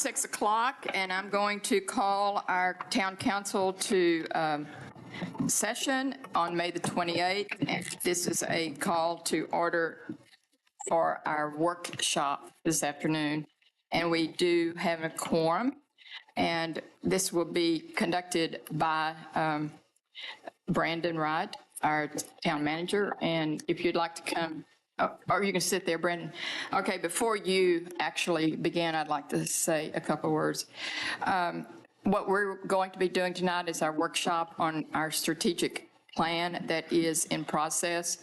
6 o'clock, and I'm going to call our town council to session on May the 28th. And this is a call to order for our workshop this afternoon. And we do have a quorum, and this will be conducted by Brandon Wright, our town manager. And if you'd like to come, or you can sit there, Brandon. Okay, before you actually begin, I'd like to say a couple words. What we're going to be doing tonight is our workshop on our strategic plan that is in process.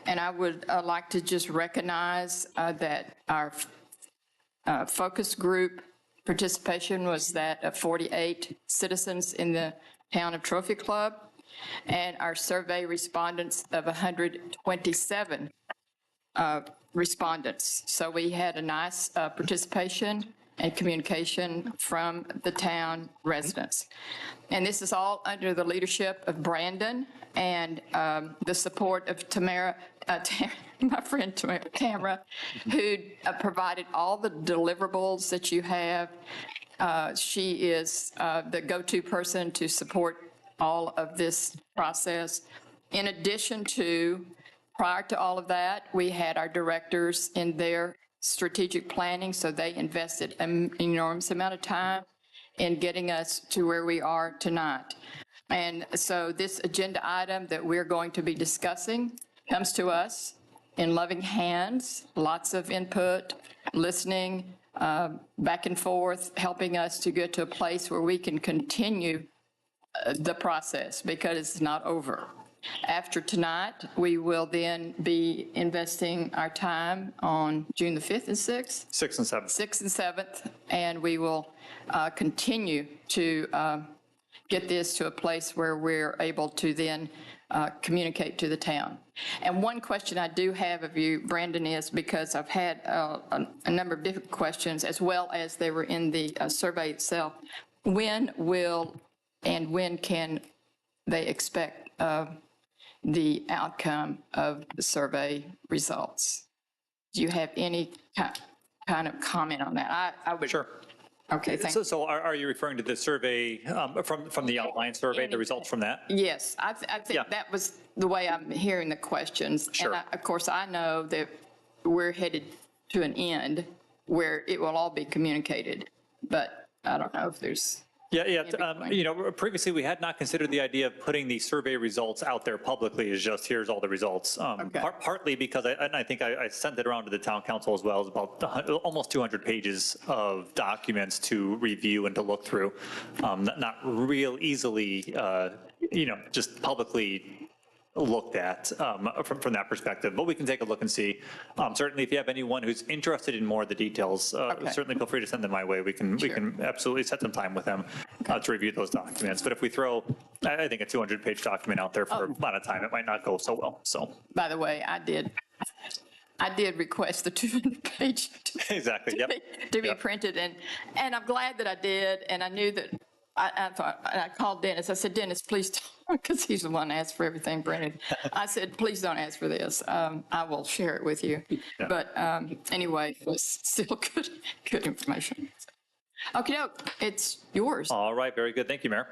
And I would like to just recognize that our focus group participation was that of 48 citizens in the town of Trophy Club, and our survey respondents of 127 respondents. So we had a nice participation and communication from the town residents. And this is all under the leadership of Brandon and the support of Tamara, my friend Tamara, who provided all the deliverables that you have. She is the go-to person to support all of this process. In addition to, prior to all of that, we had our directors in their strategic planning, so they invested an enormous amount of time in getting us to where we are tonight. And so this agenda item that we're going to be discussing comes to us in loving hands, lots of input, listening, back and forth, helping us to get to a place where we can continue the process, because it's not over. After tonight, we will then be investing our time on June the 5th and 6th? 6th and 7th. 6th and 7th, and we will continue to get this to a place where we're able to then communicate to the town. And one question I do have of you, Brandon, is because I've had a number of different questions, as well as they were in the survey itself. When can they expect the outcome of the survey results? Do you have any kind of comment on that? I would. Sure. Okay, thank you. So are you referring to the survey from the outline survey, the results from that? Yes, I think that was the way I'm hearing the questions. Sure. And of course, I know that we're headed to an end where it will all be communicated, but I don't know if there's. Previously we had not considered the idea of putting the survey results out there publicly as just here's all the results. Partly because I think I sent it around to the town council as well. It's about almost 200 pages of documents to review and to look through. Not real easily, just publicly looked at from that perspective, but we can take a look and see. Certainly, if you have anyone who's interested in more of the details, certainly feel free to send them my way. We can absolutely set some time with them to review those documents. But if we throw, I think, a 200-page document out there for a lot of time, it might not go so well. So, by the way, I did request the 200-page to be printed, and I'm glad that I did, and I knew that. I thought, I called Dennis. I said, Dennis, please, because he's the one that asked for everything, Brandon. I said, please don't ask for this. I will share it with you. Yeah. But anyway, it was still good information. Okay, no, it's yours. All right, very good. Thank you, Mayor.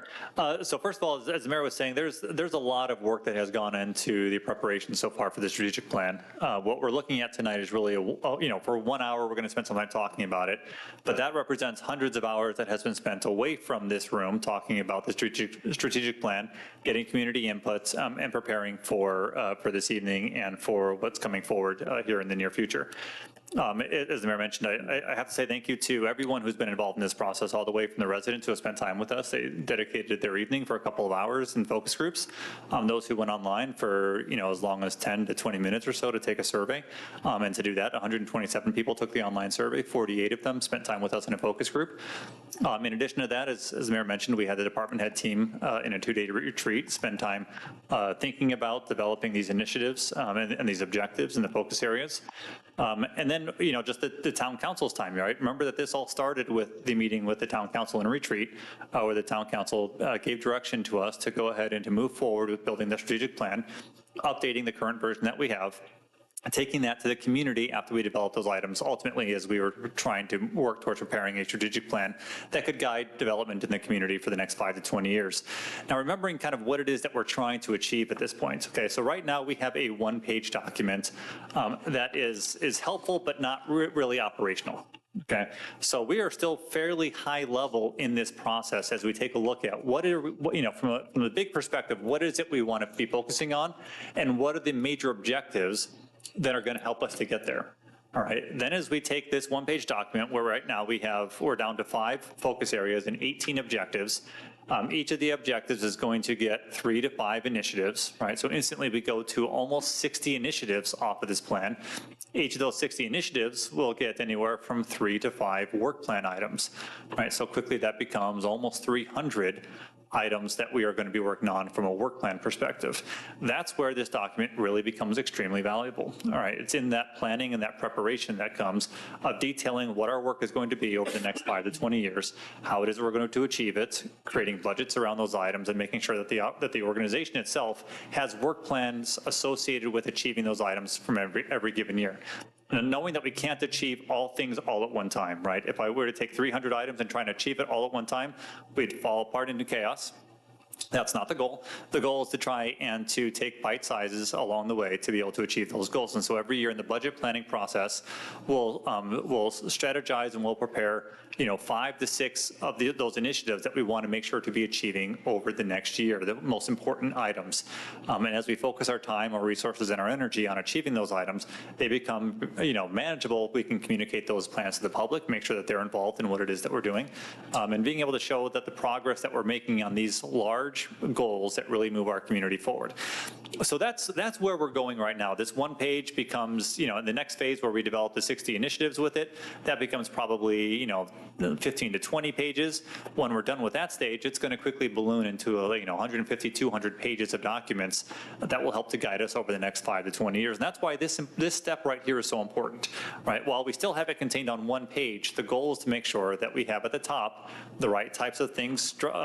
So first of all, as the Mayor was saying, there's a lot of work that has gone into the preparation so far for the strategic plan. What we're looking at tonight is really, for 1 hour, we're going to spend some time talking about it, but that represents hundreds of hours that has been spent away from this room talking about the strategic plan, getting community inputs, and preparing for this evening and for what's coming forward here in the near future. As the Mayor mentioned, I have to say thank you to everyone who's been involved in this process, all the way from the residents who have spent time with us. They dedicated their evening for a couple of hours in focus groups. Those who went online for as long as 10 to 20 minutes or so to take a survey. And to do that, 127 people took the online survey. 48 of them spent time with us in a focus group. In addition to that, as the Mayor mentioned, we had the department head team in a 2-day retreat spend time thinking about developing these initiatives and these objectives in the focus areas. And then, just the town council's time, right? Remember that this all started with the meeting with the town council in retreat, where the town council gave direction to us to go ahead and to move forward with building the strategic plan, updating the current version that we have, taking that to the community after we develop those items, ultimately as we were trying to work towards preparing a strategic plan that could guide development in the community for the next 5 to 20 years. Now, remembering kind of what it is that we're trying to achieve at this point. Okay, so right now we have a one-page document that is helpful but not really operational. Okay, so we are still fairly high level in this process as we take a look at from the big perspective, what is it we want to be focusing on, and what are the major objectives that are going to help us to get there. All right, then as we take this one-page document where right now we're down to 5 focus areas and 18 objectives. Each of the objectives is going to get 3 to 5 initiatives, right? So instantly we go to almost 60 initiatives off of this plan. Each of those 60 initiatives will get anywhere from 3 to 5 work plan items, right? So quickly that becomes almost 300 items that we are going to be working on from a work plan perspective. That's where this document really becomes extremely valuable. All right, it's in that planning and that preparation that comes of detailing what our work is going to be over the next 5 to 20 years, how it is we're going to achieve it, creating budgets around those items, and making sure that the organization itself has work plans associated with achieving those items from every given year. And knowing that we can't achieve all things all at one time, right? If I were to take 300 items and try and achieve it all at one time, we'd fall apart into chaos. That's not the goal. The goal is to try and to take bite sizes along the way to be able to achieve those goals. And so every year in the budget planning process, we'll strategize and we'll prepare 5 to 6 of those initiatives that we want to make sure to be achieving over the next year, the most important items. And as we focus our time, our resources, and our energy on achieving those items, they become manageable. We can communicate those plans to the public, make sure that they're involved in what it is that we're doing, and being able to show that the progress that we're making on these large goals that really move our community forward. So that's where we're going right now. This one page becomes, in the next phase where we develop the 60 initiatives with it, that becomes probably, 15 to 20 pages. When we're done with that stage, it's going to quickly balloon into 150, 200 pages of documents that will help to guide us over the next 5 to 20 years. And that's why this step right here is so important, right? While we still have it contained on one page, the goal is to make sure that we have at the top the right types of things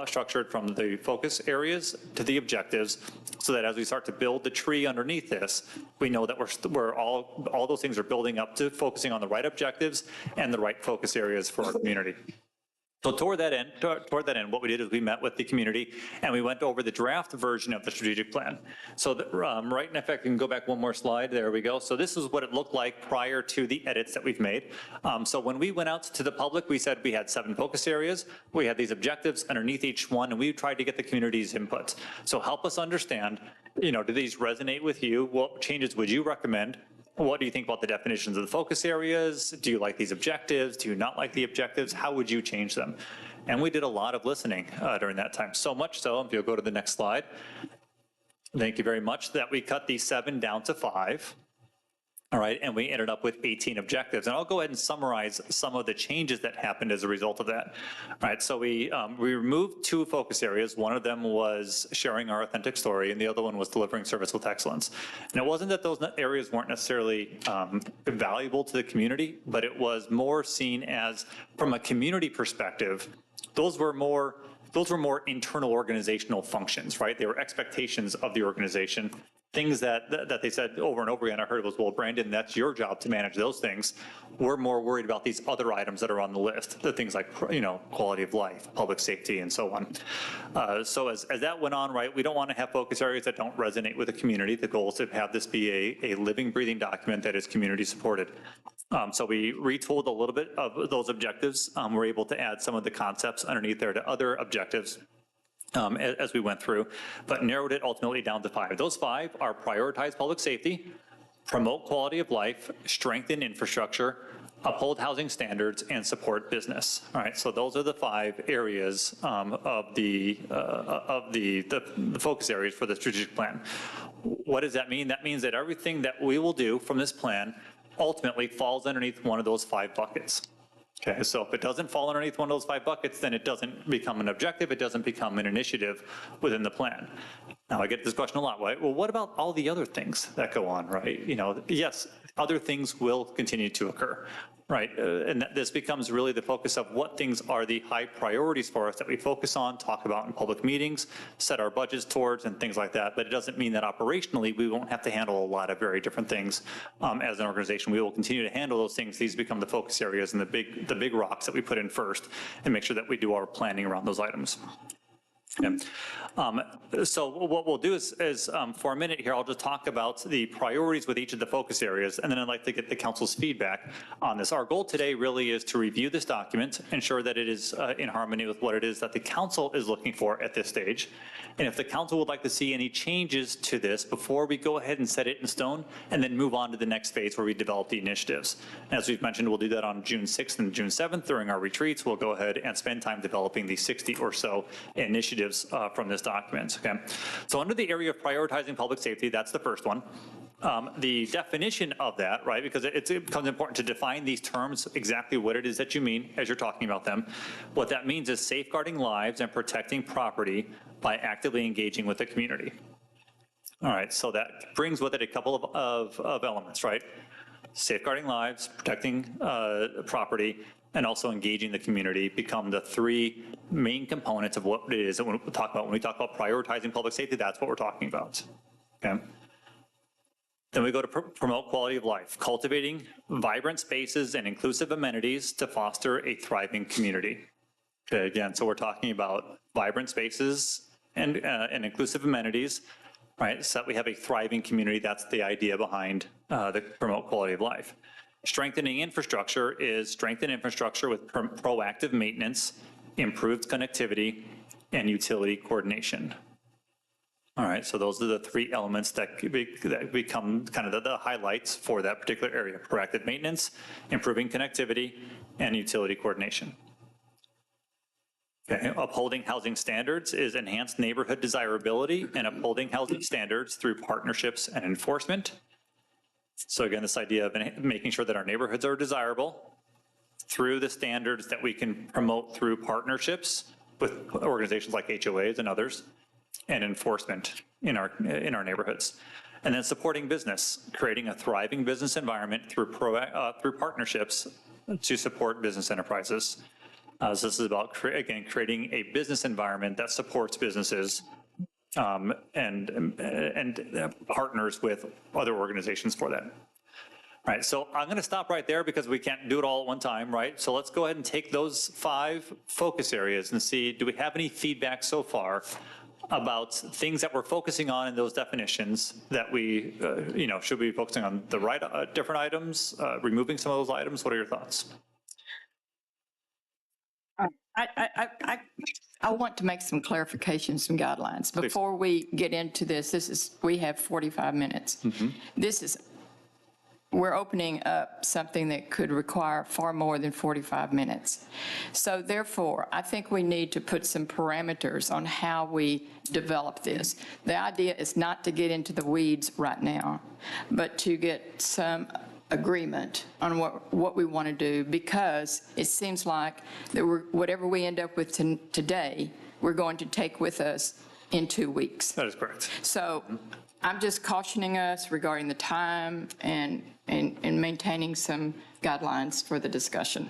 structured from the focus areas to the objectives, so that as we start to build the tree underneath this, we know that we're all those things are building up to focusing on the right objectives and the right focus areas for our community. So toward that end, what we did is we met with the community and we went over the draft version of the strategic plan. So right, in effect, you can go back one more slide. There we go. So this is what it looked like prior to the edits that we've made. So when we went out to the public, we said we had 7 focus areas. We had these objectives underneath each one, and we tried to get the community's input. So help us understand, do these resonate with you? What changes would you recommend? What do you think about the definitions of the focus areas? Do you like these objectives? Do you not like the objectives? How would you change them? And we did a lot of listening during that time. So much so, if you'll go to the next slide. Thank you very much, that we cut these 7 down to 5. All right, and we ended up with 18 objectives. And I'll go ahead and summarize some of the changes that happened as a result of that. All right, so we removed 2 focus areas. One of them was sharing our authentic story, and the other one was delivering service with excellence. And it wasn't that those areas weren't necessarily valuable to the community, but it was more seen as, from a community perspective, those were more internal organizational functions, right? They were expectations of the organization. Things that they said over and over again, I heard was, well, Brandon, that's your job to manage those things. We're more worried about these other items that are on the list, the things like, quality of life, public safety, and so on. So as that went on, right, we don't want to have focus areas that don't resonate with the community. The goal is to have this be a living, breathing document that is community supported. So we retooled a little bit of those objectives. We're able to add some of the concepts underneath there to other objectives as we went through, but narrowed it ultimately down to 5. Those 5 are prioritize public safety, promote quality of life, strengthen infrastructure, uphold housing standards, and support business. All right, so those are the 5 areas of the focus areas for the strategic plan. What does that mean? That means that everything that we will do from this plan ultimately falls underneath one of those 5 buckets. Okay, so if it doesn't fall underneath one of those 5 buckets, then it doesn't become an objective, it doesn't become an initiative within the plan. Now, I get this question a lot, right? Well, what about all the other things that go on, right? Yes, other things will continue to occur. right? And this becomes really the focus of what things are the high priorities for us that we focus on, talk about in public meetings, set our budgets towards, and things like that. But it doesn't mean that operationally we won't have to handle a lot of very different things as an organization. We will continue to handle those things. These become the focus areas and the big rocks that we put in first, and make sure that we do our planning around those items. Yeah. So what we'll do is for a minute here, I'll just talk about the priorities with each of the focus areas, and then I'd like to get the council's feedback on this. Our goal today really is to review this document, ensure that it is in harmony with what it is that the council is looking for at this stage. And if the council would like to see any changes to this before we go ahead and set it in stone, and then move on to the next phase where we develop the initiatives. As we've mentioned, we'll do that on June 6th and June 7th during our retreats. We'll go ahead and spend time developing the 60 or so initiatives from this document, okay? So under the area of prioritizing public safety, that's the first one. The definition of that, right, because it becomes important to define these terms, exactly what it is that you mean as you're talking about them. What that means is safeguarding lives and protecting property by actively engaging with the community. All right, so that brings with it a couple of elements, right? Safeguarding lives, protecting property, and also engaging the community become the three main components of what it is that when we talk about prioritizing public safety, that's what we're talking about, okay? Then we go to promote quality of life, cultivating vibrant spaces and inclusive amenities to foster a thriving community. Okay, again, so we're talking about vibrant spaces and inclusive amenities, right? So that we have a thriving community. That's the idea behind the promote quality of life. Strengthening infrastructure is strengthen infrastructure with proactive maintenance, improved connectivity, and utility coordination. All right, so those are the three elements that become kind of the highlights for that particular area: proactive maintenance, improving connectivity, and utility coordination. Okay. Upholding housing standards is enhanced neighborhood desirability and upholding housing standards through partnerships and enforcement. So again, this idea of making sure that our neighborhoods are desirable through the standards that we can promote through partnerships with organizations like HOAs and others, and enforcement in our neighborhoods. And then supporting business, creating a thriving business environment through partnerships to support business enterprises. So this is about, again, creating a business environment that supports businesses and partners with other organizations for that. All right, so I'm going to stop right there because we can't do it all at one time, right? So let's go ahead and take those 5 focus areas and see, do we have any feedback so far about things that we're focusing on in those definitions that we, should we be focusing on the right different items, removing some of those items? What are your thoughts? I want to make some clarifications, some guidelines. Before we get into this, we have 45 minutes. Mm-hmm. We're opening up something that could require far more than 45 minutes. So therefore, I think we need to put some parameters on how we develop this. The idea is not to get into the weeds right now, but to get some agreement on what we want to do, because it seems like that whatever we end up with today, we're going to take with us in 2 weeks. That is correct. So I'm just cautioning us regarding the time and maintaining some guidelines for the discussion.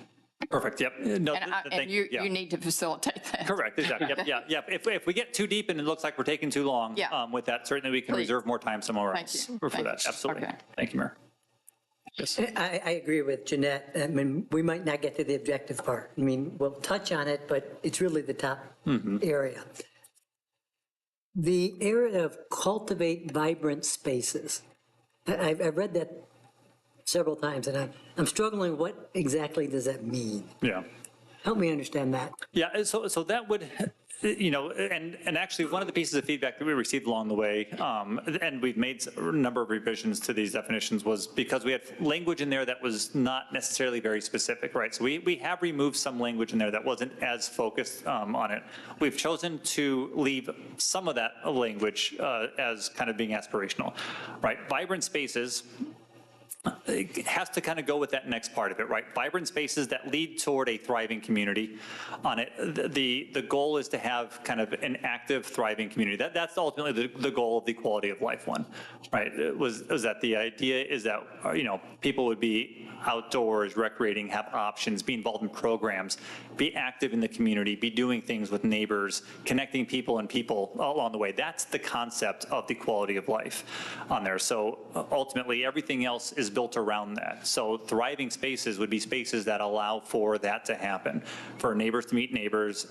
Perfect. Yep. No, and you need to facilitate that. Correct. Exactly. Yep. If we get too deep and it looks like we're taking too long with that, certainly we can reserve more time somewhere else for that. Absolutely. Okay. Thank you, Mayor. Yes. I agree with Jeanette. I mean, we might not get to the objective part. I mean, we'll touch on it, but it's really the top area. The area of cultivate vibrant spaces. I've read that several times, and I'm struggling. What exactly does that mean? Yeah. Help me understand that. Yeah, so that would, and actually one of the pieces of feedback that we received along the way, and we've made a number of revisions to these definitions, was because we had language in there that was not necessarily very specific, right? So we have removed some language in there that wasn't as focused on it. We've chosen to leave some of that language as kind of being aspirational, right? Vibrant spaces it has to kind of go with that next part of it, right? Vibrant spaces that lead toward a thriving community. On it, the goal is to have kind of an active, thriving community. That's ultimately the goal of the quality of life one, right? Was that the idea is that, people would be outdoors, recreating, have options, be involved in programs, be active in the community, be doing things with neighbors, connecting people and people along the way. That's the concept of the quality of life on there. So ultimately, everything else is built around that. So thriving spaces would be spaces that allow for that to happen, for neighbors to meet neighbors,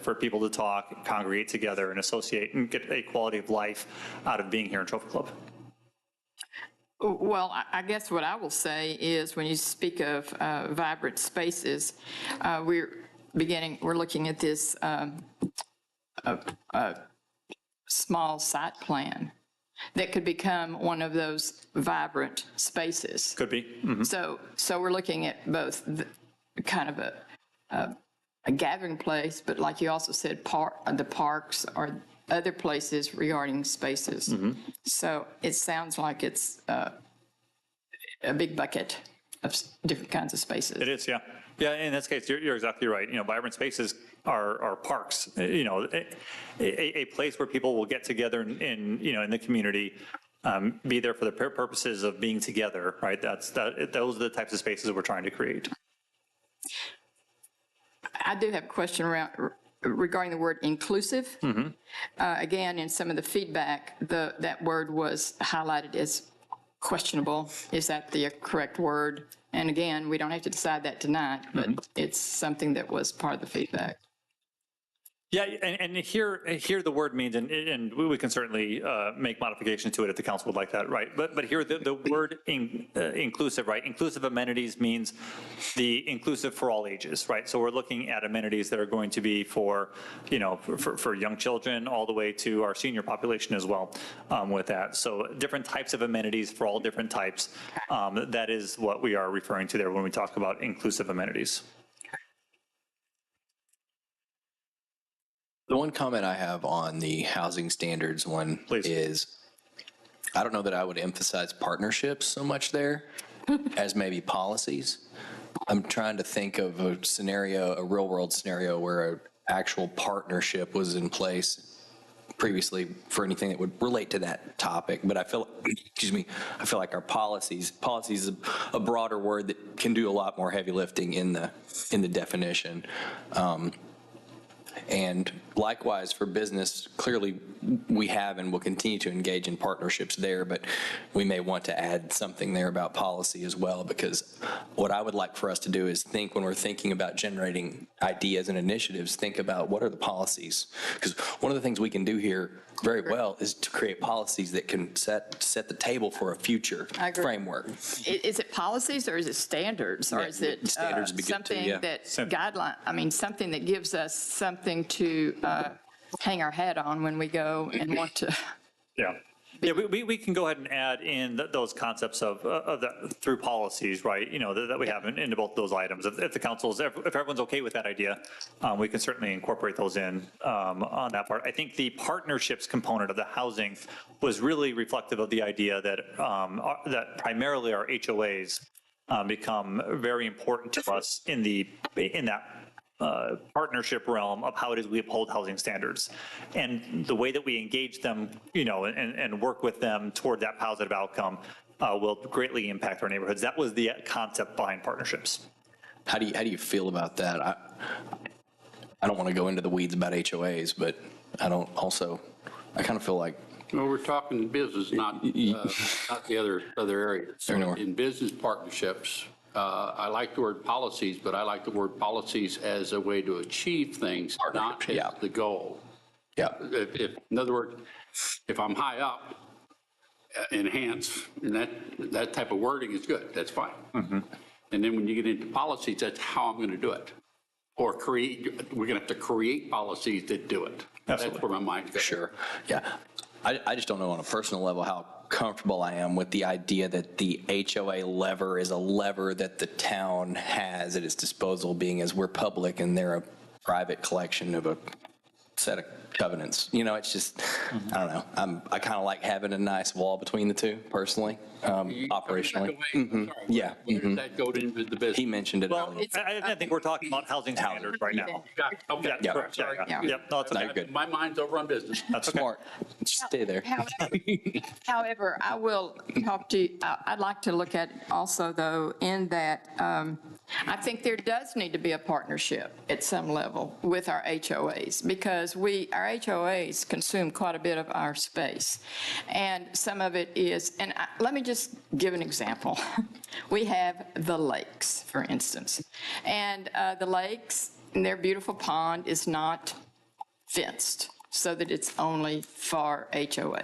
for people to talk, congregate together, and associate and get a quality of life out of being here in Trophy Club. Well, I guess what I will say is when you speak of vibrant spaces, we're looking at this small site plan that could become one of those vibrant spaces. Could be. Mm-hmm. So we're looking at both kind of a gathering place, but like you also said, the parks or other places regarding spaces. Mm-hmm. So it sounds like it's a big bucket of different kinds of spaces. It is, yeah. Yeah, in this case, you're exactly right. Vibrant spaces are parks, a place where people will get together in the community, be there for the purposes of being together, right? Those are the types of spaces we're trying to create. I do have a question regarding the word inclusive. Mm-hmm. Again, in some of the feedback, that word was highlighted as questionable. Is that the correct word? And again, we don't have to decide that tonight, but it's something that was part of the feedback. Yeah, and here the word means, and we can certainly make modifications to it if the council would like that, right? But here the word inclusive, right? Inclusive amenities means the inclusive for all ages, right? So we're looking at amenities that are going to be for young children all the way to our senior population as well with that. So different types of amenities for all different types. That is what we are referring to there when we talk about inclusive amenities. The one comment I have on the housing standards one is, I don't know that I would emphasize partnerships so much there as maybe policies. I'm trying to think of a scenario, a real world scenario where an actual partnership was in place previously for anything that would relate to that topic. But I feel like our policies is a broader word that can do a lot more heavy lifting in the definition. And likewise for business, clearly we have and will continue to engage in partnerships there, but we may want to add something there about policy as well, because what I would like for us to do is think, when we're thinking about generating ideas and initiatives, think about what are the policies. Because one of the things we can do here very well is to create policies that can set the table for a future framework. Is it policies or is it standards? Or is it standards would be good too, yeah. Something that gives us something to hang our hat on when we go and want to. Yeah. Yeah, we can go ahead and add in those concepts of that through policies, right? That we have into both those items. If the council's, if everyone's okay with that idea, we can certainly incorporate those in on that part. I think the partnerships component of the housing was really reflective of the idea that that primarily our HOAs become very important to us in that partnership realm of how it is we uphold housing standards, and the way that we engage them, and work with them toward that positive outcome will greatly impact our neighborhoods. That was the concept behind partnerships. How do you feel about that? I don't want to go into the weeds about HOAs, but I kind of feel like. Well, we're talking business, not the other areas. So in business partnerships, I like the word policies, but I like the word policies as a way to achieve things, not as the goal. Yeah. In other words, if I'm high up, enhance, and that type of wording is good. That's fine. Mm-hmm. And then when you get into policies, that's how I'm going to do it. Or we're going to have to create policies that do it. Absolutely. That's where my mind goes. Sure. Yeah. I just don't know on a personal level how comfortable I am with the idea that the HOA lever is a lever that the town has at its disposal, being as we're public and they're a private collection of a set of covenants. You know, it's just, I don't know. I kind of like having a nice wall between the two, personally, operationally. Yeah. Where does that go into the business? He mentioned it. Well, I think we're talking about housing standards right now. Got it. Okay. Yeah, All right, sorry. yeah. Yep, no, it's No, okay. you're good. My mind's over on business. That's okay. Smart. Stay there. However, I will talk to you, I'd like to look at also, though, in that I think there does need to be a partnership at some level with our HOAs, because our HOAs consume quite a bit of our space. And some of it is, and let me just give an example. We have the lakes, for instance. And the lakes, their beautiful pond is not fenced so that it's only for HOA.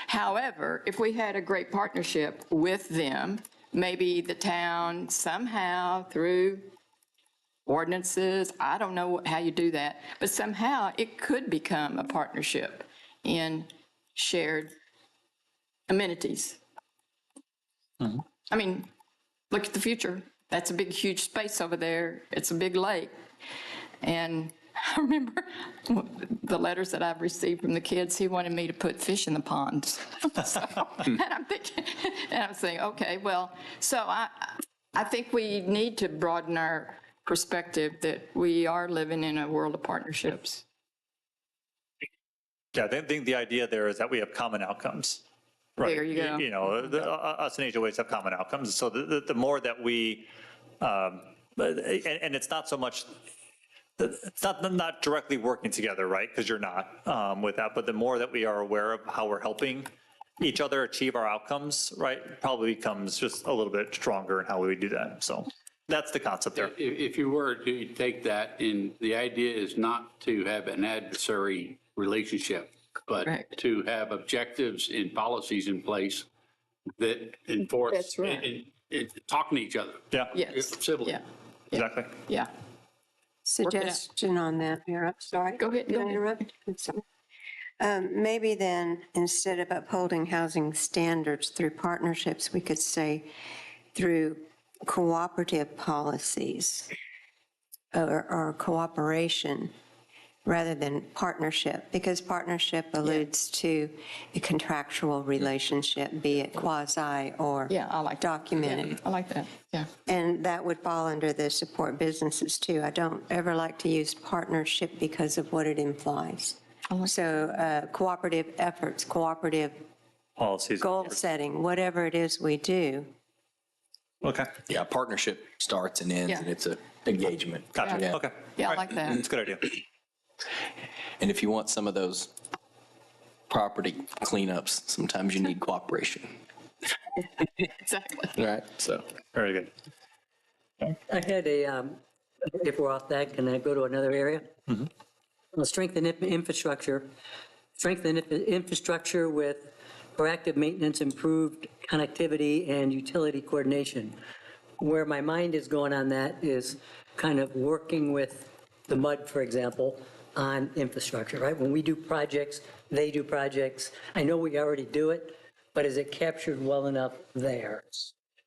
However, if we had a great partnership with them, maybe the town somehow through ordinances, I don't know how you do that, but somehow it could become a partnership in shared amenities. I mean, look at the future. That's a big, huge space over there. It's a big lake. And I remember the letters that I've received from the kids. He wanted me to put fish in the ponds. And I'm thinking, and I'm saying, okay, well, so I think we need to broaden our perspective that we are living in a world of partnerships. Yeah, I think the idea there is that we have common outcomes. Right. There you go. You know, us and HOAs have common outcomes. So the more that we, and it's not so much, it's not directly working together, right? Because you're not with that. But the more that we are aware of how we're helping each other achieve our outcomes, right, probably becomes just a little bit stronger in how we do that. So that's the concept there. If you were to take that, and the idea is not to have an adversary relationship, but Correct. to have objectives and policies in place that enforce. That's right. and talking to each other. Yeah. Yes. Civilly. Yeah. Exactly. Yeah. Suggestion on that, Mayor, I'm sorry. Go ahead, Did go I ahead. interrupt? I'm sorry. Maybe then, instead of upholding housing standards through partnerships, we could say through cooperative policies or cooperation rather than partnership, because partnership alludes to a contractual relationship, be it quasi or Yeah, I like that. documented. Yeah, I like that. Yeah. And that would fall under the support businesses too. I don't ever like to use partnership because of what it implies. So cooperative efforts, cooperative Policies. goal setting, whatever it is we do. Okay. Yeah, partnership starts and ends, Yeah. and it's a engagement. Gotcha. Yeah. Okay. Yeah, I All right. like that. That's a good idea. And if you want some of those property cleanups, sometimes you need cooperation. Exactly. Right. So. Very good. I had if we're off that, can I go to another area? Strengthen infrastructure. Strengthen infrastructure with proactive maintenance, improved connectivity, and utility coordination. Where my mind is going on that is kind of working with the MUD, for example, on infrastructure, right? When we do projects, they do projects. I know we already do it, but is it captured well enough there?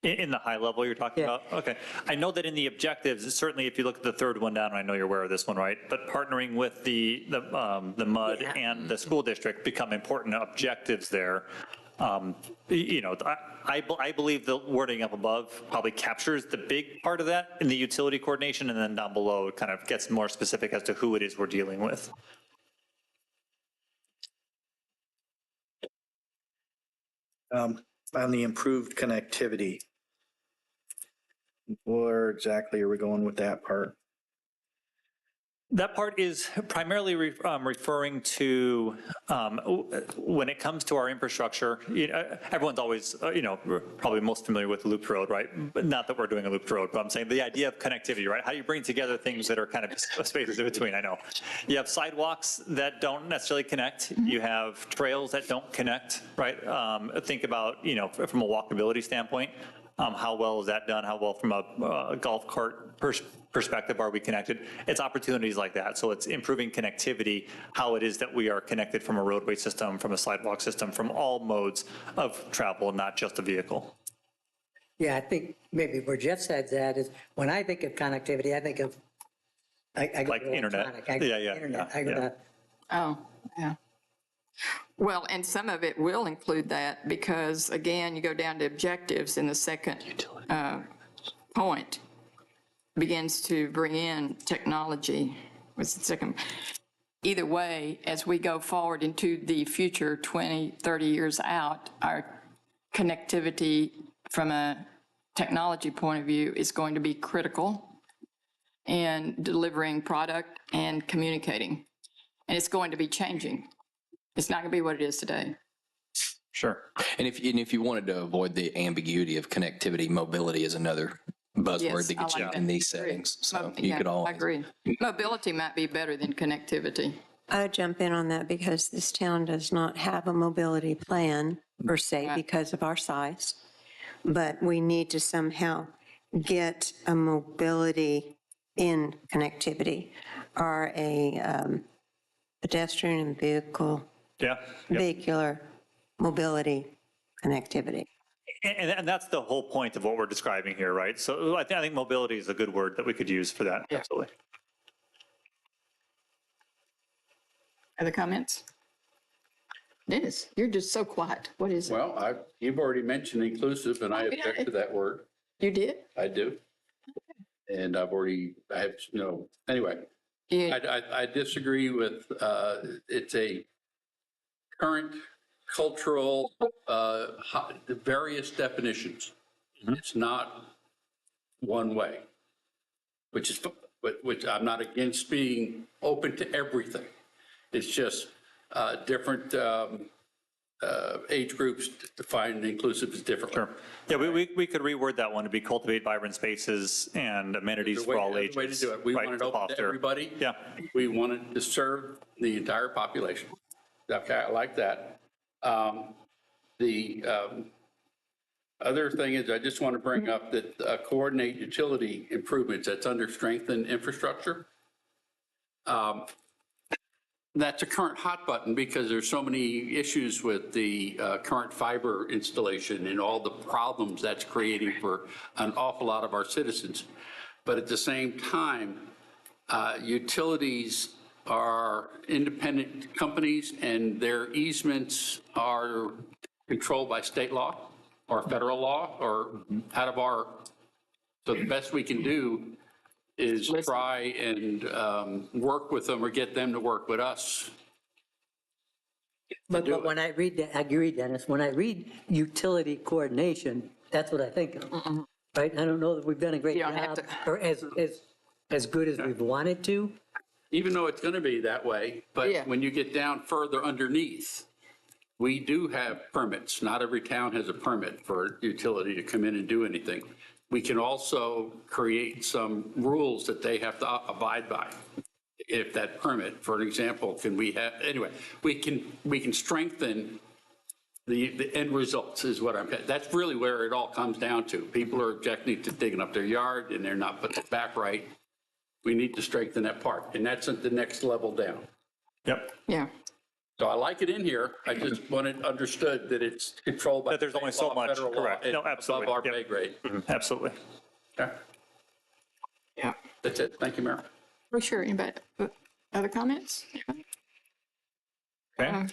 In the high level you're talking Yeah. about? Okay. I know that in the objectives, certainly if you look at the third one down, I know you're aware of this one, right? But partnering with the MUD Yeah. and the school district become important objectives there. You know, I believe the wording up above probably captures the big part of that in the utility coordination, and then down below it kind of gets more specific as to who it is we're dealing with. On the improved connectivity, where exactly are we going with that part? That part is primarily referring to when it comes to our infrastructure. Everyone's always, probably most familiar with looped road, right? But not that we're doing a looped road, but I'm saying the idea of connectivity, right? How do you bring together things that are kind of spaces in between? I know you have sidewalks that don't necessarily connect. You have trails that don't connect, right? Think about, from a walkability standpoint. How well is that done? How well from a golf cart perspective are we connected? It's opportunities like that. So it's improving connectivity, how it is that we are connected from a roadway system, from a sidewalk system, from all modes of travel, not just a vehicle. Yeah, I think maybe where Jeff's head's at is, when I think of connectivity, I think of, I go Like to internet. electronic. I go to Yeah. internet. I go to Oh, Yeah. Well, and some of it will include that because, again, you go down to objectives in the second point, begins to bring in technology. What's the second? Either way, as we go forward into the future 20, 30 years out, our connectivity from a technology point of view is going to be critical in delivering product and communicating. And it's going to be changing. It's not going to be what it is today. Sure. And if you wanted to avoid the ambiguity of connectivity, mobility is another buzzword Yes, that gets I you like in that. these settings. So you Yeah, could I always. agree. Mobility might be better than connectivity. I would jump in on that because this town does not have a mobility plan per se Right. because of our size. But we need to somehow get a mobility in connectivity or a pedestrian and Yeah. Yep. vehicular mobility connectivity. And that's the whole point of what we're describing here, right? So I think mobility is a good word that we could use for that. Yeah. Absolutely. Other comments? Dennis, you're just so quiet. What is it? Well, you've already mentioned inclusive, and I Oh, yeah. object to that word. You did? I do. And anyway, Yeah. I disagree with, it's a current cultural, various definitions. It's not one way, which I'm not against being open to everything. It's just different age groups define inclusive as differently. Sure. Yeah, we could reword that one to be cultivate vibrant spaces and amenities for all ages. Way to do it. We right, want it to open to foster. everybody. Yeah. We want it to serve the entire population. Okay, I like that. The other thing is, I just want to bring up that coordinate utility improvements, that's under strengthen infrastructure. That's a current hot button because there's so many issues with the current fiber installation and all the problems that's creating for an awful lot of our citizens. But at the same time, utilities are independent companies and their easements are controlled by state law or federal law or out of our, so the best we can do is try and work with them or get them to work with us. But when I read that, I agree, Dennis, when I read utility coordination, that's what I think of, right? I don't know that we've done a great You don't have job, to. or as good as we've wanted to. Even though it's going to be that way, but Yeah. when you get down further underneath, we do have permits. Not every town has a permit for utility to come in and do anything. We can also create some rules that they have to abide by. If that permit, for an example, we can strengthen the end results is what that's really where it all comes down to. People are objecting to digging up their yard and they're not putting it back right. We need to strengthen that part, and that's at the next level down. Yep. Yeah. So I like it in here. I just want it understood that it's controlled by. That there's only state so law, much, federal law, correct. and No, absolutely. Above our Yep. pay grade. Absolutely. Okay. Yeah. That's it. Thank you, Mayor. For sure. Anybody, other comments? Okay.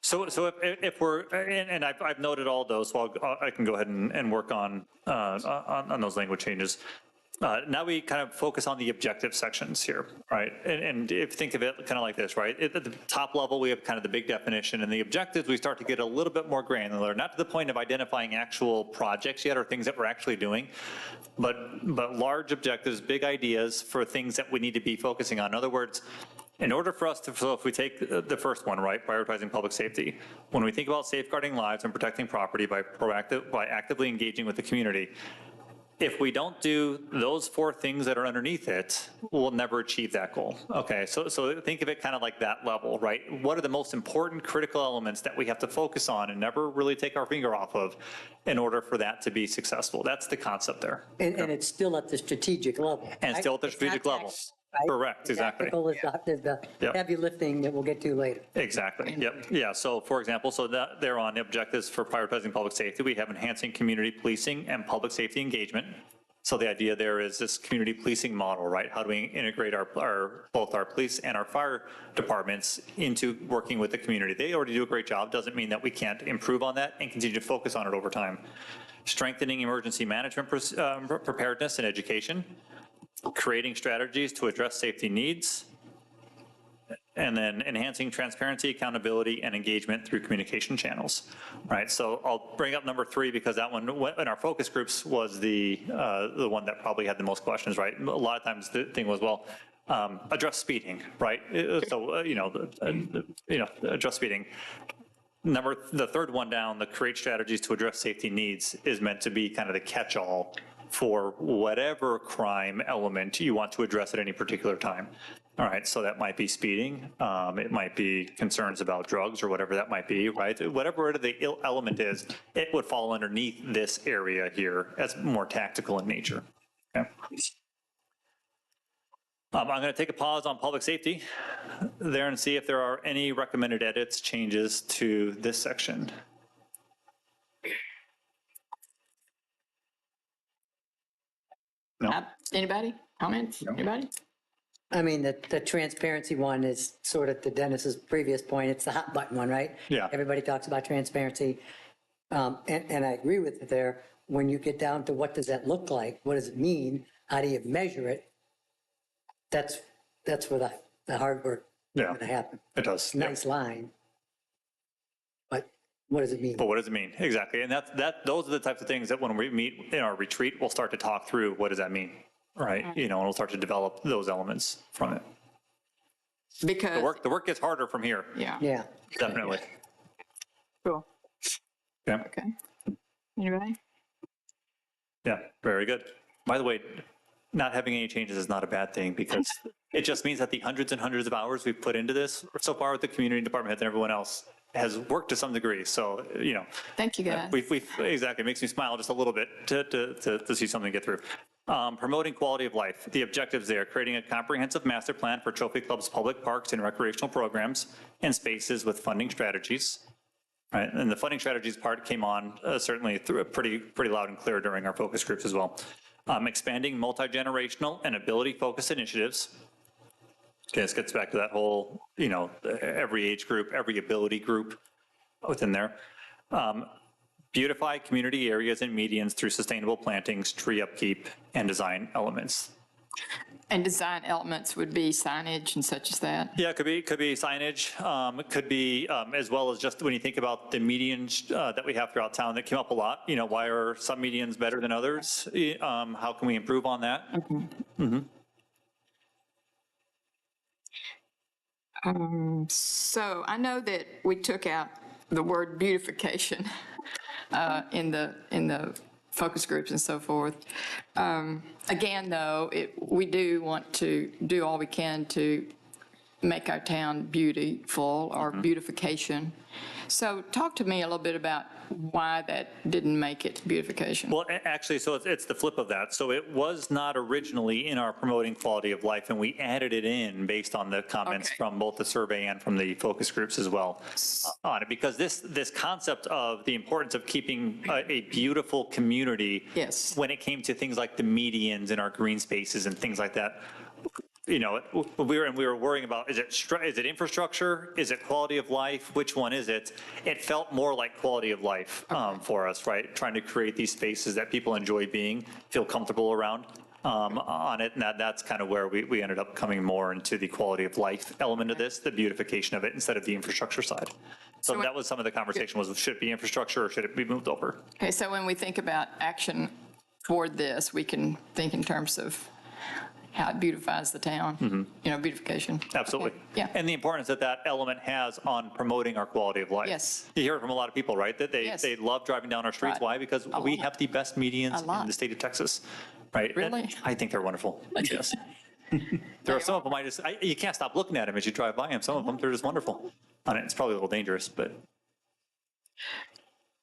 So if we're, and I've noted all those, so I can go ahead and work on those language changes. Now we kind of focus on the objective sections here, right? And if think of it kind of like this, right? At the top level, we have kind of the big definition, and the objectives, we start to get a little bit more granular, not to the point of identifying actual projects yet or things that we're actually doing, but large objectives, big ideas for things that we need to be focusing on. In other words, in order for us to, so if we take the first one, right, prioritizing public safety, when we think about safeguarding lives and protecting property by actively engaging with the community, if we don't do those four things that are underneath it, we'll never achieve that goal. Okay, so think of it kind of like that level, right? What are the most important critical elements that we have to focus on and never really take our finger off of in order for that to be successful? That's the concept there. And it's still at the strategic level. And right? still at the It's not strategic level. tax, right? Correct, The exactly. tactical is the Yep. heavy lifting that we'll get to later. Exactly, yep, yeah, so for example, so that they're on objectives for prioritizing public safety, we have enhancing community policing and public safety engagement. So the idea there is this community policing model, right? How do we integrate both our police and our fire departments into working with the community? They already do a great job. Doesn't mean that we can't improve on that and continue to focus on it over time. Strengthening emergency management preparedness and education, creating strategies to address safety needs, and then enhancing transparency, accountability, and engagement through communication channels, right? So I'll bring up number 3 because that one in our focus groups was the one that probably had the most questions, right? A lot of times the thing was, well, address speeding, right? So, address speeding. The third one down, the create strategies to address safety needs, is meant to be kind of the catch-all for whatever crime element you want to address at any particular time. All right, so that might be speeding, it might be concerns about drugs or whatever that might be, right? Whatever the element is, it would fall underneath this area here as more tactical in nature. Okay. I'm going to take a pause on public safety there and see if there are any recommended edits, changes to this section. No? Anybody? Comments? Anybody? I mean, the transparency one is sort of to Dennis's previous point, it's the hot button one, right? Yeah. Everybody talks about transparency. And I agree with it there. When you get down to what does that look like? What does it mean? How do you measure it? That's where the hard work is going to happen. It does. Nice line. But what does it mean? But what does it mean? Exactly. And those are the types of things that when we meet in our retreat, we'll start to talk through what does that mean, right? And we'll start to develop those elements from it. Because The work gets harder from here. yeah. Yeah. Definitely. Cool. Yeah. Okay. Anybody? Yeah, very good. By the way, not having any changes is not a bad thing because it just means that the hundreds and hundreds of hours we've put into this so far with the community department heads and everyone else has worked to some degree. So, Thank you, guys. exactly, it makes me smile just a little bit to see something get through. Promoting quality of life. The objectives there, creating a comprehensive master plan for Trophy Club's public parks and recreational programs and spaces with funding strategies. Right, and the funding strategies part came on certainly through pretty loud and clear during our focus groups as well. Expanding multi-generational and ability-focused initiatives. Okay, this gets back to that whole, every age group, every ability group within there. Beautify community areas and medians through sustainable plantings, tree upkeep, and design elements. And design elements would be signage and such as that? Yeah, it could be signage. It could be as well as just when you think about the medians that we have throughout town that came up a lot. Why are some medians better than others? How can we improve on that? So I know that we took out the word beautification in the focus groups and so forth. Again, though, we do want to do all we can to make our town beautiful or beautification. So talk to me a little bit about why that didn't make it beautification. Well, actually, so it's the flip of that. So it was not originally in our promoting quality of life, and we added it in based on the comments Okay. from both the survey and from the focus groups as well on it. Because this concept of the importance of keeping a beautiful community, Yes. when it came to things like the medians in our green spaces and things like that, we were worrying about, is it infrastructure? Is it quality of life? Which one is it? It felt more like quality of life for us, right? Trying to create these spaces that people enjoy being, feel comfortable around on it. And that's kind of where we ended up coming more into the quality of life element of this, the beautification of it, instead of the infrastructure side. So that was some of the conversation was, should it be infrastructure or should it be moved over? Okay, so when we think about action toward this, we can think in terms of how it beautifies the town, beautification. Absolutely. Okay, yeah. And the importance that element has on promoting our quality of life. Yes. You hear it from a lot of people, right? That Yes. they love driving down our streets. Right. Why? Because A we lot. have the best medians A lot. in the state of Texas, right? Really? And I think they're wonderful. Yes. There are some of them you can't stop looking at them as you drive by them. Some of them, they're just wonderful. It's probably a little dangerous, but.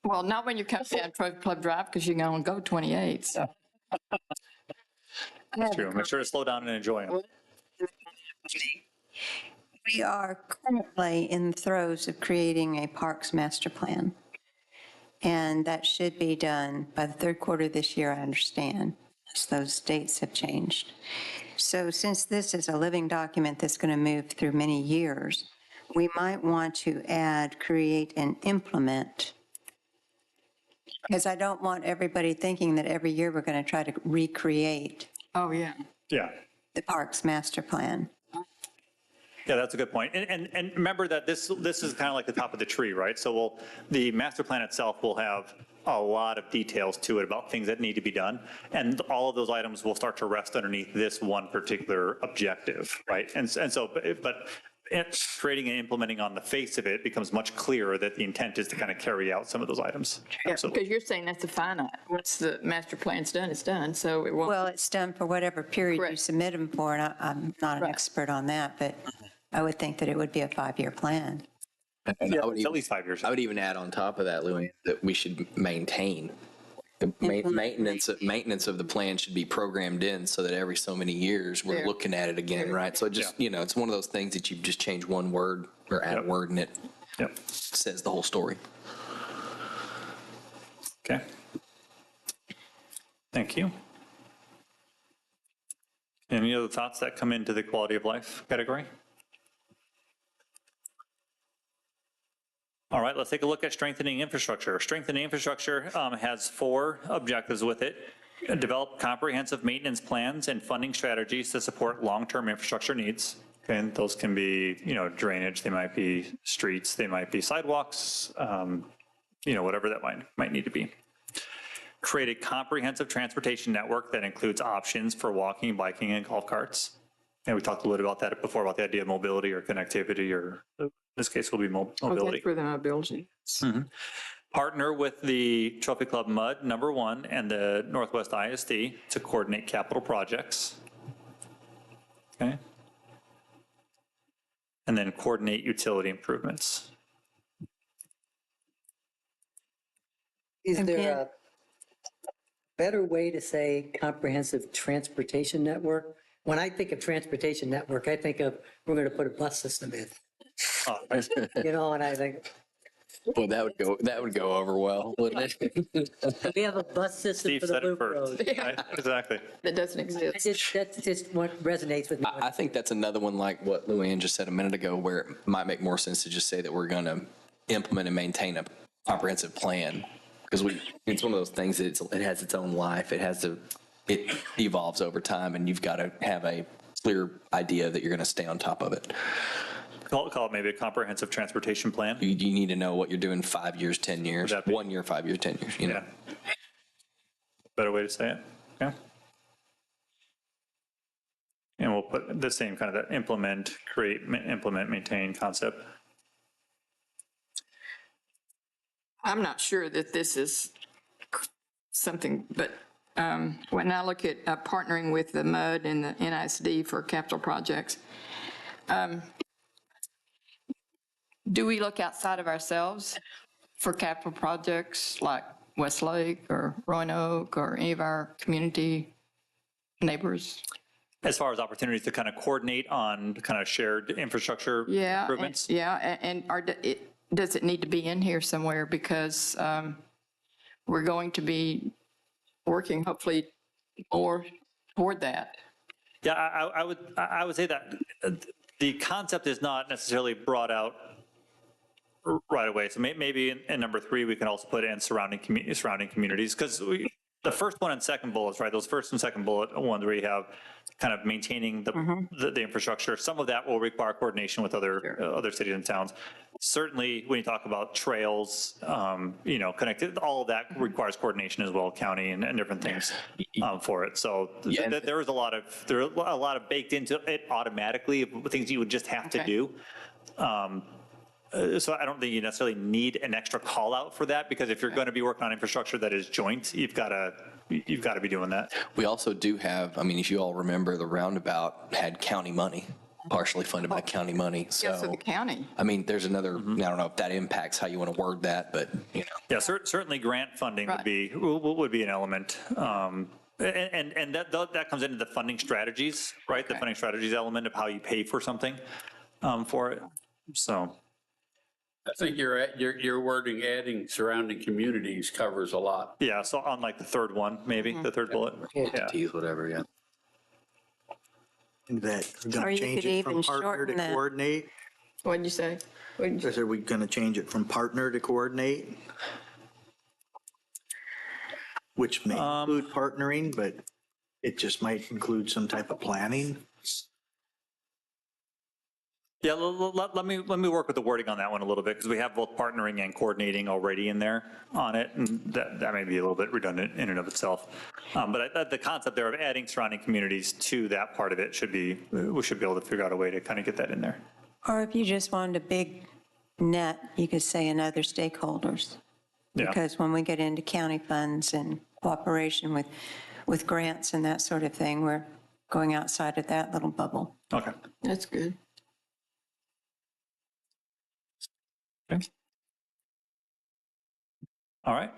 Well, not when you come down Trophy Club Drive, because you can only go 28, so. That's true. Make sure to slow down and enjoy them. We are currently in the throes of creating a parks master plan. And that should be done by the third quarter of this year, I understand. Those dates have changed. So since this is a living document that's going to move through many years, we might want to add, create, and implement. Because I don't want everybody thinking that every year we're going to try to recreate Oh, yeah. Yeah. the parks master plan. Yeah, that's a good point. And remember that this is kind of like the top of the tree, right? So the master plan itself will have a lot of details to it about things that need to be done. And all of those items will start to rest underneath this one particular objective, right? And so, but creating and implementing on the face of it becomes much clearer that the intent is to kind of carry out some of those items. Yeah, Absolutely. because you're saying that's a finite. Once the master plan's done, it's done, so it won't. Well, it's done for whatever period you Correct. submit them for, and I'm not an Right. expert on that, but I would think that it would be a 5-year plan. And I would It's even, at least 5 years. I would even add on top of that, Louis, that we should maintain. The maintenance of the plan should be programmed in so that every so many years we're There. looking at it again, right? So just, it's one of those things that you just change one word or add a word and it Yep. says the whole story. Okay. Thank you. Any other thoughts that come into the quality of life category? All right, let's take a look at strengthening infrastructure. Strengthening infrastructure has 4 objectives with it. Develop comprehensive maintenance plans and funding strategies to support long-term infrastructure needs. Okay, and those can be, drainage, they might be streets, they might be sidewalks, whatever that might need to be. Create a comprehensive transportation network that includes options for walking, biking, and golf carts. And we talked a little about that before, about the idea of mobility or connectivity, or in this case will be mobility. For the mobility. Partner with the Trophy Club MUD #1 and the Northwest ISD to coordinate capital projects. Okay. And then coordinate utility improvements. Is there Again. a better way to say comprehensive transportation network? When I think of transportation network, I think of, we're going to put a bus system in, and I think, Boy, that would go over well, wouldn't it? we have a bus system Steve for the said it loop first. road. Right? Exactly. That doesn't exist. That's just what resonates with me. I think that's another one like what Luann just said a minute ago, where it might make more sense to just say that we're going to implement and maintain a comprehensive plan. Because it's one of those things that it has its own life. It evolves over time, and you've got to have a clear idea that you're going to stay on top of it. Call it maybe a comprehensive transportation plan. You need to know what you're doing 5 years, 10 years, Would that be- 1 year, 5 years, 10 years. Yeah. Better way to say it. Yeah. And we'll put the same kind of that implement, create, implement, maintain concept. I'm not sure that this is something, but when I look at partnering with the MUD and the NISD for capital projects, do we look outside of ourselves for capital projects like Westlake or Roanoke or any of our community neighbors? As far as opportunities to kind of coordinate on kind of shared infrastructure improvements? Does it need to be in here somewhere? Because we're going to be working hopefully more toward that. Yeah, I would say that the concept is not necessarily brought out right away. So maybe in #3, we can also put in surrounding communities, because the first one and second bullets, right? Those first and second bullet ones where you have kind of maintaining the infrastructure. Some of that will require coordination with other cities and towns. Certainly, when you talk about trails, connected, all of that requires coordination as well, county and different things for it. So there is a lot of baked into it automatically, things you would just have to do. So I don't think you necessarily need an extra call out for that, because if you're going to be working on infrastructure that is joint, you've got to be doing that. We also do have, if you all remember, the roundabout had county money, partially funded by county money. So the county. There's another, I don't know if that impacts how you want to word that, but, Yeah, certainly grant funding would be an element. And that comes into the funding strategies, right? Okay. The funding strategies element of how you pay for something for it. So. I think your wording, adding surrounding communities covers a lot. Yeah, so on like the third one, maybe, the third bullet. Yeah. Entities, whatever, yeah. That, we're Or going you to change could it from even partner to shorten that. coordinate? What'd you say? What'd you- Or are we going to change it from partner to coordinate? Which may include partnering, but it just might include some type of planning. Yeah, let me work with the wording on that one a little bit, because we have both partnering and coordinating already in there on it, and that may be a little bit redundant in and of itself. But the concept there of adding surrounding communities to that part of it we should be able to figure out a way to kind of get that in there. Or if you just wanted a big net, you could say and other stakeholders. Yeah. Because when we get into county funds and cooperation with grants and that sort of thing, we're going outside of that little bubble. Okay. That's good. Okay. All right.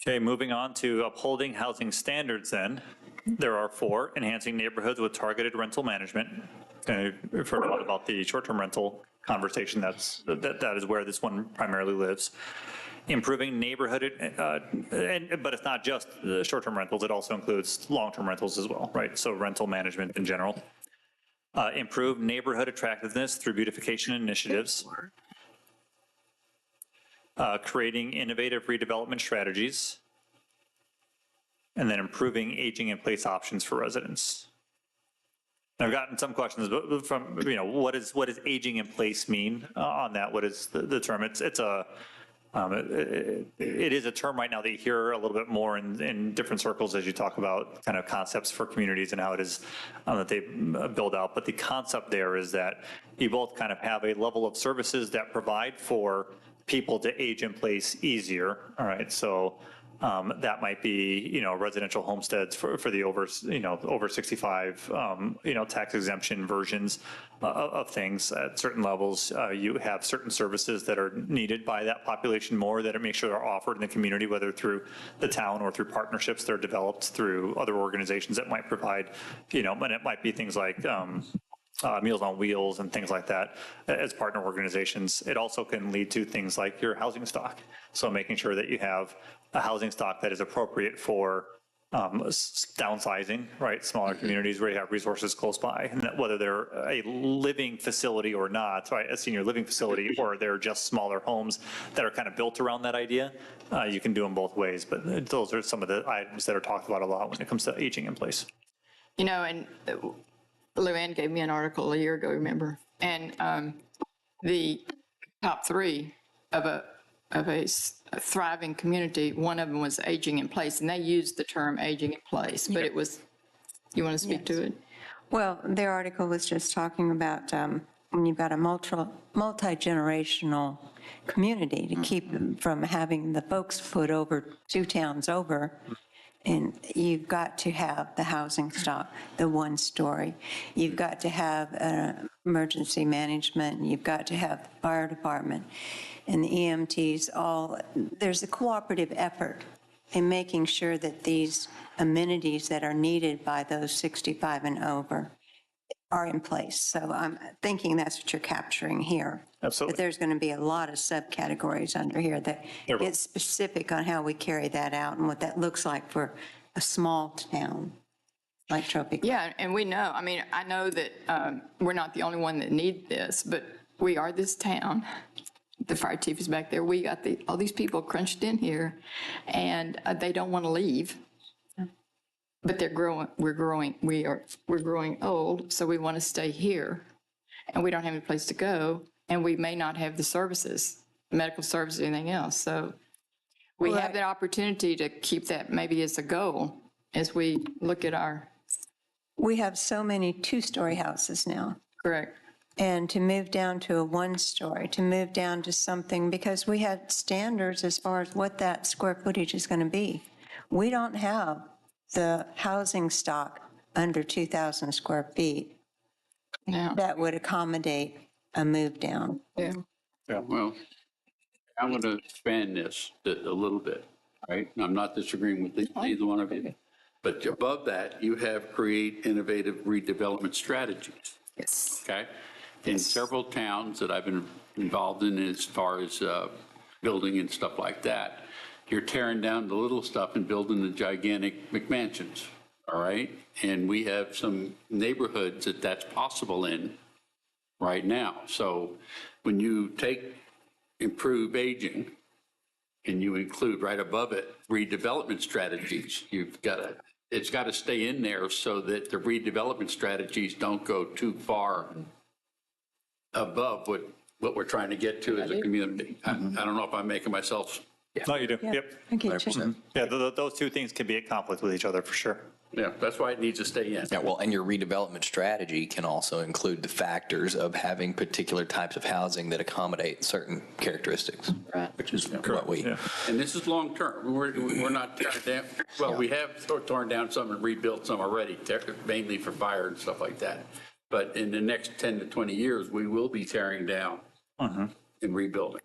Okay, moving on to upholding housing standards then. There are 4: enhancing neighborhoods with targeted rental management. We've heard a lot about the short-term rental conversation. That is where this one primarily lives. Improving neighborhood, but it's not just the short-term rentals, it also includes long-term rentals as well, right? So rental management in general. Improve neighborhood attractiveness through beautification initiatives. Creating innovative redevelopment strategies. And then improving aging in place options for residents. I've gotten some questions from, what does aging in place mean on that? What is the term? It is a term right now that you hear a little bit more in different circles as you talk about kind of concepts for communities and how it is that they build out. But the concept there is that you both kind of have a level of services that provide for people to age in place easier. All right, so that might be, residential homesteads for the over 65, tax exemption versions of things at certain levels. You have certain services that are needed by that population more that make sure they're offered in the community, whether through the town or through partnerships that are developed through other organizations that might provide, and it might be things like Meals on Wheels and things like that as partner organizations. It also can lead to things like your housing stock. So making sure that you have a housing stock that is appropriate for downsizing, right? Smaller communities where you have resources close by, and that whether they're a living facility or not, right? A senior living facility, or they're just smaller homes that are kind of built around that idea. You can do them both ways, but those are some of the items that are talked about a lot when it comes to aging in place. And Luann gave me an article a year ago, remember? And the top 3 of a thriving community, one of them was aging in place, and they used the term aging in place, but it was, you want to speak to it? Well, their article was just talking about when you've got a multi-generational community to keep them from having the folks foot over 2 towns over. And you've got to have the housing stock, the 1-story. You've got to have emergency management. You've got to have the fire department and the EMTs. There's a cooperative effort in making sure that these amenities that are needed by those 65 and over are in place. So I'm thinking that's what you're capturing here. Absolutely. But there's going to be a lot of subcategories under here that get specific on how we carry that out and what that looks like for a small town like TrophyClub. Yeah, and we know, I know that we're not the only one that need this, but we are this town. The fire chief is back there. We got all these people crunched in here, and they don't want to leave. But they're growing, we're growing old, so we want to stay here. And we don't have any place to go, and we may not have the services, medical services, anything else. So we have that opportunity to keep that maybe as a goal as we look at our. We have so many 2-story houses now. Correct. And to move down to a 1-story, to move down to something, because we had standards as far as what that square footage is going to be. We don't have the housing stock under 2,000 square feet that would accommodate a move down. Yeah. Well, I'm going to expand this a little bit, right? I'm not disagreeing with either one of you. But above that, you have create innovative redevelopment strategies. Yes. Okay? In several towns that I've been involved in as far as building and stuff like that, you're tearing down the little stuff and building the gigantic McMansions, all right? And we have some neighborhoods that that's possible in right now. So when you take improve aging and you include right above it redevelopment strategies, it's got to stay in there so that the redevelopment strategies don't go too far above what we're trying to get to as a community. I don't know if I'm making myself. No, you do. Yep. I get you. 100%. Yeah, those two things can be at conflict with each other for sure. Yeah, that's why it needs to stay in. Yeah, well, and your redevelopment strategy can also include the factors of having particular types of housing that accommodate certain characteristics, which is what we. Yeah. And this is long-term. We're not tearing down, well, we have torn down some and rebuilt some already, mainly for fire and stuff like that. But in the next 10 to 20 years, we will be tearing down and rebuilding.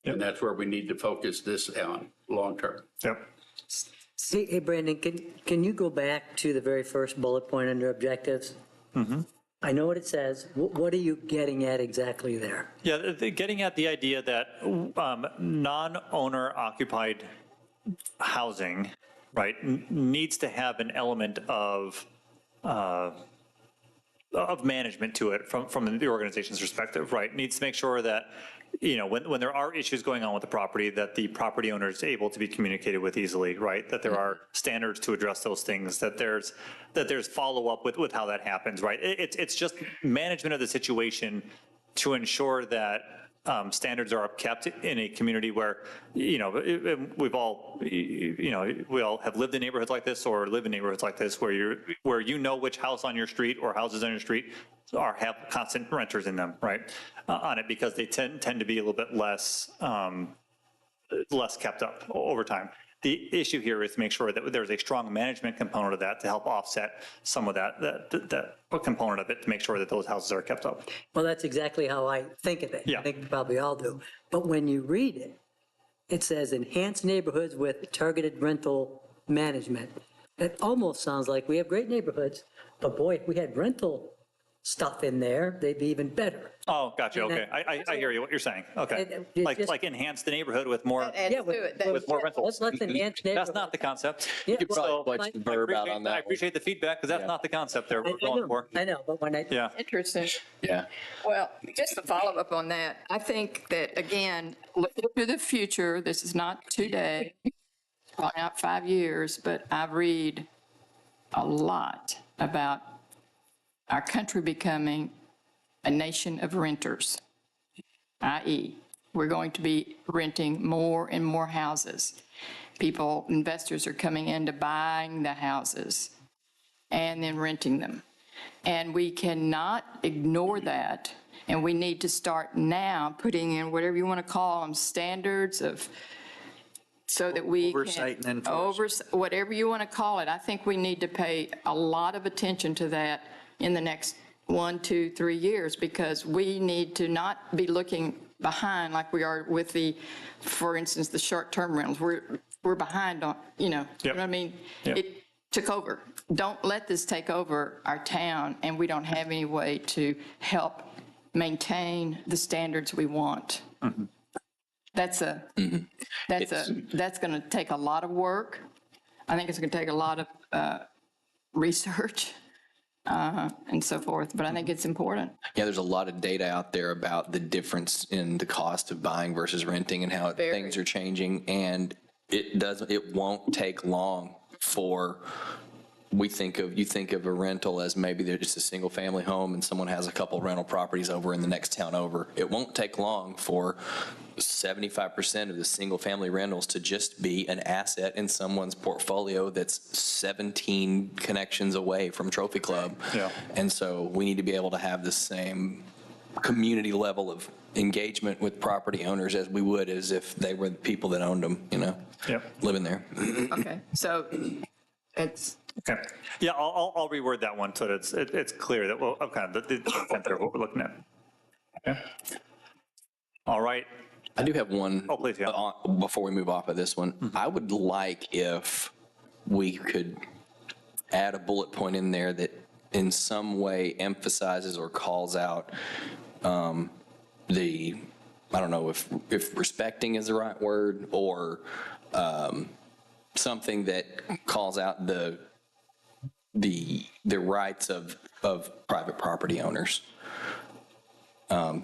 Yep. And that's where we need to focus this on, long-term. Yep. Hey, Brandon, can you go back to the very first bullet point under objectives? I know what it says. What are you getting at exactly there? Yeah, getting at the idea that non-owner occupied housing, right, needs to have an element of management to it from the organization's perspective, right? Needs to make sure that, when there are issues going on with the property, that the property owner is able to be communicated with easily, right? That there are standards to address those things, that there's follow-up with how that happens, right? It's just management of the situation to ensure that standards are kept in a community where, we all have lived in neighborhoods like this or live in neighborhoods like this where which house on your street or houses on your street have constant renters in them, right? On it, because they tend to be a little bit less kept up over time. The issue here is to make sure that there's a strong management component of that to help offset some of that component of it, to make sure that those houses are kept up. Well, that's exactly how I think of it. Yeah. I think we probably all do. But when you read it, it says enhance neighborhoods with targeted rental management. It almost sounds like we have great neighborhoods, but boy, if we had rental stuff in there, they'd be even better. Oh, gotcha. And Okay. I hear you, what you're saying. Okay. Like enhance the neighborhood with more. Add to it. With more rentals. Let's enhance neighborhoods. That's not the concept. Yeah, You could well, probably put the verb out on I that. appreciate the feedback, because that's not the concept there we're going for. I know, but when I. Yeah. Interesting. Yeah. Well, just to follow up on that, I think that, again, looking to the future, this is not today, probably not 5 years, but I read a lot about our country becoming a nation of renters, i.e., we're going to be renting more and more houses. Investors are coming into buying the houses and then renting them. And we cannot ignore that. And we need to start now putting in whatever you want to call them, standards so that we can. Oversight and enforcement. Whatever you want to call it. I think we need to pay a lot of attention to that in the next 1, 2, 3 years, because we need to not be looking behind like we are with for instance, the short-term rentals. We're behind on, you know what I mean? Yep. It took over. Don't let this take over our town, and we don't have any way to help maintain the standards we want. Mm-hmm. That's going to take a lot of work. I think it's going to take a lot of research and so forth, but I think it's important. Yeah, there's a lot of data out there about the difference in the cost of buying versus renting and how Very. things are changing. And it won't take long for, you think of a rental as maybe they're just a single family home and someone has a couple rental properties over in the next town over. It won't take long for 75% of the single family rentals to just be an asset in someone's portfolio that's 17 connections away from Trophy Club. Yeah. And so we need to be able to have the same community level of engagement with property owners as we would as if they were the people that owned them, living there. Okay, so it's, Okay. Yeah, I'll reword that one so that it's clear that, the intent of what we're looking at. Okay. All right. I do have one. Oh, please, yeah. Before we move off of this one, I would like if we could add a bullet point in there that in some way emphasizes or calls out I don't know if respecting is the right word, or something that calls out the rights of private property owners.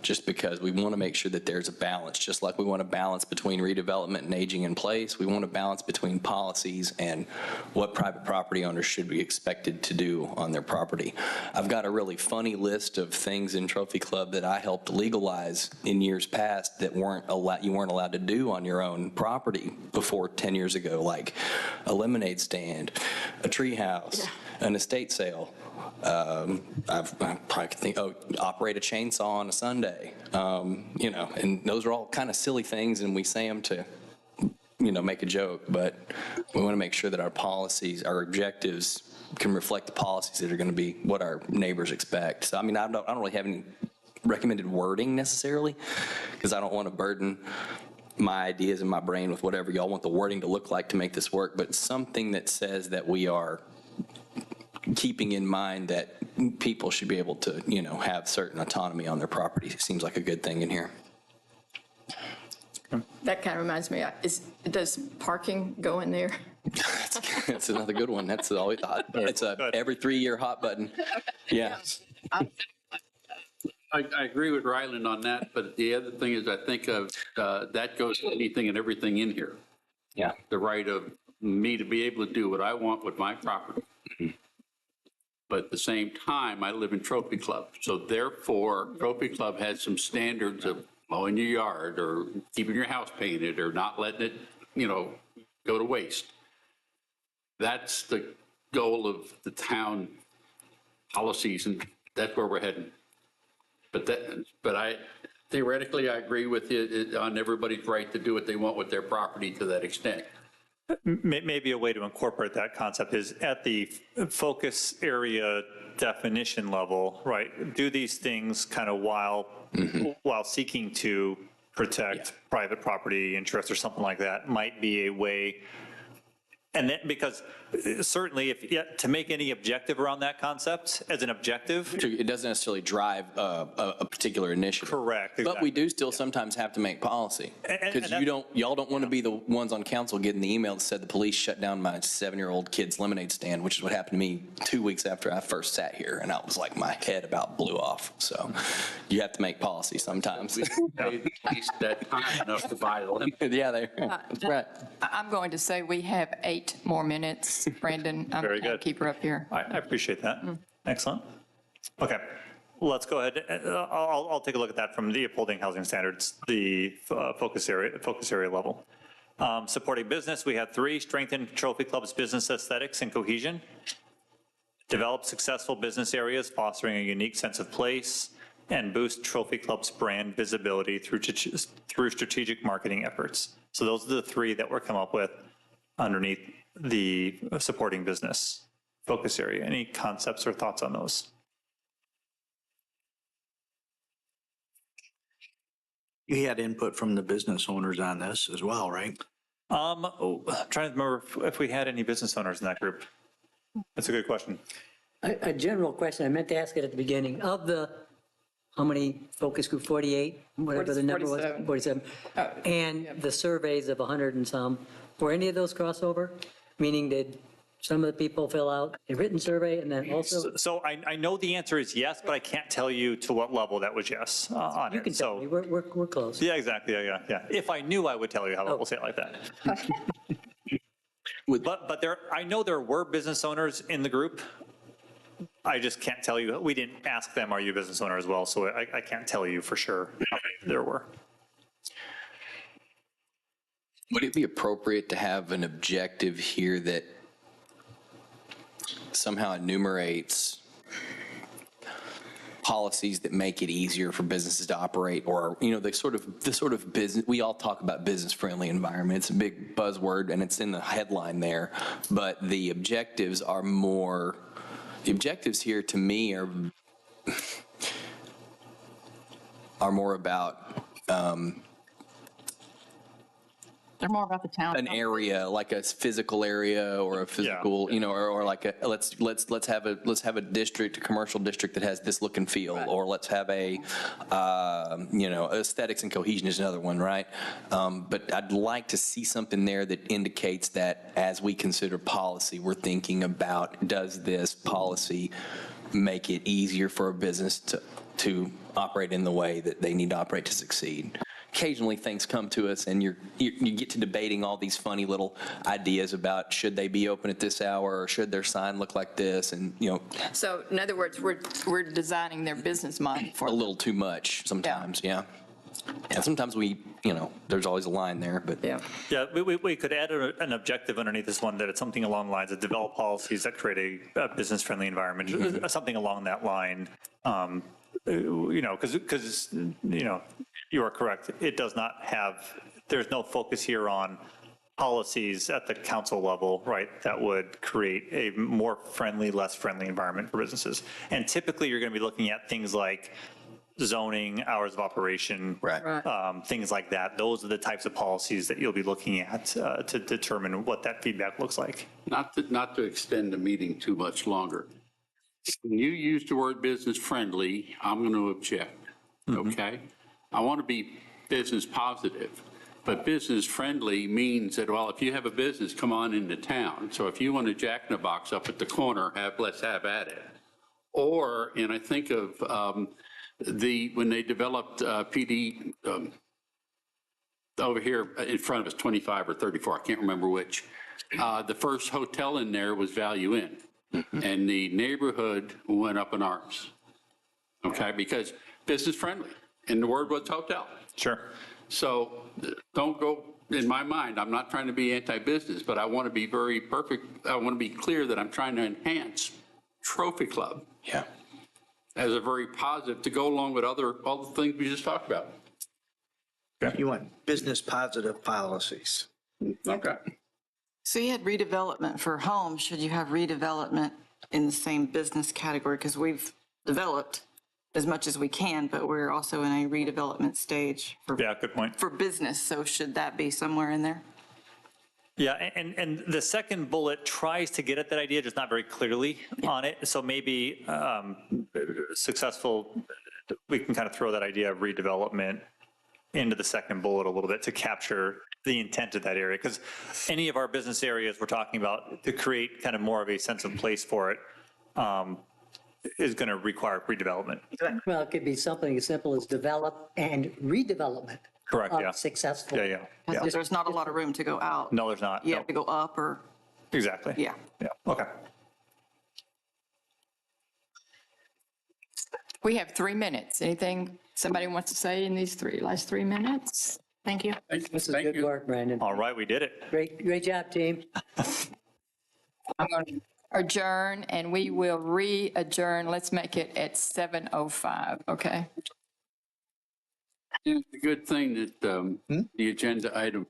Just because we want to make sure that there's a balance, just like we want a balance between redevelopment and aging in place, we want a balance between policies and what private property owners should be expected to do on their property. I've got a really funny list of things in Trophy Club that I helped legalize in years past that you weren't allowed to do on your own property before 10 years ago, like a lemonade stand, a tree house, an estate sale. I probably could think, operate a chainsaw on a Sunday, and those are all kind of silly things, and we say them to, make a joke, but we want to make sure that our policies, our objectives can reflect the policies that are going to be what our neighbors expect. So, I don't really have any recommended wording necessarily, because I don't want to burden my ideas in my brain with whatever y'all want the wording to look like to make this work, but something that says that we are keeping in mind that people should be able to, have certain autonomy on their property. It seems like a good thing in here. That kind of reminds me, does parking go in there? That's another good one. That's always hot. It's every 3-year hot button. Yeah. I agree with Ryland on that, but the other thing is I think of that goes to anything and everything in here. Yeah. The right of me to be able to do what I want with my property. But at the same time, I live in Trophy Club. So therefore, Trophy Club has some standards of mowing your yard or keeping your house painted or not letting it, go to waste. That's the goal of the town policies, and that's where we're heading. But theoretically, I agree with you on everybody's right to do what they want with their property to that extent. Maybe a way to incorporate that concept is at the focus area definition level, right? Do these things kind of while seeking to protect private property interests or something like that might be a way. And then, because certainly to make any objective around that concept as an objective. It doesn't necessarily drive a particular initiative. Correct. Exactly. But we do still sometimes have to make policy. Because y'all don't want to be the ones on council getting the email that said the police shut down my 7-year-old kid's lemonade stand, which is what happened to me 2 weeks after I first sat here. And I was like, my head about blew off. So you have to make policy sometimes. We paid at least that time enough to buy the lemonade. Yeah, that's right. I'm going to say we have 8 more minutes. Brandon, I'm Very going to good. keep her up here. I appreciate that. Excellent. Okay, let's go ahead. I'll take a look at that from the upholding housing standards, the focus area level. Supporting business, we have 3: strengthen Trophy Club's business aesthetics and cohesion, develop successful business areas fostering a unique sense of place, and boost Trophy Club's brand visibility through strategic marketing efforts. So those are the 3 that were come up with underneath the supporting business focus area. Any concepts or thoughts on those? You had input from the business owners on this as well, right? I'm trying to remember if we had any business owners in that group. That's a good question. A general question, I meant to ask it at the beginning, of the, how many focus group, 48, whatever the number was? 47. 47. And the surveys of 100 and some, were any of those crossover? Meaning did some of the people fill out a written survey and then also? So I know the answer is yes, but I can't tell you to what level that was yes on it. You can tell me, we're close. Yeah, exactly, yeah. If I knew, I would tell you. How about we'll say it like that. But I know there were business owners in the group. I just can't tell you. We didn't ask them, are you a business owner as well? So I can't tell you for sure how many there were. Would it be appropriate to have an objective here that somehow enumerates policies that make it easier for businesses to operate, or, the sort of business, we all talk about business-friendly environment. It's a big buzzword and it's in the headline there, but the objectives here to me are more about They're more about the town. an area, like a physical area or a physical, you know, or like a, let's have a district, a commercial district that has this look and feel, or let's have a, you know, aesthetics and cohesion is another one, right? But I'd like to see something there that indicates that as we consider policy, we're thinking about, does this policy make it easier for a business to operate in the way that they need to operate to succeed? Occasionally things come to us and you get to debating all these funny little ideas about should they be open at this hour or should their sign look like this, and, you know, So in other words, we're designing their business model for a little too much sometimes, yeah. And sometimes we, you know, there's always a line there, but. Yeah. Yeah, we could add an objective underneath this one, that it's something along the lines of develop policies that create a business-friendly environment, something along that line. You know, because, you know, you are correct. It does not have, there's no focus here on policies at the council level, right, that would create a more friendly, less friendly environment for businesses. And typically, you're going to be looking at things like zoning, hours of operation, things like that. Those are the types of policies that you'll be looking at to determine what that feedback looks like. Not to extend the meeting too much longer. When you use the word business friendly, I'm going to object, okay? I want to be business positive, but business friendly means that, well, if you have a business, come on into town. So if you want a Jack in the Box up at the corner, let's have at it. Or, and I think of when they developed PD over here in front of us, 25 or 34, I can't remember which. The first hotel in there was Value Inn. And the neighborhood went up in arms, okay, because business friendly, and the word was hotel. Sure. So don't go, in my mind, I'm not trying to be anti-business, but I want to be very perfect. I want to be clear that I'm trying to enhance Trophy Club. Yeah. As a very positive, to go along with all the things we just talked about. You want business positive policies. Okay. So you had redevelopment for homes. Should you have redevelopment in the same business category? Because we've developed as much as we can, but we're also in a redevelopment stage Yeah, good point. for business. So should that be somewhere in there? Yeah, and the second bullet tries to get at that idea, just not very clearly on it. So maybe successful, we can kind of throw that idea of redevelopment into the second bullet a little bit to capture the intent of that area. Because any of our business areas we're talking about, to create kind of more of a sense of place for it, is going to require redevelopment. Well, it could be something as simple as develop and redevelopment. Correct, yeah. Successful. Yeah. There's not a lot of room to go out. No, there's not. You No. have to go up or, Exactly. yeah. Yeah, okay. We have 3 minutes. Anything somebody wants to say in these last 3 minutes? Thank you. This is Thank good you. work, Brandon. All right, we did it. Great job, team. I'm going to adjourn, and we will re-adjourn. Let's make it at 7:05, okay? It's a good thing that the agenda item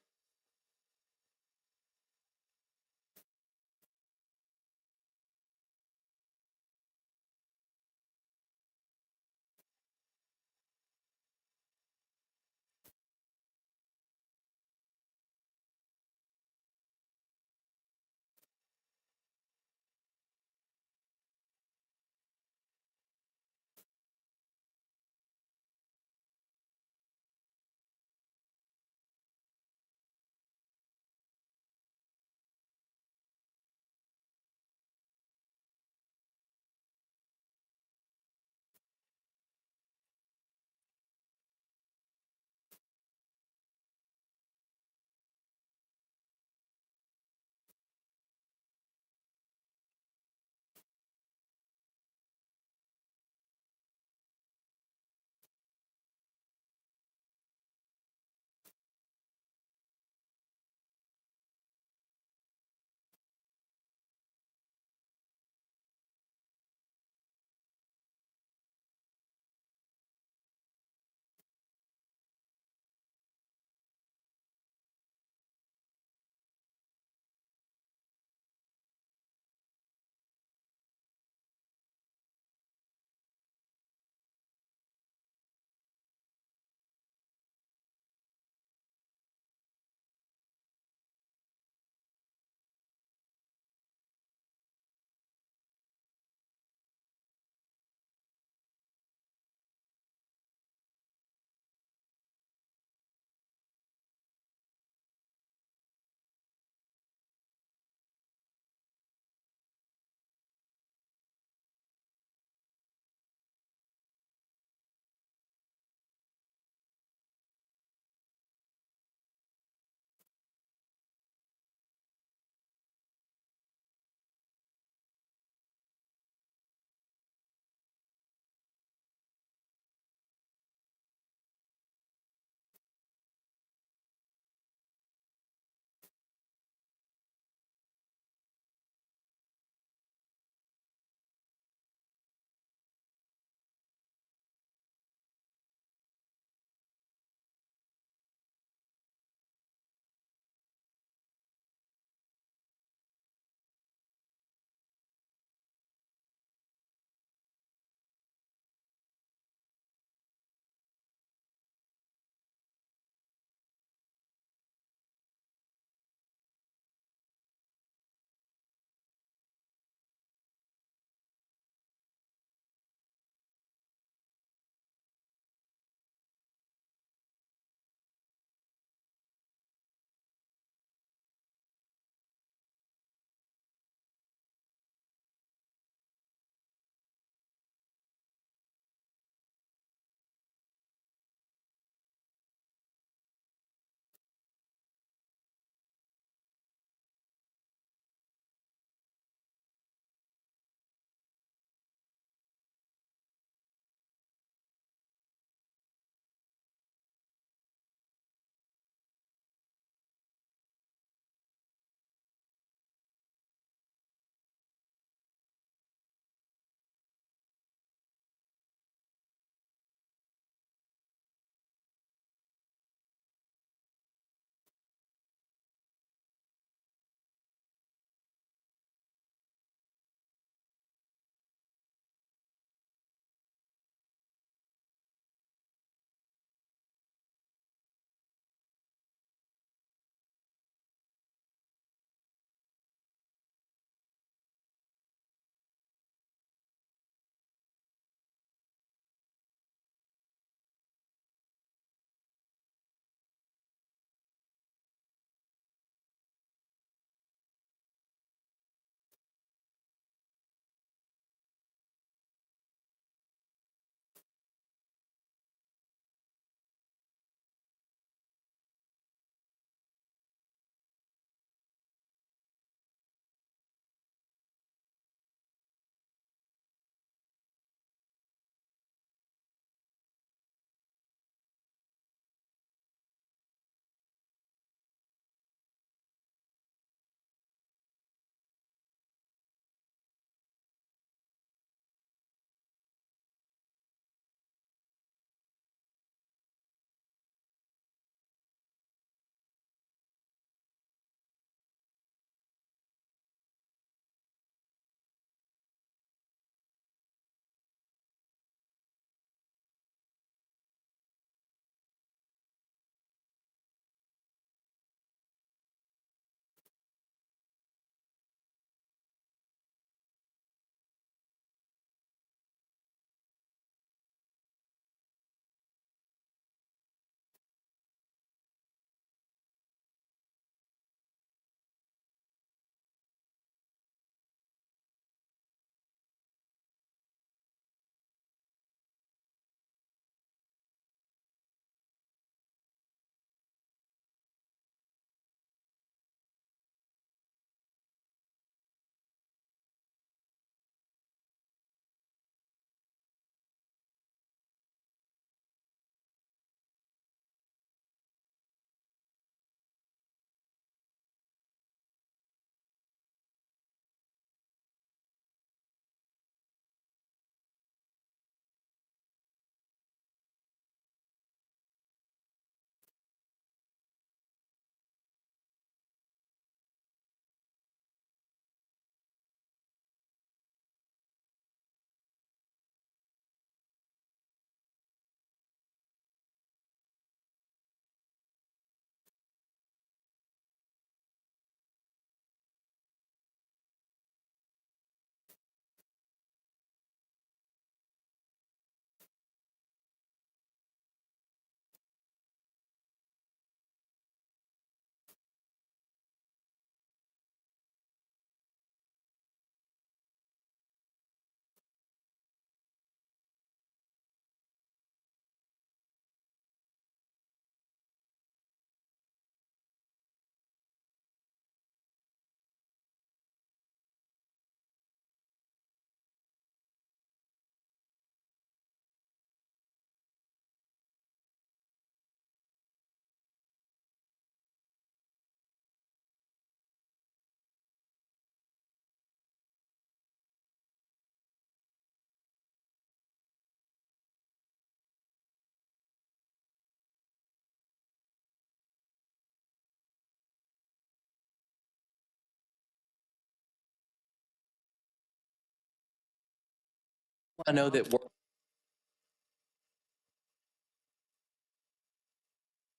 I know that we're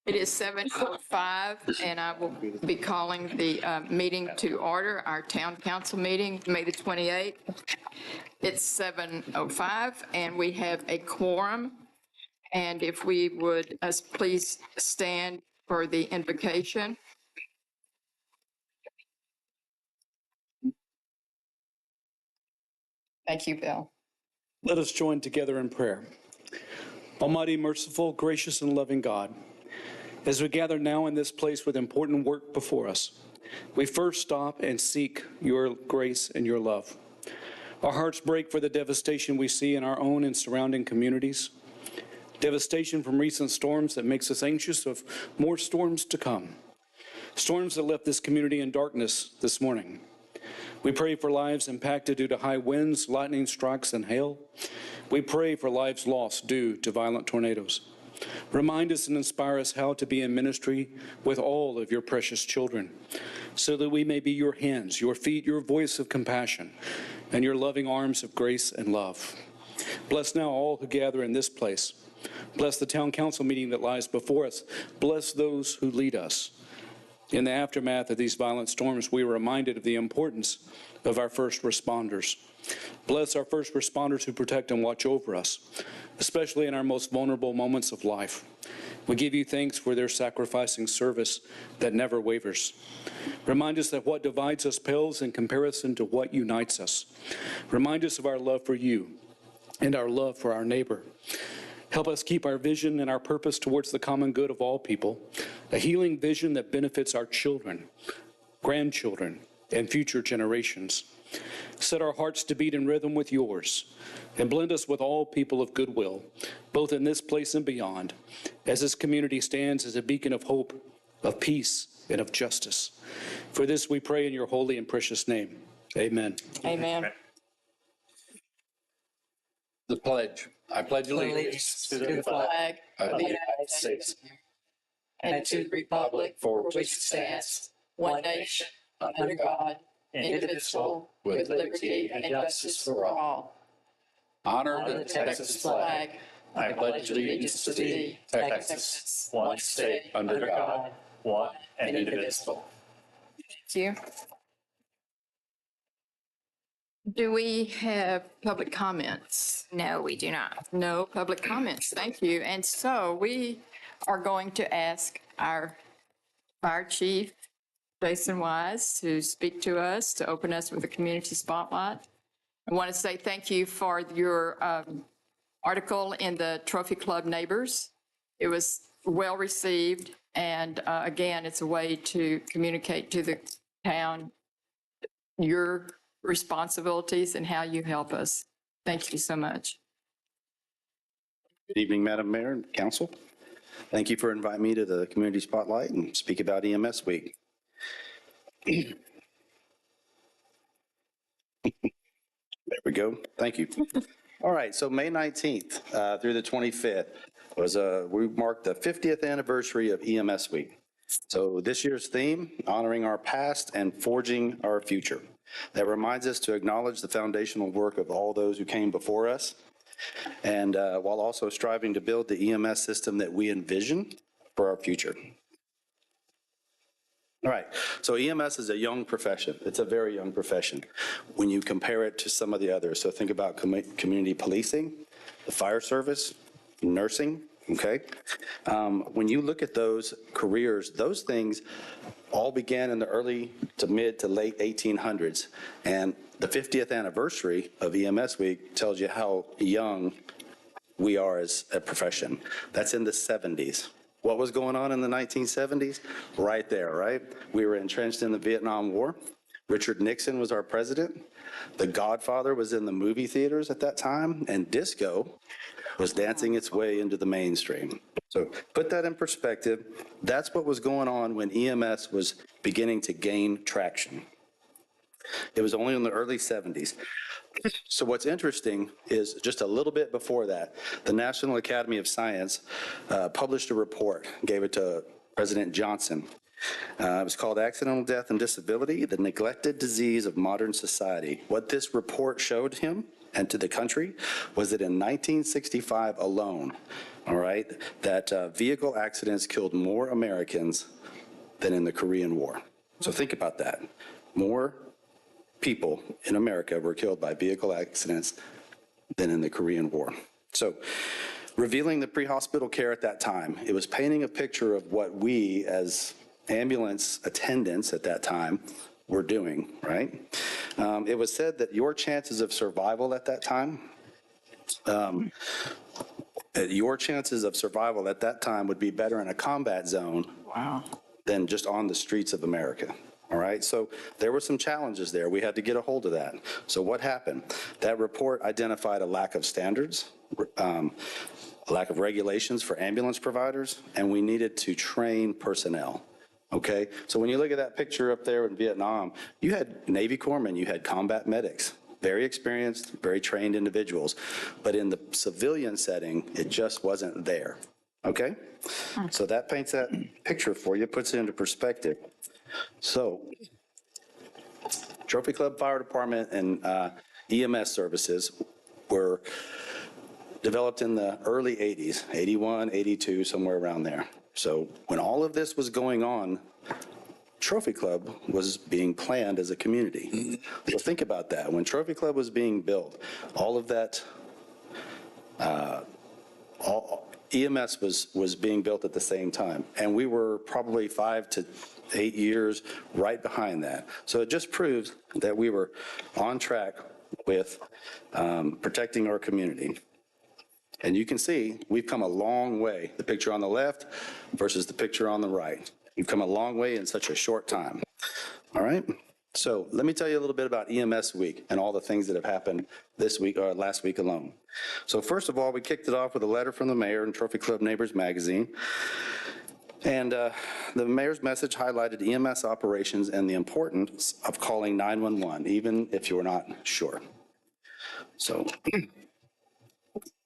It is 7:05, and I will be calling the meeting to order, our town council meeting, May the 28th. It's 7:05, and we have a quorum. And if we would, please stand for the invocation. Thank you, Bill. Let us join together in prayer. Almighty, merciful, gracious, and loving God, as we gather now in this place with important work before us, we first stop and seek your grace and your love. Our hearts break for the devastation we see in our own and surrounding communities. Devastation from recent storms that makes us anxious of more storms to come. Storms that left this community in darkness this morning. We pray for lives impacted due to high winds, lightning strikes, and hail. We pray for lives lost due to violent tornadoes. Remind us and inspire us how to be in ministry with all of your precious children, so that we may be your hands, your feet, your voice of compassion, and your loving arms of grace and love. Bless now all who gather in this place. Bless the town council meeting that lies before us. Bless those who lead us. In the aftermath of these violent storms, we are reminded of the importance of our first responders. Bless our first responders who protect and watch over us, especially in our most vulnerable moments of life. We give you thanks for their sacrificing service that never wavers. Remind us that what divides us pales in comparison to what unites us. Remind us of our love for you and our love for our neighbor. Help us keep our vision and our purpose towards the common good of all people, a healing vision that benefits our children, grandchildren, and future generations. Set our hearts to beat in rhythm with yours, and blend us with all people of goodwill, both in this place and beyond, as this community stands as a beacon of hope, of peace, and of justice. For this we pray in your holy and precious name. Amen. Amen. The pledge. I pledge allegiance To the flag of the United States and to the republic for which it stands, one nation, under God, indivisible, with liberty and justice for all. honor the Texas flag. I pledge allegiance to thee, Texas, one state under God, one and indivisible. Thank you. Do we have public comments? No, we do not. No public comments. Thank you. And so we are going to ask our fire chief, Jason Wise, to speak to us, to open us with a community spotlight. I want to say thank you for your article in the Trophy Club Neighbors. It was well received. And again, it's a way to communicate to the town your responsibilities and how you help us. Thank you so much. Good evening, Madam Mayor and Council. Thank you for inviting me to the Community Spotlight and speak about EMS Week. There we go. Thank you. All right, so May 19th through the 25th was we marked the 50th anniversary of EMS Week. So this year's theme, honoring our past and forging our future. That reminds us to acknowledge the foundational work of all those who came before us, and while also striving to build the EMS system that we envision for our future. All right, so EMS is a young profession. It's a very young profession when you compare it to some of the others. So think about community policing, the fire service, nursing, okay? When you look at those careers, those things all began in the early to mid to late 1800s. And the 50th anniversary of EMS Week tells you how young we are as a profession. That's in the 70s. What was going on in the 1970s? Right there, right? We were entrenched in the Vietnam War. Richard Nixon was our president. The Godfather was in the movie theaters at that time, and disco was dancing its way into the mainstream. So put that in perspective. That's what was going on when EMS was beginning to gain traction. It was only in the early 70s. So what's interesting is just a little bit before that, the National Academy of Science published a report, gave it to President Johnson. It was called Accidental Death and Disability, the Neglected Disease of Modern Society. What this report showed him and to the country was that in 1965 alone, all right, that vehicle accidents killed more Americans than in the Korean War. So think about that. More people in America were killed by vehicle accidents than in the Korean War. So revealing the pre-hospital care at that time, it was painting a picture of what we as ambulance attendants at that time were doing, right? It was said that your chances of survival at that time, would be better in a combat zone than just on the streets of America. All right, so there were some challenges there. We had to get a hold of that. So what happened? That report identified a lack of standards, a lack of regulations for ambulance providers, and we needed to train personnel. Okay, so when you look at that picture up there in Vietnam, you had Navy corpsmen, you had combat medics, very experienced, very trained individuals, but in the civilian setting, it just wasn't there. Okay, so that paints that picture for you, puts it into perspective. So, Trophy Club Fire Department and EMS services were developed in the early 80s, 81, 82, somewhere around there. So when all of this was going on, Trophy Club was being planned as a community. So think about that. When Trophy Club was being built, all of that, EMS was being built at the same time. And we were probably 5 to 8 years right behind that. So it just proves that we were on track with protecting our community. And you can see we've come a long way, the picture on the left versus the picture on the right. We've come a long way in such a short time. All right? So let me tell you a little bit about EMS Week and all the things that have happened this week or last week alone. So first of all, we kicked it off with a letter from the mayor in Trophy Club Neighbors magazine. And the mayor's message highlighted EMS operations and the importance of calling 911, even if you're not sure. So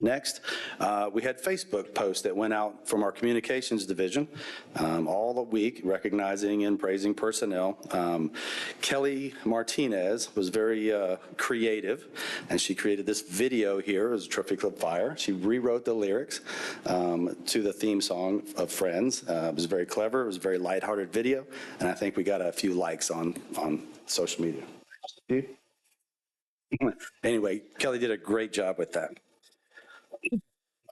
next, we had Facebook posts that went out from our communications division all the week, recognizing and praising personnel. Kelly Martinez was very creative, and she created this video here as Trophy Club Fire. She rewrote the lyrics to the theme song of Friends. It was very clever. It was a very lighthearted video, and I think we got a few likes on social media. Anyway, Kelly did a great job with that.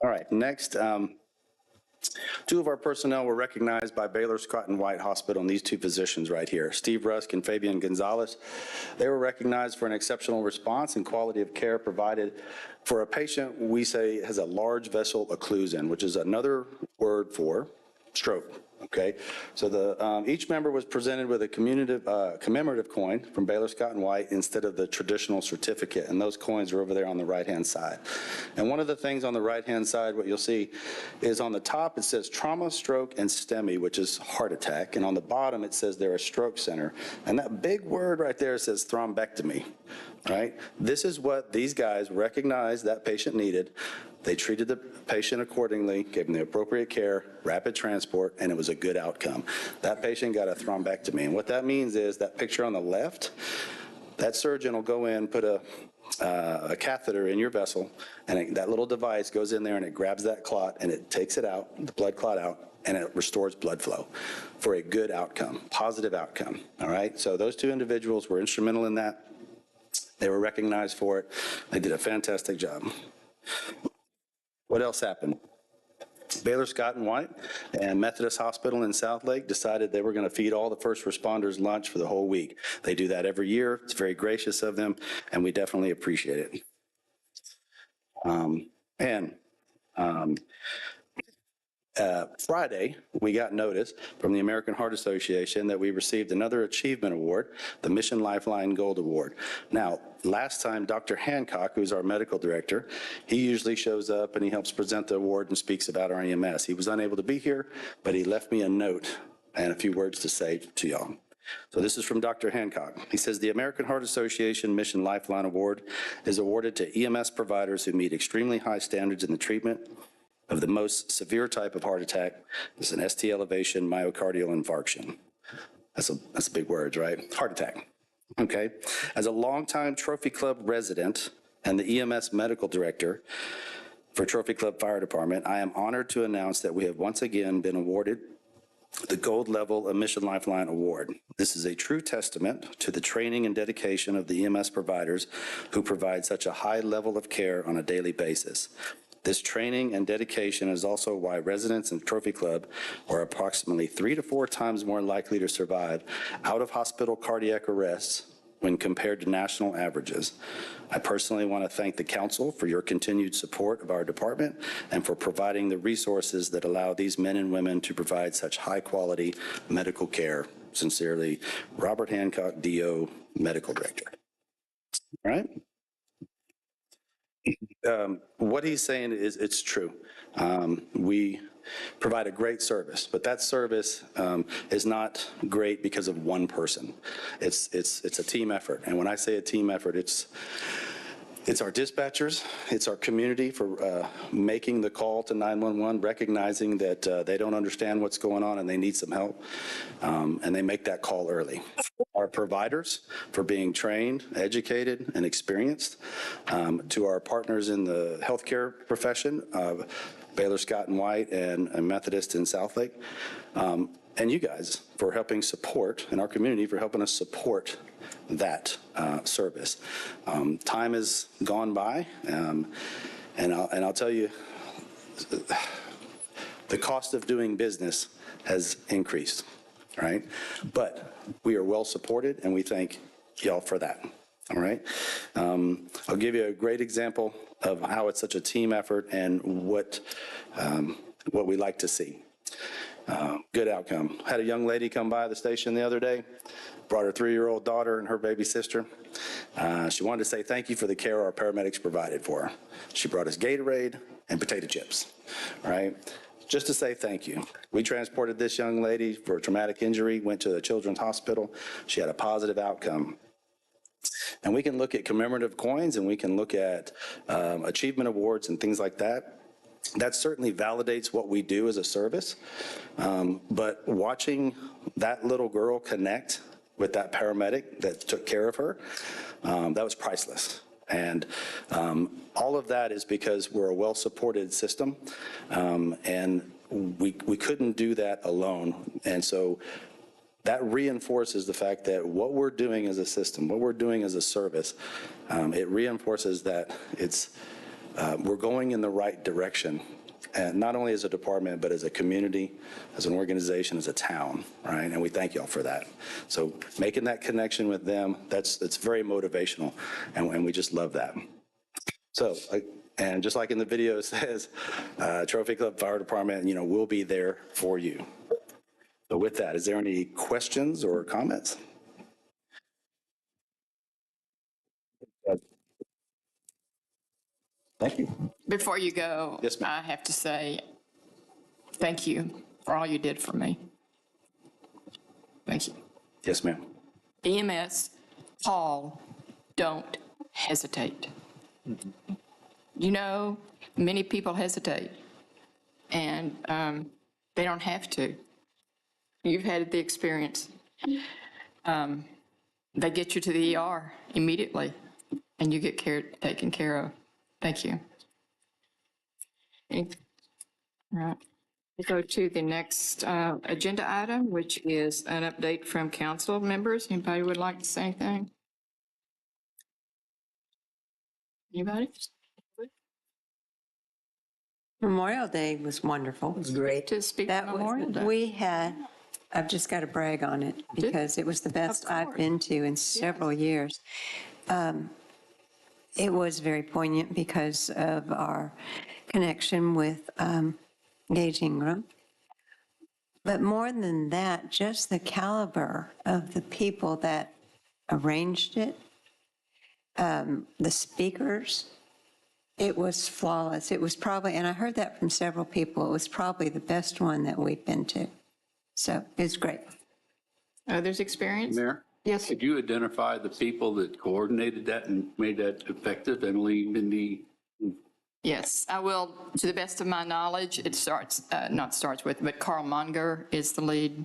All right, next, 2 of our personnel were recognized by Baylor Scott and White Hospital in these 2 positions right here, Steve Rusk and Fabian Gonzalez. They were recognized for an exceptional response and quality of care provided for a patient we say has a large vessel occlusion, which is another word for stroke. Okay, so each member was presented with a commemorative coin from Baylor Scott and White instead of the traditional certificate, and those coins are over there on the right-hand side. And one of the things on the right-hand side, what you'll see, is on the top it says trauma, stroke, and STEMI, which is heart attack, and on the bottom it says they're a stroke center. And that big word right there says thrombectomy, right? This is what these guys recognized that patient needed. They treated the patient accordingly, gave them the appropriate care, rapid transport, and it was a good outcome. That patient got a thrombectomy. And what that means is that picture on the left, that surgeon will go in, put a catheter in your vessel, and that little device goes in there and it grabs that clot and it takes it out, the blood clot out, and it restores blood flow for a good outcome, positive outcome. All right? So those 2 individuals were instrumental in that. They were recognized for it. They did a fantastic job. What else happened? Baylor Scott and White and Methodist Hospital in South Lake decided they were going to feed all the first responders lunch for the whole week. They do that every year. It's very gracious of them, and we definitely appreciate it. Friday, we got notice from the American Heart Association that we received another achievement award, the Mission Lifeline Gold Award. Now, last time, Dr. Hancock, who's our medical director, he usually shows up and he helps present the award and speaks about our EMS. He was unable to be here, but he left me a note and a few words to say to y'all. So this is from Dr. Hancock. He says, the American Heart Association Mission Lifeline Award is awarded to EMS providers who meet extremely high standards in the treatment of the most severe type of heart attack. It's an ST elevation myocardial infarction. That's big words, right? Heart attack. Okay. As a longtime Trophy Club resident and the EMS Medical Director for Trophy Club Fire Department, I am honored to announce that we have once again been awarded the Gold Level Mission Lifeline Award. This is a true testament to the training and dedication of the EMS providers who provide such a high level of care on a daily basis. This training and dedication is also why residents in Trophy Club are approximately 3 to 4 times more likely to survive out-of-hospital cardiac arrests when compared to national averages. I personally want to thank the council for your continued support of our department and for providing the resources that allow these men and women to provide such high-quality medical care. Sincerely, Robert Hancock, DO, Medical Director. All right? What he's saying is it's true. We provide a great service, but that service is not great because of one person. It's a team effort, and when I say a team effort, it's our dispatchers, it's our community for making the call to 911, recognizing that they don't understand what's going on and they need some help, and they make that call early. Our providers for being trained, educated, and experienced, to our partners in the healthcare profession, Baylor Scott and White and Methodist in Southlake, and you guys for helping support, and our community for helping us support that service. Time has gone by, and I'll tell you, the cost of doing business has increased, right? But we are well supported, and we thank y'all for that. All right. I'll give you a great example of how it's such a team effort and what we like to see. Good outcome. Had a young lady come by the station the other day, brought her 3-year-old daughter and her baby sister. She wanted to say thank you for the care our paramedics provided for her. She brought us Gatorade and potato chips, right? Just to say thank you. We transported this young lady for a traumatic injury, went to the Children's Hospital. She had a positive outcome. And we can look at commemorative coins and we can look at achievement awards and things like that. That certainly validates what we do as a service. But watching that little girl connect with that paramedic that took care of her, that was priceless. And all of that is because we're a well-supported system, and we couldn't do that alone. And so that reinforces the fact that what we're doing as a system, what we're doing as a service, it reinforces that we're going in the right direction, and not only as a department, but as a community, as an organization, as a town, right? And we thank y'all for that. So making that connection with them, that's very motivational, and we just love that. So, and just like in the video it says, Trophy Club Fire Department, we'll be there for you. So with that, is there any questions or comments? Thank you. Before you go, Yes, ma'am. I have to say thank you for all you did for me. Thank you. Yes, ma'am. EMS, Paul, don't hesitate. Many people hesitate, and they don't have to. You've had the experience. They get you to the ER immediately, and you get taken care of. Thank you. All right. We go to the next agenda item, which is an update from council members. Anybody would like to say anything? Anybody? Memorial Day was wonderful. It's great. To speak That on Memorial was, Day. I've just got to brag on it because it was the best I've been to in several years. It was very poignant because of our connection with Gage Ingram. But more than that, just the caliber of the people that arranged it, the speakers, it was flawless. It was probably, and I heard that from several people, it was probably the best one that we've been to. So it's great. Others experience? Mayor? Yes. Could you identify the people that coordinated that and made that effective? Emily, Mindy? Yes, I will. To the best of my knowledge, it but Carl Munger is the lead.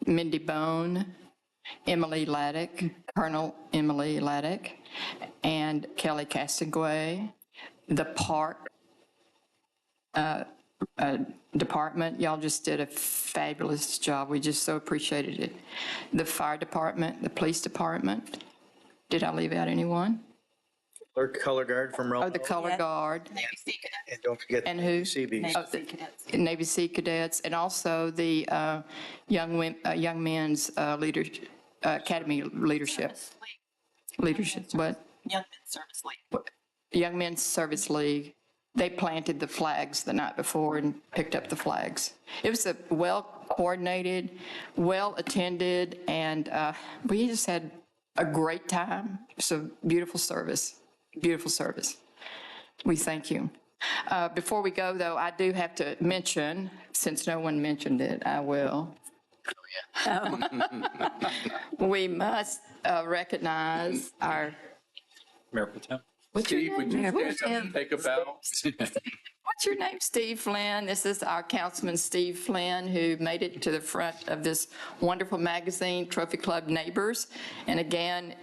Mindy Bone Emily Laddick, Colonel Emily Laddick, and Kelly Castaguay, the park department. Y'all just did a fabulous job. We just so appreciated it. The fire department, the police department. Did I leave out anyone? Clerk Color Guard from Oh, Roanoke. the color guard. And don't forget And who? CBs. Oh, the Navy Sea cadets, and also the young men's academy leadership. Leadership, what? Young Men's Service League. Young Men's Service League. They planted the flags the night before and picked up the flags. It was a well-coordinated, well-attended, and we just had a great time. It's a beautiful service, beautiful service. We thank you. Before we go, though, I do have to mention, since no one mentioned it, I will. We must recognize our, Mayor Pro Tem. what's your Steve, would name? you stand up and take a bow? What's your name? Steve Flynn. This is our Councilman Steve Flynn, who made it to the front of this wonderful magazine, Trophy Club Neighbors. And again,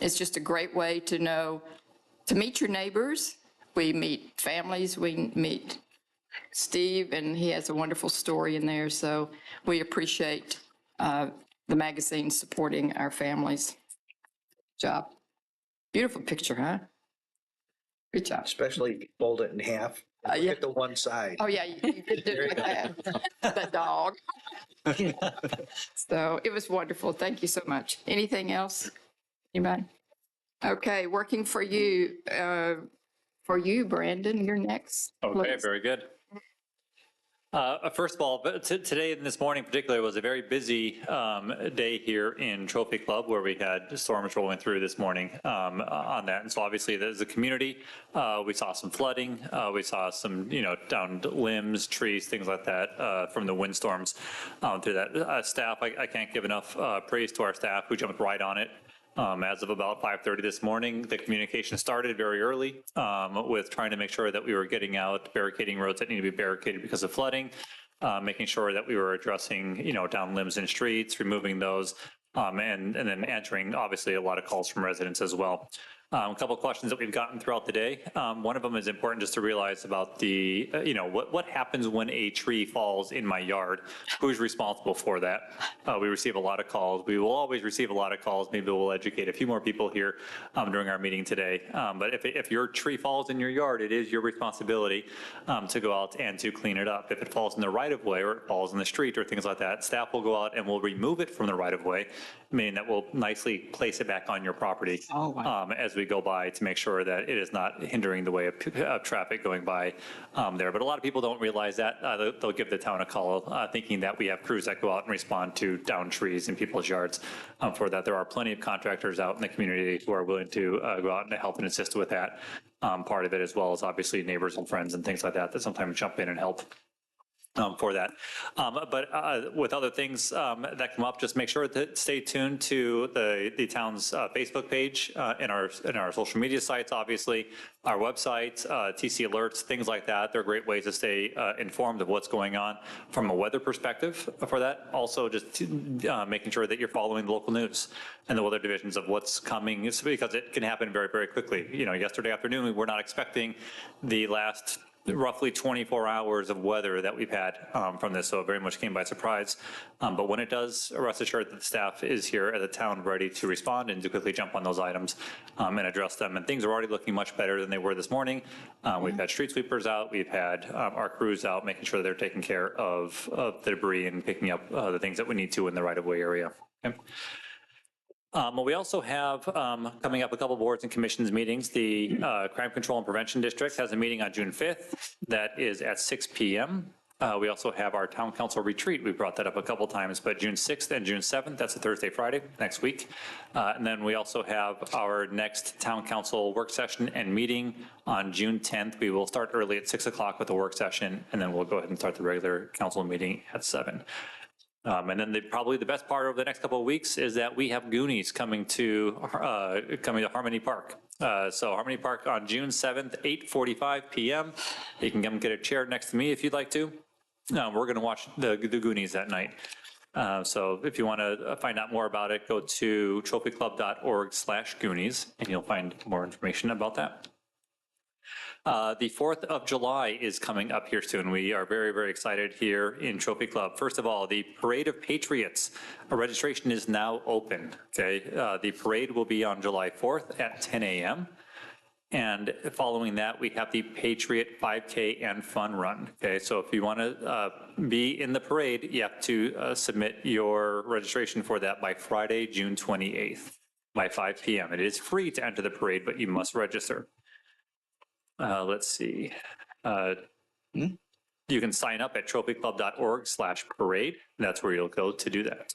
it's just a great way to meet your neighbors. We meet families, we meet Steve, and he has a wonderful story in there. So we appreciate the magazine supporting our families. Job. Beautiful picture, huh? Good job. Especially fold it in half. Look yeah. at the one side. Oh, yeah, you did do it like that. The dog. So it was wonderful. Thank you so much. Anything else? Anybody? Okay, working for you, Brandon, you're next. Okay, please. very good. First of all, today and this morning in particular was a very busy day here in Trophy Club, where we had storms rolling through this morning on that. And so obviously as a community, we saw some flooding. We saw some, downed limbs, trees, things like that from the windstorms through that. Staff, I can't give enough praise to our staff who jumped right on it. As of about 5:30 this morning, the communication started very early with trying to make sure that we were getting out, barricading roads that need to be barricaded because of flooding, making sure that we were addressing, down limbs in streets, removing those, and then answering, obviously, a lot of calls from residents as well. A couple of questions that we've gotten throughout the day. One of them is important just to realize about the, what happens when a tree falls in my yard? Who's responsible for that? We receive a lot of calls. We will always receive a lot of calls. Maybe we'll educate a few more people here during our meeting today. But if your tree falls in your yard, it is your responsibility to go out and to clean it up. If it falls in the right of way or it falls in the street or things like that, staff will go out and will remove it from the right of way, meaning that we'll nicely place it back on your property as we go by to make sure that it is not hindering the way of traffic going by there. But a lot of people don't realize that. They'll give the town a call thinking that we have crews that go out and respond to downed trees in people's yards. For that, there are plenty of contractors out in the community who are willing to go out and help and assist with that part of it, as well as obviously neighbors and friends and things like that sometimes jump in and help. For that. But with other things that come up, just make sure to stay tuned to the town's Facebook page and our social media sites, obviously, our website, TC alerts, things like that. They're great ways to stay informed of what's going on from a weather perspective for that. Also, just making sure that you're following the local news and the weather divisions of what's coming, because it can happen very, very quickly. Yesterday afternoon, we were not expecting the last roughly 24 hours of weather that we've had from this, so it very much came by surprise. But when it does, rest assured that the staff is here at the town ready to respond and to quickly jump on those items and address them. And things are already looking much better than they were this morning. We've had street sweepers out, we've had our crews out making sure they're taking care of the debris and picking up the things that we need to in the right-of-way area. Okay. We also have coming up a couple boards and commissions meetings. The Crime Control and Prevention District has a meeting on June 5th. That is at 6 p.m. We also have our town council retreat. We brought that up a couple times, but June 6th and June 7th, that's a Thursday, Friday, next week. And then we also have our next town council work session and meeting on June 10th. We will start early at 6 o'clock with the work session, and then we'll go ahead and start the regular council meeting at 7. And then probably the best part over the next couple of weeks is that we have Goonies coming to Harmony Park. So Harmony Park on June 7th, 8:45 p.m. You can come get a chair next to me if you'd like to. We're going to watch the Goonies that night. So if you want to find out more about it, go to trophyclub.org/Goonies, and you'll find more information about that. The 4th of July is coming up here soon. We are very, very excited here in Trophy Club. First of all, the Parade of Patriots. Registration is now open, okay? The parade will be on July 4th at 10 a.m. And following that, we have the Patriot 5K and Fun Run, okay? So if you want to be in the parade, you have to submit your registration for that by Friday, June 28th by 5 p.m. It is free to enter the parade, but you must register. Let's see. You can sign up at trophyclub.org/parade. That's where you'll go to do that.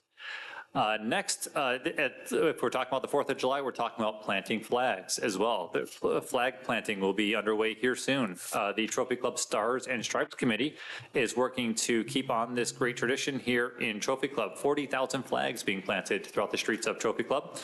Next, if we're talking about the 4th of July, we're talking about planting flags as well. The flag planting will be underway here soon. The Trophy Club Stars and Stripes Committee is working to keep on this great tradition here in Trophy Club. 40,000 flags being planted throughout the streets of Trophy Club.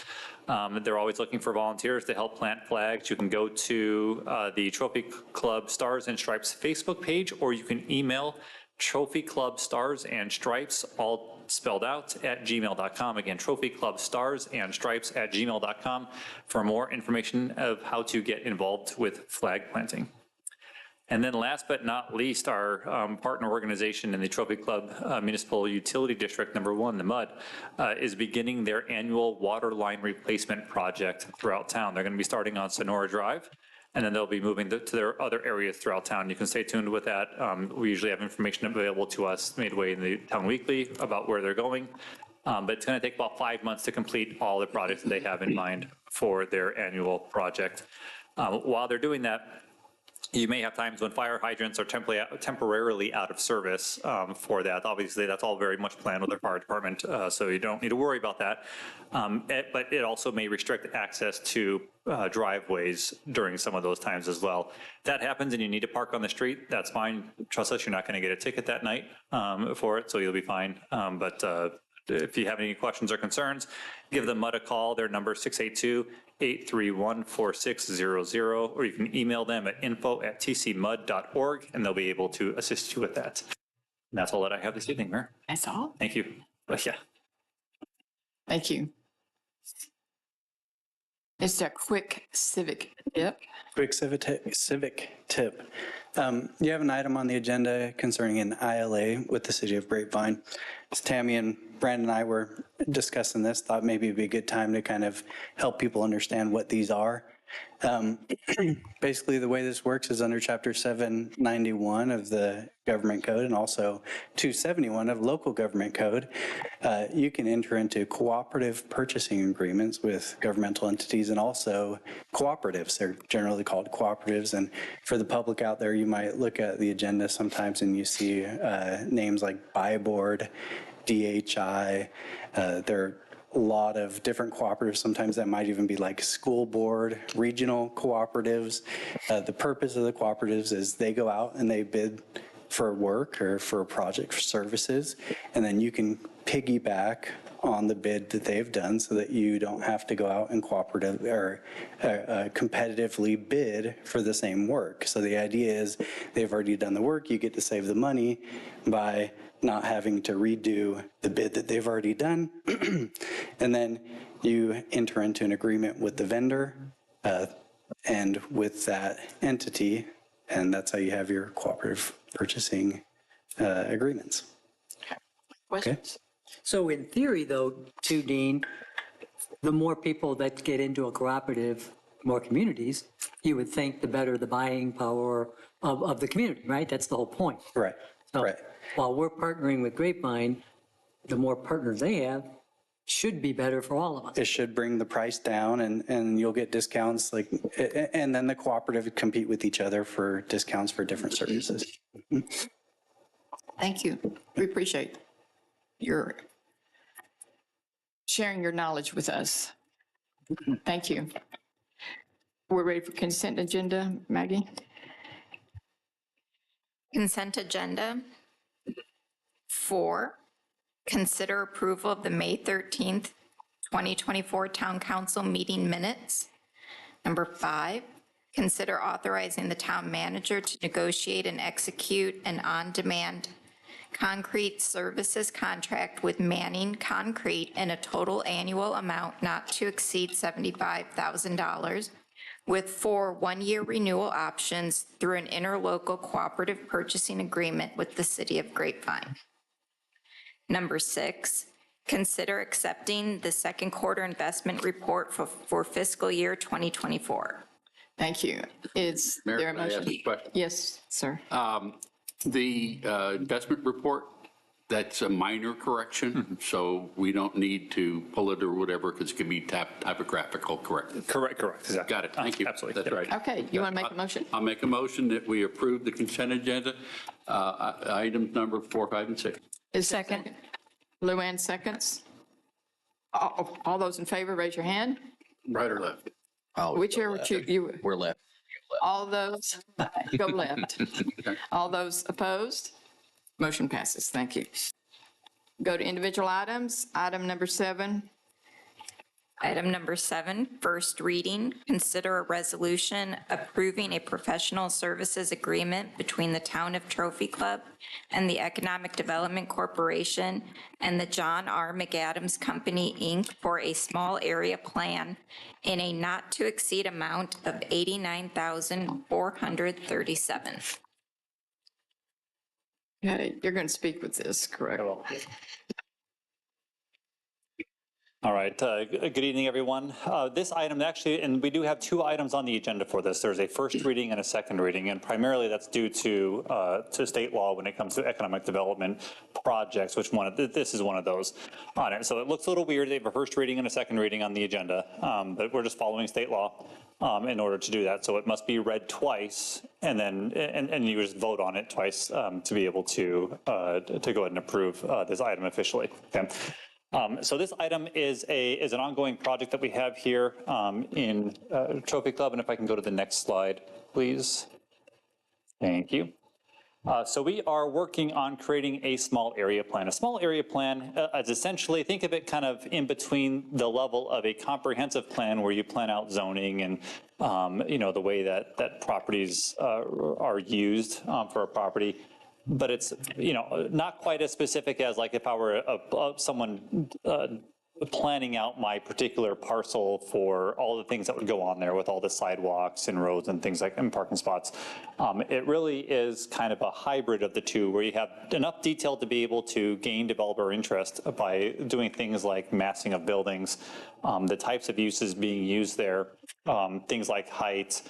They're always looking for volunteers to help plant flags. You can go to the Trophy Club Stars and Stripes Facebook page, or you can email Trophy Club Stars and Stripes, all spelled out, at gmail.com. Again, Trophy Club Stars and Stripes at gmail.com for more information of how to get involved with flag planting. And then last but not least, our partner organization in the Trophy Club Municipal Utility District number 1, the MUD, is beginning their annual water line replacement project throughout town. They're going to be starting on Sonora Drive, and then they'll be moving to their other areas throughout town. You can stay tuned with that. We usually have information available to us midway in the Town Weekly about where they're going. But it's going to take about 5 months to complete all the projects that they have in mind for their annual project. While they're doing that, you may have times when fire hydrants are temporarily out of service for that. Obviously, that's all very much planned with their fire department, so you don't need to worry about that. But it also may restrict access to driveways during some of those times as well. If that happens and you need to park on the street, that's fine. Trust us, you're not going to get a ticket that night for it, so you'll be fine. But if you have any questions or concerns, give the MUD a call. Their number is 682-831-4600, or you can email them at info@tcmud.org, and they'll be able to assist you with that. And that's all that I have this evening, Mayor. That's all? Thank you. But yeah. Thank you. It's a quick civic tip. Quick civic tip. You have an item on the agenda concerning an ILA with the city of Grapevine. As Tammy and Brandon and I were discussing this, thought maybe it'd be a good time to kind of help people understand what these are. Basically, the way this works is under Chapter 791 of the Government Code and also 271 of Local Government Code. You can enter into cooperative purchasing agreements with governmental entities and also cooperatives. They're generally called cooperatives. And for the public out there, you might look at the agenda sometimes and you see names like Buy Board, DHI. There are a lot of different cooperatives. Sometimes that might even be like school board, regional cooperatives. The purpose of the cooperatives is they go out and they bid for work or for a project for services, and then you can piggyback on the bid that they've done so that you don't have to go out and cooperative or competitively bid for the same work. So the idea is they've already done the work, you get to save the money by not having to redo the bid that they've already done. And then you enter into an agreement with the vendor and with that entity, and that's how you have your cooperative purchasing agreements. Questions? So in theory, though, too, Dean, the more people that get into a cooperative, more communities, you would think the better the buying power of the community, right? That's the whole point. Right, So right. while we're partnering with Grapevine, the more partners they have should be better for all of us. It should bring the price down and you'll get discounts like, and then the cooperative compete with each other for discounts for different services. Thank you. We appreciate your sharing your knowledge with us. Thank you. We're ready for consent agenda, Maggie? Consent agenda. 4, consider approval of the May 13th, 2024 Town Council meeting minutes. Number 5, consider authorizing the town manager to negotiate and execute an on-demand concrete services contract with Manning Concrete in a total annual amount not to exceed $75,000 with 4 one-year renewal options through an interlocal cooperative purchasing agreement with the City of Grapevine. Number 6, consider accepting the second quarter investment report for fiscal year 2024. Thank you. Is Mayor, there a can I ask motion? a question? Yes, sir. The investment report, that's a minor correction, so we don't need to pull it or whatever, because it can be typographical correct. Correct, exactly. Got it, thank you. Absolutely. That's right. Okay, you want to make a motion? I'll make a motion that we approve the consent agenda, items number 4, 5, and 6. Is second? Luann seconds. All those in favor, raise your hand. Right or left? Oh, Whichever you, we're left. all those, go left. All those opposed? Motion passes. Thank you. Go to individual items. Item number 7. Item number 7, first reading, consider a resolution approving a professional services agreement between the Town of Trophy Club and the Economic Development Corporation and the John R. McAdams Company, Inc. for a small area plan in a not-to-exceed amount of $89,437. Okay, you're going to speak with this, correct? All right, good evening, everyone. This item actually, and we do have 2 items on the agenda for this. There's a first reading and a second reading, and primarily that's due to state law when it comes to economic development projects, this is one of those on it. So it looks a little weird. They have a first reading and a second reading on the agenda, but we're just following state law in order to do that. So it must be read twice, and then and you just vote on it twice to be able to go ahead and approve this item officially. Okay. So this item is an ongoing project that we have here in Trophy Club, and if I can go to the next slide, please. Thank you. So we are working on creating a small area plan. A small area plan is essentially, think of it kind of in between the level of a comprehensive plan where you plan out zoning and the way that properties are used for a property. But it's, not quite as specific as like if I were someone planning out my particular parcel for all the things that would go on there with all the sidewalks and roads and things and parking spots. It really is kind of a hybrid of the two where you have enough detail to be able to gain developer interest by doing things like massing of buildings, the types of uses being used there, things like height,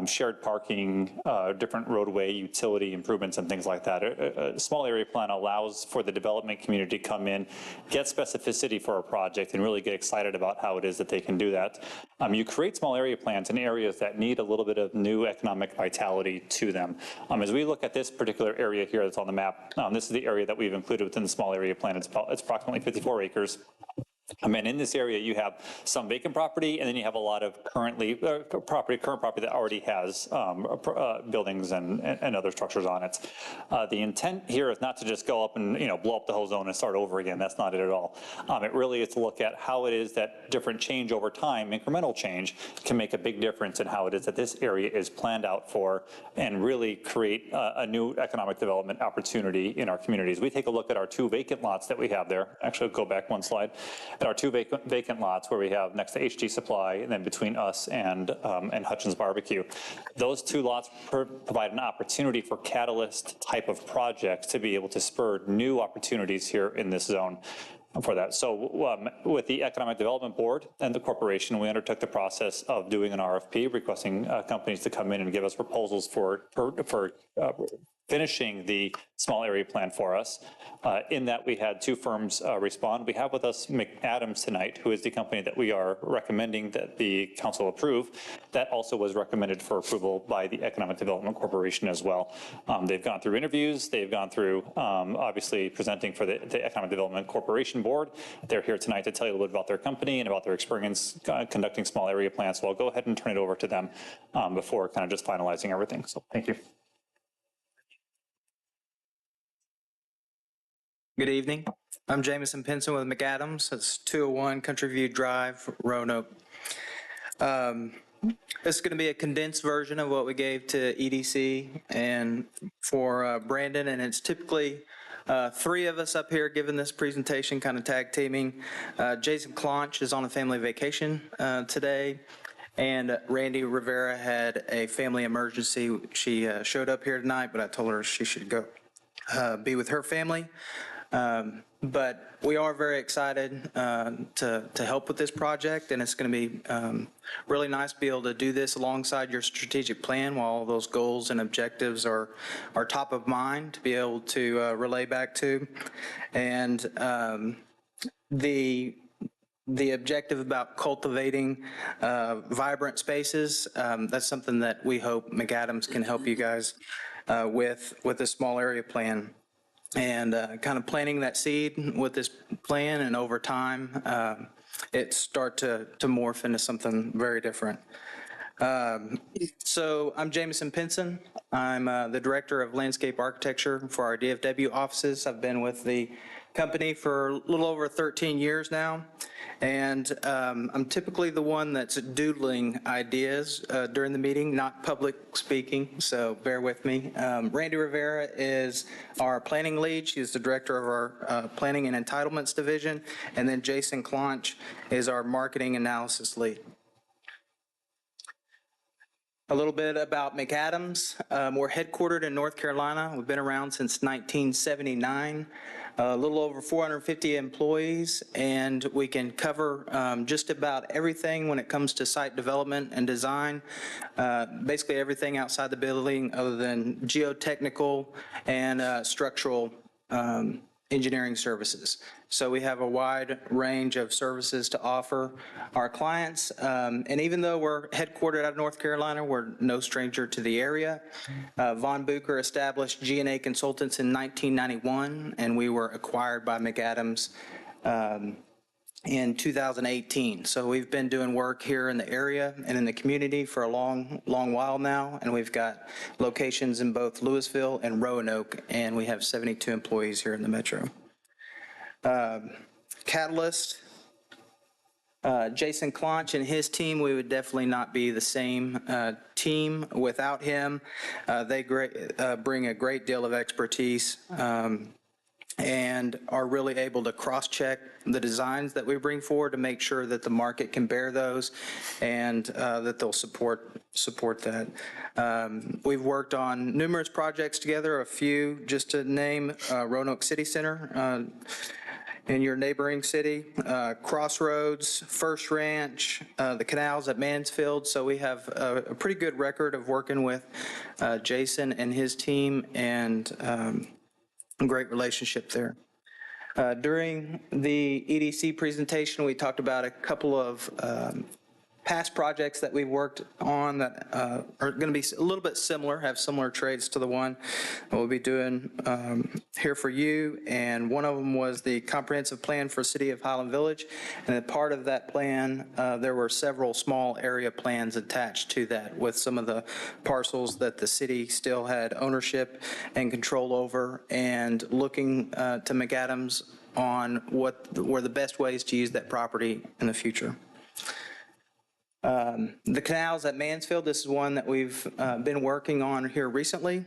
shared parking, different roadway utility improvements and things like that. A small area plan allows for the development community to come in, get specificity for a project and really get excited about how it is that they can do that. You create small area plans in areas that need a little bit of new economic vitality to them. As we look at this particular area here that's on the map, this is the area that we've included within the small area plan. It's approximately 54 acres. And in this area, you have some vacant property, and then you have a lot of current property that already has buildings and other structures on it. The intent here is not to just go up and blow up the whole zone and start over again. That's not it at all. It really is to look at how it is that different change over time, incremental change, can make a big difference in how it is that this area is planned out for, and really create a new economic development opportunity in our communities. We take a look at our 2 vacant lots that we have there. Actually, I'll go back one slide. At our 2 vacant lots where we have next to HG Supply and then between us and Hutchins Barbecue. Those 2 lots provide an opportunity for catalyst type of projects to be able to spur new opportunities here in this zone for that. So with the Economic Development Board and the corporation, we undertook the process of doing an RFP, requesting companies to come in and give us proposals for finishing the small area plan for us. In that, we had 2 firms respond. We have with us McAdams tonight, who is the company that we are recommending that the council approve. That also was recommended for approval by the Economic Development Corporation as well. They've gone through interviews. They've gone through, obviously, presenting for the Economic Development Corporation Board. They're here tonight to tell you a little bit about their company and about their experience conducting small area plans. So I'll go ahead and turn it over to them before kind of just finalizing everything. So thank you. Good evening. I'm Jameson Pinson with McAdams. It's 201 Country View Drive, Roanoke. This is going to be a condensed version of what we gave to EDC and for Brandon, and it's typically Three of us up here giving this presentation, kind of tag teaming. Jason Claunch is on a family vacation today, and Randy Rivera had a family emergency. She showed up here tonight, but I told her she should go be with her family. But we are very excited to help with this project, and it's going to be really nice to be able to do this alongside your strategic plan while all those goals and objectives are top of mind to be able to relay back to. And the objective about cultivating vibrant spaces, that's something that we hope McAdams can help you guys with a small area plan. And kind of planting that seed with this plan, and over time, it start to morph into something very different. So I'm Jameson Pinson. I'm the Director of Landscape Architecture for our DFW offices. I've been with the company for a little over 13 years now. And I'm typically the one that's doodling ideas during the meeting, not public speaking, so bear with me. Randy Rivera is our planning lead. She's the director of our planning and entitlements division. And then Jason Claunch is our marketing analysis lead. A little bit about McAdams. We're headquartered in North Carolina. We've been around since 1979. A little over 450 employees, and we can cover just about everything when it comes to site development and design. Basically everything outside the building other than geotechnical and structural engineering services. So we have a wide range of services to offer our clients. And even though we're headquartered out of North Carolina, we're no stranger to the area. Von Bucher established G&A Consultants in 1991, and we were acquired by McAdams in 2018. So we've been doing work here in the area and in the community for a long while now, and we've got locations in both Louisville and Roanoke, and we have 72 employees here in the metro. Catalyst, Jason Claunch and his team, we would definitely not be the same team without him. They bring a great deal of expertise and are really able to cross-check the designs that we bring forward to make sure that the market can bear those and that they'll support that. We've worked on numerous projects together, a few just to name, Roanoke City Center in your neighboring city, Crossroads, First Ranch, the canals at Mansfield. So we have a pretty good record of working with Jason and his team, and great relationship there. During the EDC presentation, we talked about a couple of past projects that we've worked on that are going to be a little bit similar, have similar traits to the one that we'll be doing here for you. And one of them was the comprehensive plan for City of Highland Village. And as part of that plan, there were several small area plans attached to that with some of the parcels that the city still had ownership and control over, and looking to McAdams on what were the best ways to use that property in the future. The canals at Mansfield, this is one that we've been working on here recently.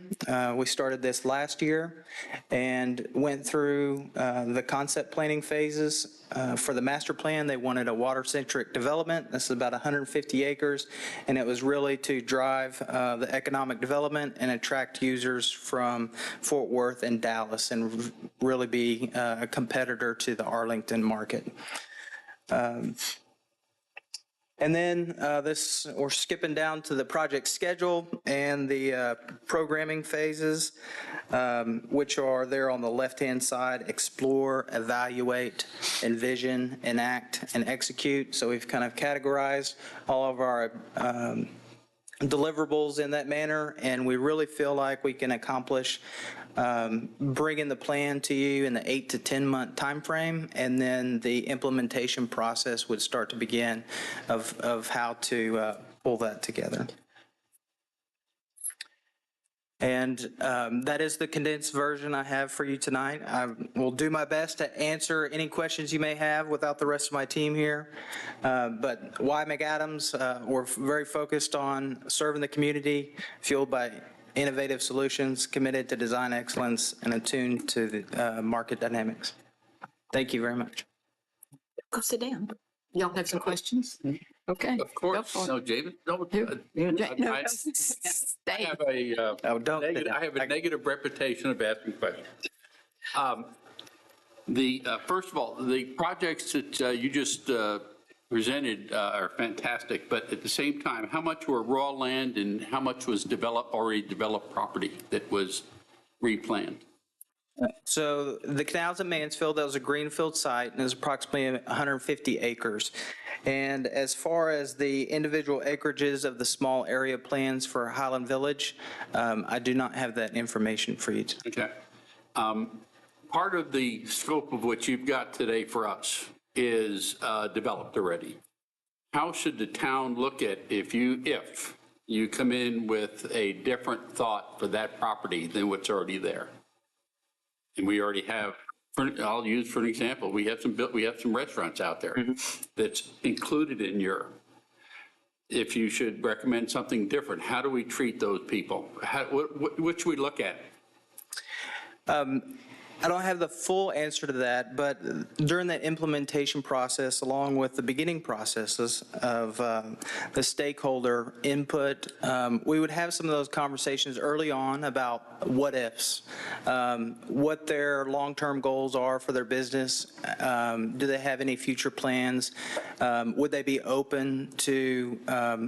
We started this last year and went through the concept planning phases. For the master plan, they wanted a water-centric development. This is about 150 acres, and it was really to drive the economic development and attract users from Fort Worth and Dallas, and really be a competitor to the Arlington market. And then we're skipping down to the project schedule and the programming phases, which are there on the left-hand side: explore, evaluate, envision, enact, and execute. So we've kind of categorized all of our deliverables in that manner, and we really feel like we can accomplish bringing the plan to you in the 8 to 10 month time frame, and then the implementation process would start to begin of how to pull that together. And that is the condensed version I have for you tonight. I will do my best to answer any questions you may have without the rest of my team here. But why McAdams? We're very focused on serving the community, fueled by innovative solutions, committed to design excellence, and attuned to the market dynamics. Thank you very much. Go sit down. Y'all have some questions? Okay. Of course. No, James, no. I Stay. have a, Oh, don't sit negative, down. I have a negative reputation of asking questions. First of all, the projects that you just presented are fantastic, but at the same time, how much were raw land and how much was already developed property that was replanned? So the canals at Mansfield, that was a greenfield site, and it was approximately 150 acres. And as far as the individual acreages of the small area plans for Highland Village, I do not have that information for you. Okay. Part of the scope of what you've got today for us is developed already. How should the town look at if you come in with a different thought for that property than what's already there? And we already have, I'll use for an example, we have some restaurants out there that's included in if you should recommend something different, how do we treat those people? What should we look at? I don't have the full answer to that, but during that implementation process, along with the beginning processes of the stakeholder input, we would have some of those conversations early on about what ifs, what their long-term goals are for their business. Do they have any future plans? Would they be open to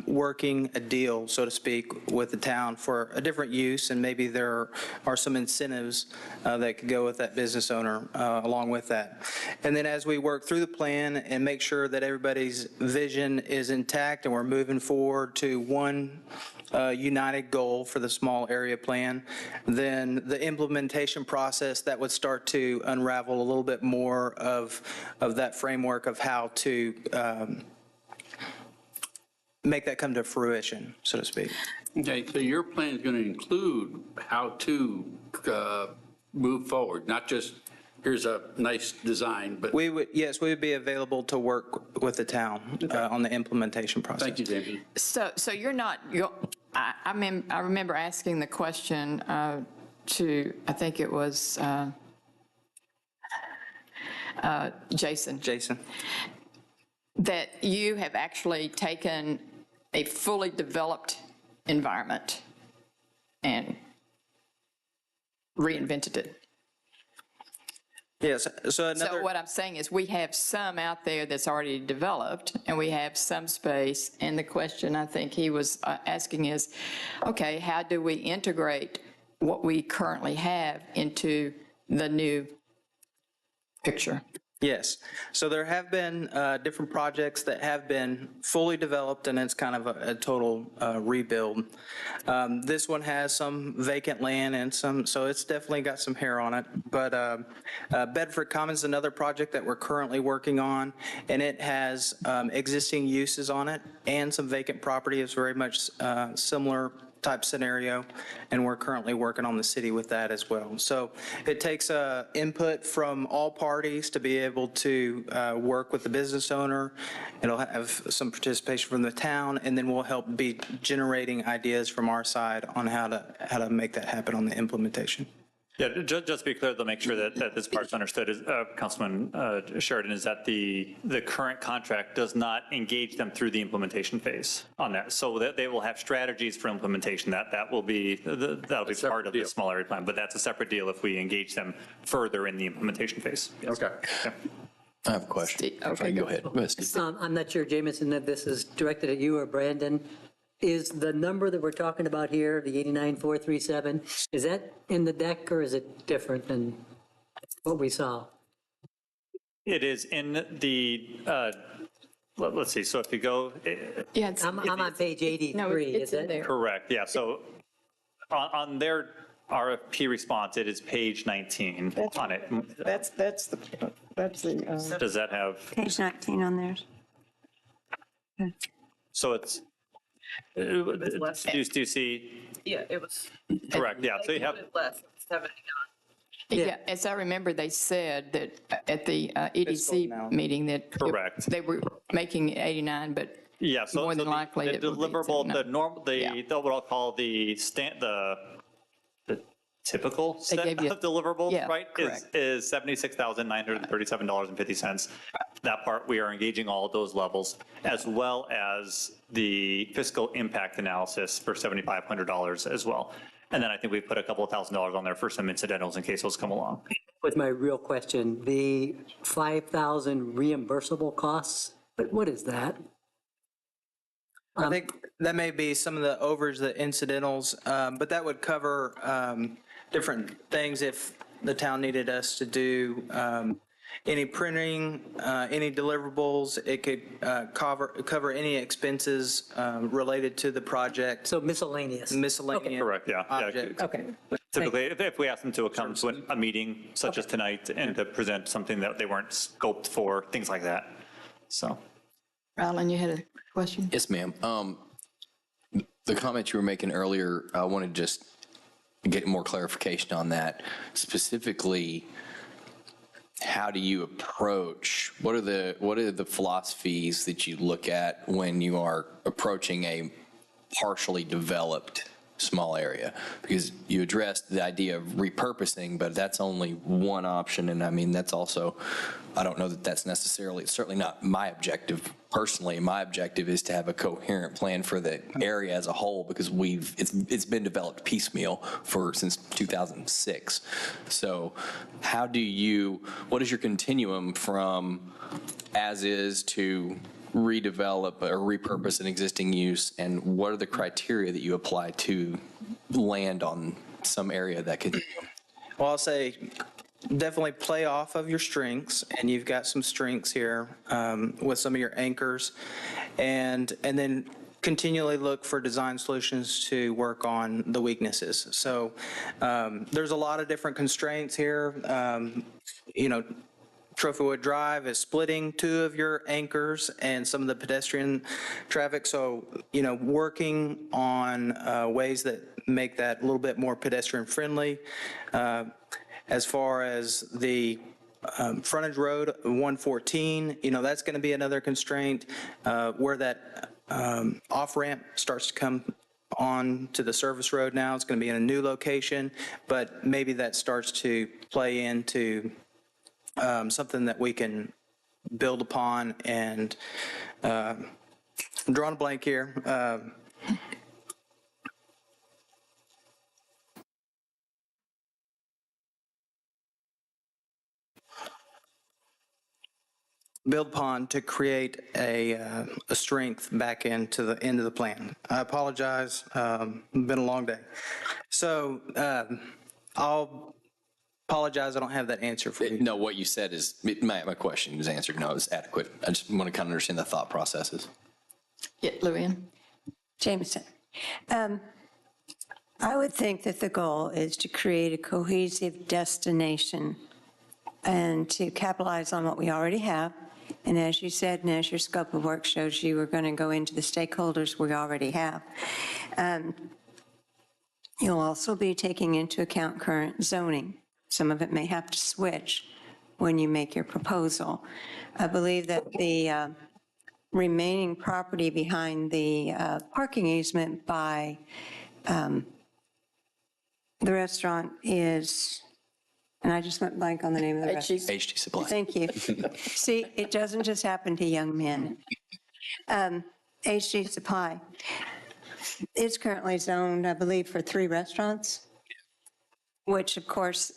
working a deal, so to speak, with the town for a different use? And maybe there are some incentives that could go with that business owner along with that. And then as we work through the plan and make sure that everybody's vision is intact and we're moving forward to one united goal for the small area plan, then the implementation process that would start to unravel a little bit more of that framework of how to make that come to fruition, so to speak. Okay, so your plan is going to include how to move forward, not just here's a nice design, but. Yes, we would be available to work with the town on the implementation process. Thank you, David. So you're not, I remember asking the question to, I think it was Jason. Jason. That you have actually taken a fully developed environment and reinvented it. Yes, so So what I'm saying is we have some out there that's already developed and we have some space. And the question I think he was asking is, okay, how do we integrate what we currently have into the new picture? Yes. So there have been different projects that have been fully developed, and it's kind of a total rebuild. This one has some vacant land and so it's definitely got some hair on it. But Bedford Commons is another project that we're currently working on, and it has existing uses on it and some vacant property. It's very much similar type scenario, and we're currently working on the city with that as well. So it takes input from all parties to be able to work with the business owner. It'll have some participation from the town, and then we'll help be generating ideas from our side on how to make that happen on the implementation. Yeah, just to be clear, to make sure that this part's understood, is, Councilman Sheridan, is that the current contract does not engage them through the implementation phase on that. So that they will have strategies for implementation. That will be part of the small area plan, but that's a separate deal if we engage them further in the implementation phase. Yes. Okay. Yeah. I have a question. Okay, Go ahead. Go ahead, Steve. I'm not sure, Jamison, that this is directed at you or Brandon. Is the number that we're talking about here, the 89,437, is that in the deck or is it different than what we saw? It is in the, let's see, so if you go. Yeah, I'm on page 83, no, it's is in it? there. Correct, yeah. So on their RFP response, it is page 19 on it. That's the. Does that have, Page 19 on theirs. so it's, do you see? Yeah, it was. Correct, yeah. So you have, Less, 79. Yeah, as I remember, they said that at the EDC meeting that Correct. they were making 89, but yeah, so more than likely the it would be deliverable, 79. the what I'll call the typical set gave you- of deliverables, yeah, right? Is $76,937.50. That part, we are engaging all of those levels, as well as the fiscal impact analysis for $7,500 as well. And then I think we put a couple of $1,000s on there for some incidentals in case those come along. Was my real question, the 5,000 reimbursable costs, but what is that? I think that may be some of the overs, the incidentals, but that would cover different things if the town needed us to do any printing, any deliverables. It could cover any expenses related to the project. So miscellaneous. Miscellaneous. Correct, yeah. objects. Okay. Typically, if we ask them to come to a meeting such as tonight and to present something that they weren't scoped for, things like that, so. Rylan, you had a question? Yes, ma'am. The comment you were making earlier, I wanted to just get more clarification on that. Specifically, how do you approach, what are the philosophies that you look at when you are approaching a partially developed small area? Because you addressed the idea of repurposing, but that's only one option. And I mean, that's also, I don't know that that's necessarily, it's certainly not my objective. Personally, my objective is to have a coherent plan for the area as a whole, because it's been developed piecemeal since 2006. So what is your continuum from as is to redevelop or repurpose an existing use, and what are the criteria that you apply to land on some area that could? Well, I'll say definitely play off of your strengths, and you've got some strengths here with some of your anchors, and then continually look for design solutions to work on the weaknesses. So there's a lot of different constraints here. Trophywood Drive is splitting two of your anchors and some of the pedestrian traffic. So, working on ways that make that a little bit more pedestrian friendly. As far as the frontage road 114, that's going to be another constraint where that off-ramp starts to come on to the service road now. It's going to be in a new location, but maybe that starts to play into something that we can build upon. And I'm drawing a blank here. Build upon to create a strength back into the end of the plan. I apologize. It's been a long day. So I'll apologize, I don't have that answer for you. No, what you said is, my question is answered. No, it's adequate. I just want to kind of understand the thought processes. Yeah, Luann? Jameson. I would think that the goal is to create a cohesive destination and to capitalize on what we already have. And as you said, and as your scope of work shows, you are going to go into the stakeholders we already have. You'll also be taking into account current zoning. Some of it may have to switch when you make your proposal. I believe that the remaining property behind the parking easement by the restaurant is, and I just went blank on the name of the restaurant. HD Supply. Thank you. See, it doesn't just happen to young men. HD Supply. It's currently zoned, I believe, for 3 restaurants, which of course,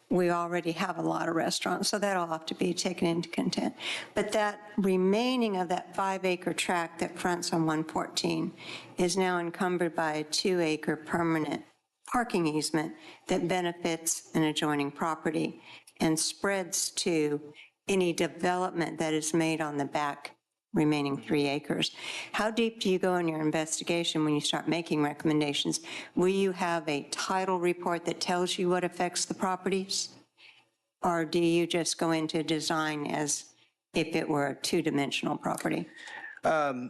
we already have a lot of restaurants, so that'll have to be taken into content. But that remaining of that 5-acre tract that fronts on 114 is now encumbered by a 2-acre permanent parking easement that benefits an adjoining property and spreads to any development that is made on the back remaining 3 acres. How deep do you go in your investigation when you start making recommendations? Will you have a title report that tells you what affects the properties? Or do you just go into design as if it were a 2-dimensional property? Well,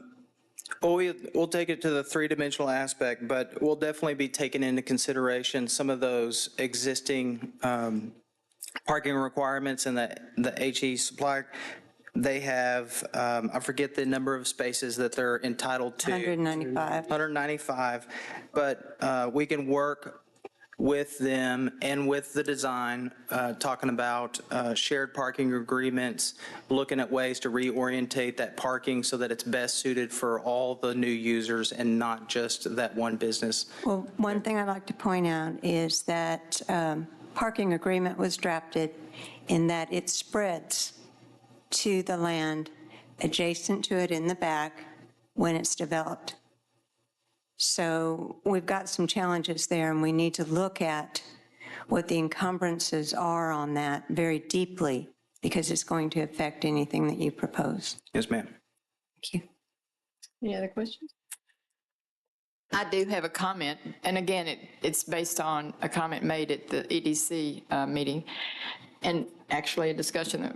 we'll take it to the 3-dimensional aspect, but we'll definitely be taking into consideration some of those existing parking requirements in the HE Supply. They have, I forget the number of spaces that they're entitled to. 195. 195, but we can work with them and with the design, talking about shared parking agreements, looking at ways to reorientate that parking so that it's best suited for all the new users and not just that one business. Well, one thing I'd like to point out is that parking agreement was drafted in that it spreads to the land adjacent to it in the back when it's developed. So we've got some challenges there, and we need to look at what the encumbrances are on that very deeply, because it's going to affect anything that you propose. Yes, ma'am. Thank you. Any other questions? I do have a comment, and again, it's based on a comment made at the EDC meeting, and actually a discussion that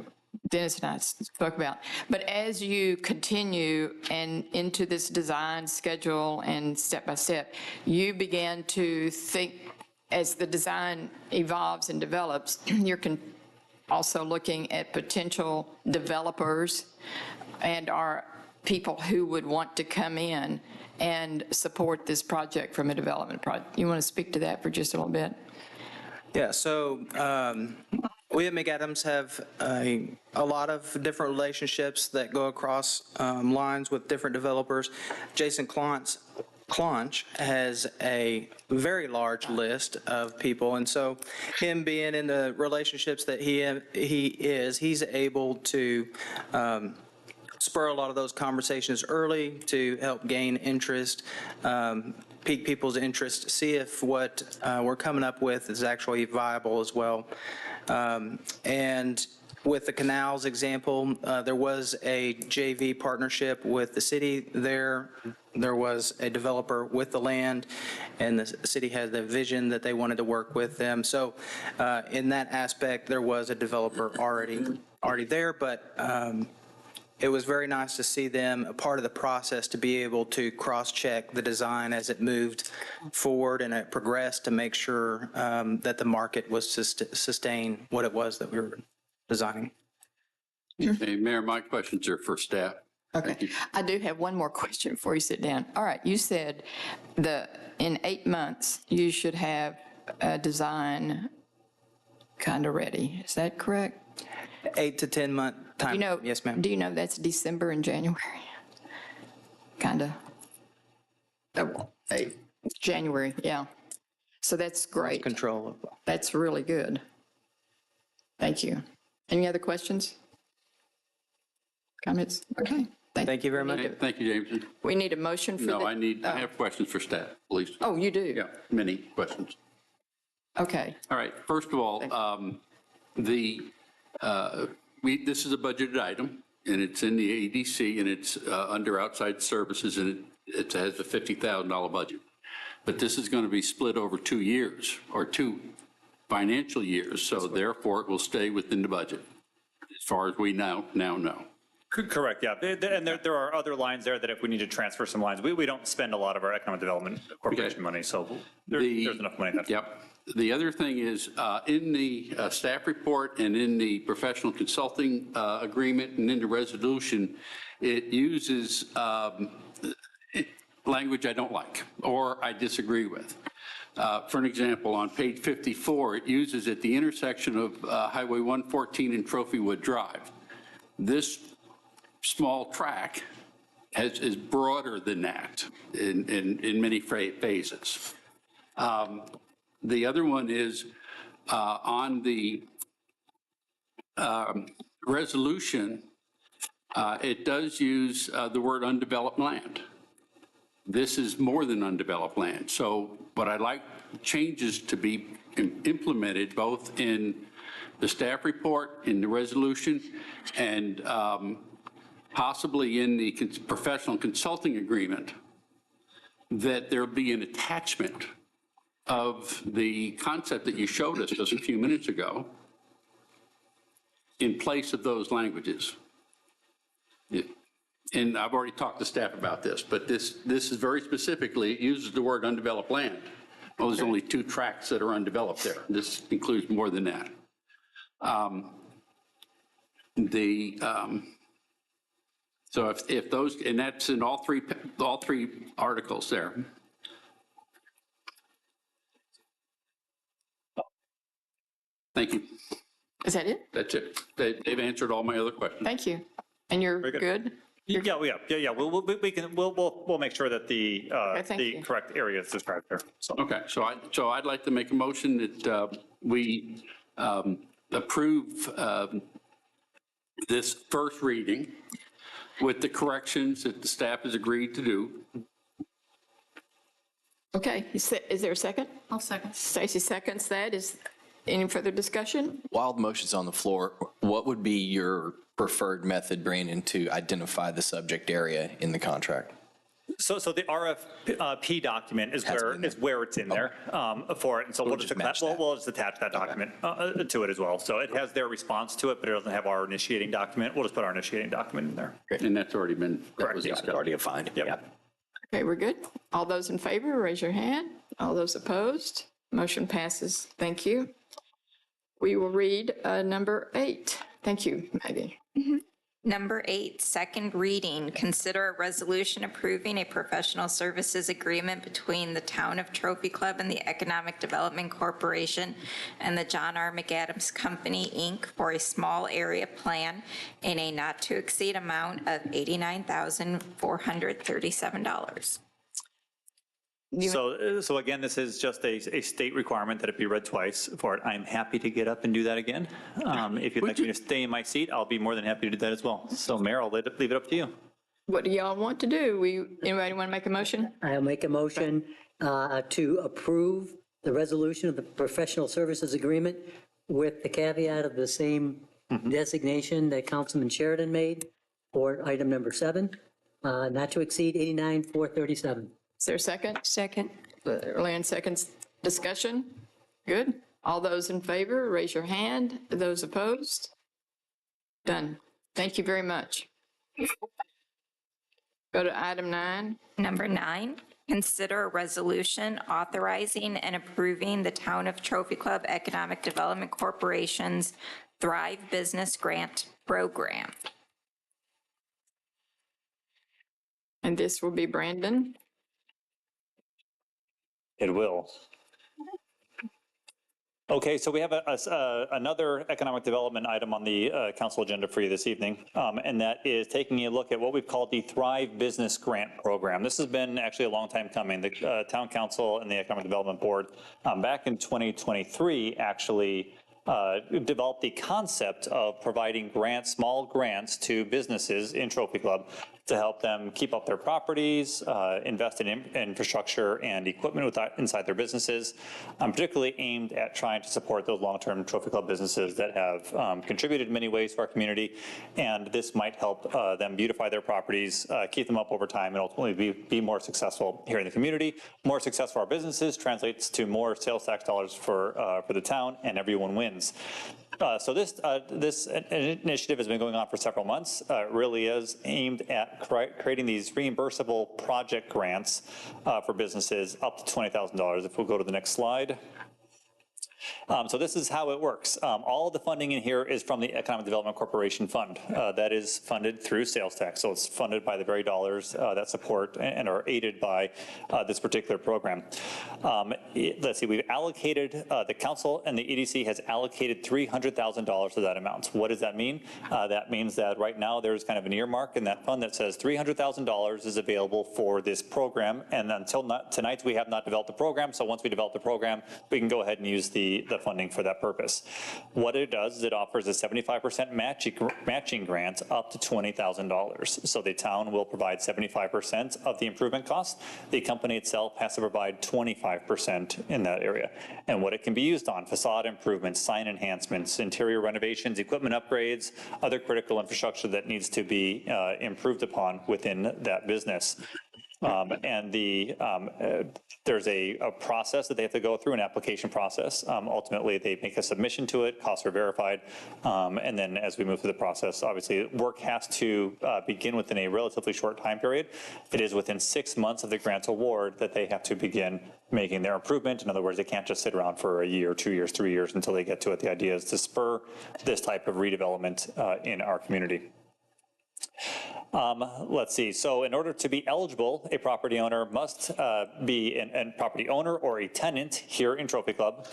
Dennis and I spoke about. But as you continue and into this design schedule and step by step, you begin to think, as the design evolves and develops, you're also looking at potential developers and our people who would want to come in and support this project from a development project. You want to speak to that for just a little bit? Yeah, so we at McAdams have a lot of different relationships that go across lines with different developers. Jason Claunch has a very large list of people, and so him being in the relationships that he's able to spur a lot of those conversations early to help gain interest, pique people's interest, see if what we're coming up with is actually viable as well. And with the canals example, there was a JV partnership with the city there. There was a developer with the land, and the city had the vision that they wanted to work with them. So in that aspect, there was a developer already there, but it was very nice to see them a part of the process, to be able to cross-check the design as it moved forward and it progressed, to make sure that the market was sustain what it was that we were designing. Hey, Mayor, my questions are for staff. Okay. I do have one more question before you sit down. All right, you said in 8 months, you should have a design kind of ready. Is that correct? 8 to 10 month time. Yes, ma'am. Do you know that's December and January? Kind of. January, yeah. So that's great. Control. That's really good. Thank you. Any other questions? Comments? Okay. Thank you very much. Thank you, Jameson. We need a motion for No, the. I have questions for staff, please. Oh, you do? Yeah, many questions. Okay. All right, first of all, this is a budgeted item, and it's in the ADC, and it's under outside services, and it has a $50,000 budget. But this is going to be split over 2 years, or 2 financial years, so therefore it will stay within the budget, as far as we now know. Correct, yeah. And there are other lines there that if we need to transfer some lines, we don't spend a lot of our economic development corporation money, so there's enough money there. Yep. The other thing is, in the staff report and in the professional consulting agreement and in the resolution, it uses language I don't like or I disagree with. For an example, on page 54, it uses at the intersection of Highway 114 and Trophywood Drive. This small track is broader than that in many phases. The other one is on the resolution, it does use the word undeveloped land. This is more than undeveloped land. So what I'd like changes to be implemented both in the staff report, in the resolution, and possibly in the professional consulting agreement, that there'll be an attachment of the concept that you showed us just a few minutes ago in place of those languages. And I've already talked to staff about this, but this is very specifically, it uses the word undeveloped land. Well, there's only 2 tracts that are undeveloped there. This includes more than that. So if those, and that's in all three articles there. Thank you. Is that it? That's it. They've answered all my other questions. Thank you. And you're Very good. good? Yeah. We'll make sure that the thank you. correct area is described there. So. Okay, so I'd like to make a motion that we approve this first reading with the corrections that the staff has agreed to do. Okay, is there a second? I'll second. Stacy seconds that. Is any further discussion? While the motion's on the floor, what would be your preferred method, Brandon, to identify the subject area in the contract? So the RFP document is where it's in there for it. And so we'll just attach that document to it as well. So it has their response to it, but it doesn't have our initiating document. We'll just put our initiating document in there. And that's already been, that was Yeah, it's already defined. Yep. Okay, we're good. All those in favor, raise your hand. All those opposed, motion passes. Thank you. We will read number 8. Thank you, Maggie. Number 8, second reading, consider a resolution approving a professional services agreement between the Town of Trophy Club and the Economic Development Corporation and the John R. McAdams Company, Inc. for a small area plan in a not-to-exceed amount of $89,437. So again, this is just a state requirement that it be read twice for it. I'm happy to get up and do that again. If you'd like me to stay in my seat, I'll be more than happy to do that as well. So Mayor, I'll leave it up to you. What do y'all want to do? Anybody want to make a motion? I'll make a motion to approve the resolution of the professional services agreement with the caveat of the same designation that Councilman Sheridan made for item number 7, not to exceed $89,437. Is there a second? Second. Luann seconds. Discussion? Good. All those in favor, raise your hand. Those opposed? Done. Thank you very much. Go to item 9. Number 9, consider a resolution authorizing and approving the Town of Trophy Club Economic Development Corporation's Thrive Business Grant Program. And this will be Brandon. It will. Okay, so we have another economic development item on the council agenda for you this evening, and that is taking a look at what we've called the Thrive Business Grant Program. This has been actually a long time coming. The Town Council and the Economic Development Board back in 2023 actually developed the concept of providing grants, small grants to businesses in Trophy Club to help them keep up their properties, invest in infrastructure and equipment inside their businesses, particularly aimed at trying to support those long-term Trophy Club businesses that have contributed in many ways to our community. And this might help them beautify their properties, keep them up over time, and ultimately be more successful here in the community. More success for our businesses translates to more sales tax dollars for the town, and everyone wins. So this initiative has been going on for several months. It really is aimed at creating these reimbursable project grants for businesses up to $20,000. If we'll go to the next slide. So this is how it works. All of the funding in here is from the Economic Development Corporation Fund. That is funded through sales tax. So it's funded by the very dollars that support and are aided by this particular program. Let's see, we've allocated, the council and the EDC has allocated $300,000 to that amount. What does that mean? That means that right now there's kind of an earmark in that fund that says $300,000 is available for this program. And until tonight, we have not developed the program. So once we develop the program, we can go ahead and use the funding for that purpose. What it does is it offers a 75% matching grant up to $20,000. So the town will provide 75% of the improvement costs. The company itself has to provide 25% in that area. And what it can be used on: facade improvements, sign enhancements, interior renovations, equipment upgrades, other critical infrastructure that needs to be improved upon within that business. And there's a process that they have to go through, an application process. Ultimately, they make a submission to it, costs are verified, and then as we move through the process, obviously, work has to begin within a relatively short time period. It is within 6 months of the grant award that they have to begin making their improvement. In other words, they can't just sit around for a year, 2 years, 3 years until they get to it. The idea is to spur this type of redevelopment in our community. Let's see. So in order to be eligible, a property owner must be a property owner or a tenant here in Trophy Club.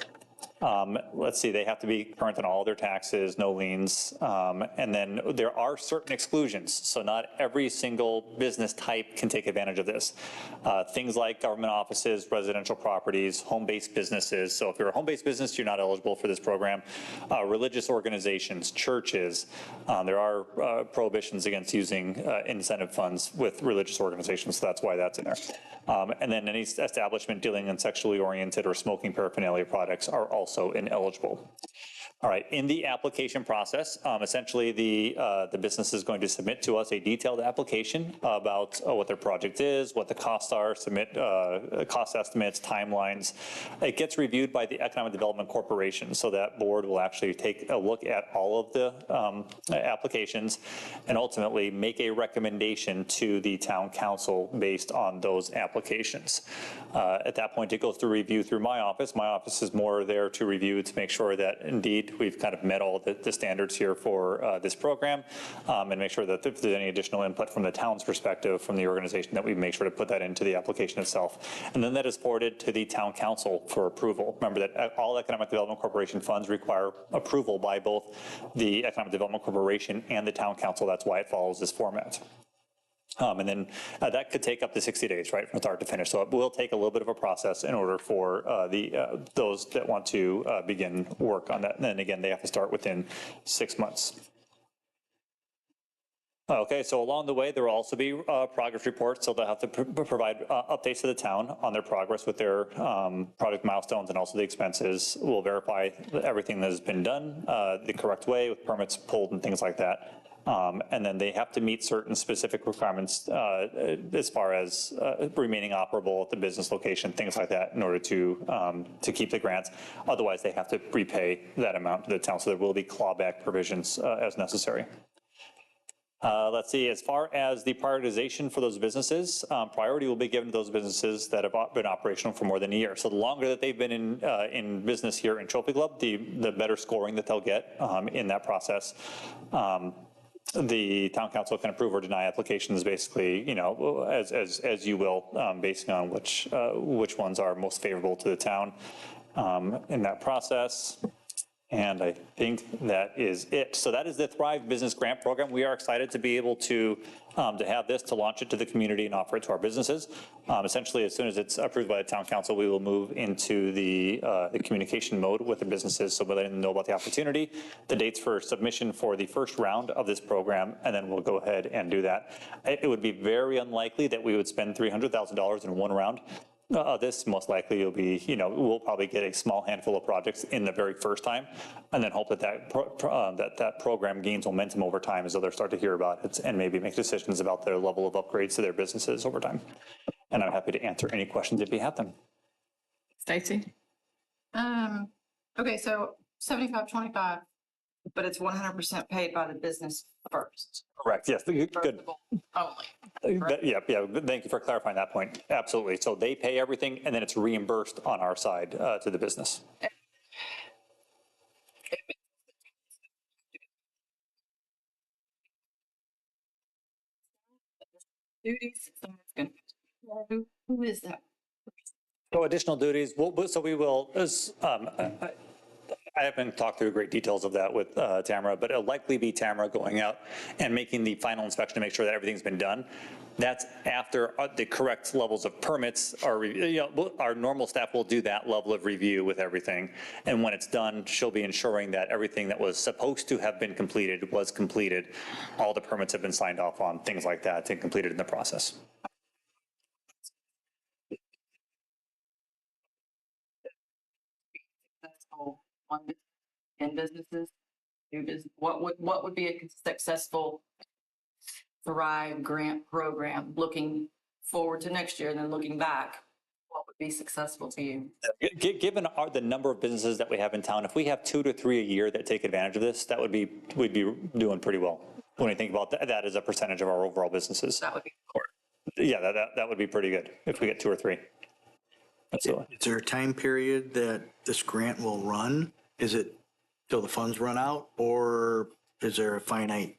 Let's see, they have to be current on all their taxes, no liens. And then there are certain exclusions. So not every single business type can take advantage of this. Things like government offices, residential properties, home-based businesses. So if you're a home-based business, you're not eligible for this program. Religious organizations, churches. There are prohibitions against using incentive funds with religious organizations. So that's why that's in there. And then any establishment dealing in sexually oriented or smoking paraphernalia products are also ineligible. All right, in the application process, essentially the business is going to submit to us a detailed application about what their project is, what the costs are, submit cost estimates, timelines. It gets reviewed by the Economic Development Corporation, so that board will actually take a look at all of the applications and ultimately make a recommendation to the town council based on those applications. At that point, it goes through review through my office. My office is more there to review to make sure that indeed we've kind of met all the standards here for this program, and make sure that if there's any additional input from the town's perspective, from the organization, that we make sure to put that into the application itself. And then that is forwarded to the town council for approval. Remember that all Economic Development Corporation funds require approval by both the Economic Development Corporation and the town council. That's why it follows this format. And then that could take up to 60 days, right, from start to finish. So it will take a little bit of a process in order for those that want to begin work on that. And then again, they have to start within 6 months. Okay, so along the way, there will also be progress reports, so they'll have to provide updates to the town on their progress with their project milestones and also the expenses. We'll verify that everything that has been done the correct way with permits pulled and things like that. And then they have to meet certain specific requirements as far as remaining operable at the business location, things like that, in order to keep the grants. Otherwise, they have to repay that amount to the town, so there will be clawback provisions as necessary. Let's see, as far as the prioritization for those businesses, priority will be given to those businesses that have been operational for more than a year. So the longer that they've been in business here in Trophy Club, the better scoring that they'll get in that process. The town council can approve or deny applications basically, you know, as you will, based on which ones are most favorable to the town in that process. And I think that is it. So that is the Thrive Business Grant Program. We are excited to be able to have this, to launch it to the community and offer it to our businesses. Essentially, as soon as it's approved by the town council, we will move into the communication mode with the businesses, so we'll let them know about the opportunity, the dates for submission for the first round of this program, and then we'll go ahead and do that. It would be very unlikely that we would spend $300,000 in one round. This most likely will be, you know, we'll probably get a small handful of projects in the very first time, and then hope that that program gains momentum over time as others start to hear about it and maybe make decisions about their level of upgrades to their businesses over time. And I'm happy to answer any questions if you have them. Stacy? Okay, so 75-25, but it's 100% paid by the business first. Correct, yes, good. Only. Yeah, thank you for clarifying that point. Absolutely. So they pay everything and then it's reimbursed on our side to the business. Duties. Who is that? So additional duties, so we will, I haven't talked through great details of that with Tamara, but it'll likely be Tamara going out and making the final inspection to make sure that everything's been done. That's after the correct levels of permits are, you know, our normal staff will do that level of review with everything. And when it's done, she'll be ensuring that everything that was supposed to have been completed was completed. All the permits have been signed off on, things like that, and completed in the process. In businesses, what would be a successful Thrive grant program looking forward to next year and then looking back? What would be successful to you? Given the number of businesses that we have in town, if we have 2 to 3 a year that take advantage of this, that would be, we'd be doing pretty well. When you think about that as a percentage of our overall businesses. That would be Yeah, that would be pretty good if we get 2 or 3. Absolutely. Is there a time period that this grant will run? Is it till the funds run out, or is there a finite?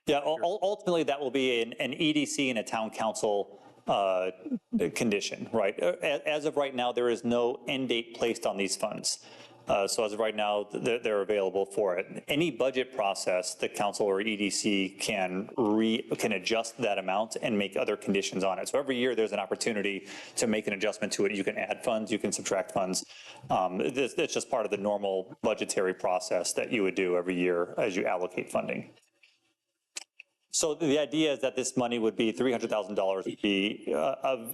Yeah, ultimately that will be an EDC and a town council condition, right? As of right now, there is no end date placed on these funds. So as of right now, they're available for it. Any budget process, the council or EDC can adjust that amount and make other conditions on it. So every year there's an opportunity to make an adjustment to it. You can add funds, you can subtract funds. It's just part of the normal budgetary process that you would do every year as you allocate funding. So the idea is that this money would be $300,000 would be,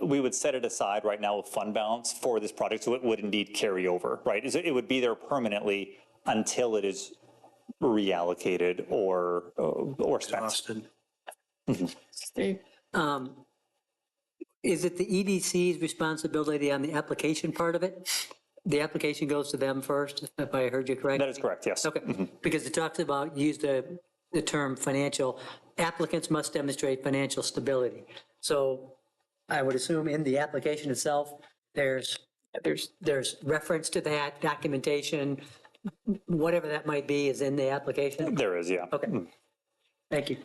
we would set it aside right now with fund balance for this project, so it would indeed carry over, right? It would be there permanently until it is reallocated or spent. Exhausted. Steve? Is it the EDC's responsibility on the application part of it? The application goes to them first, if I heard you correctly? That is correct, yes. Okay, because it talks about, use the term financial, applicants must demonstrate financial stability. So I would assume in the application itself, there's reference to that, documentation, whatever that might be is in the application? There is, yeah. Okay, thank you.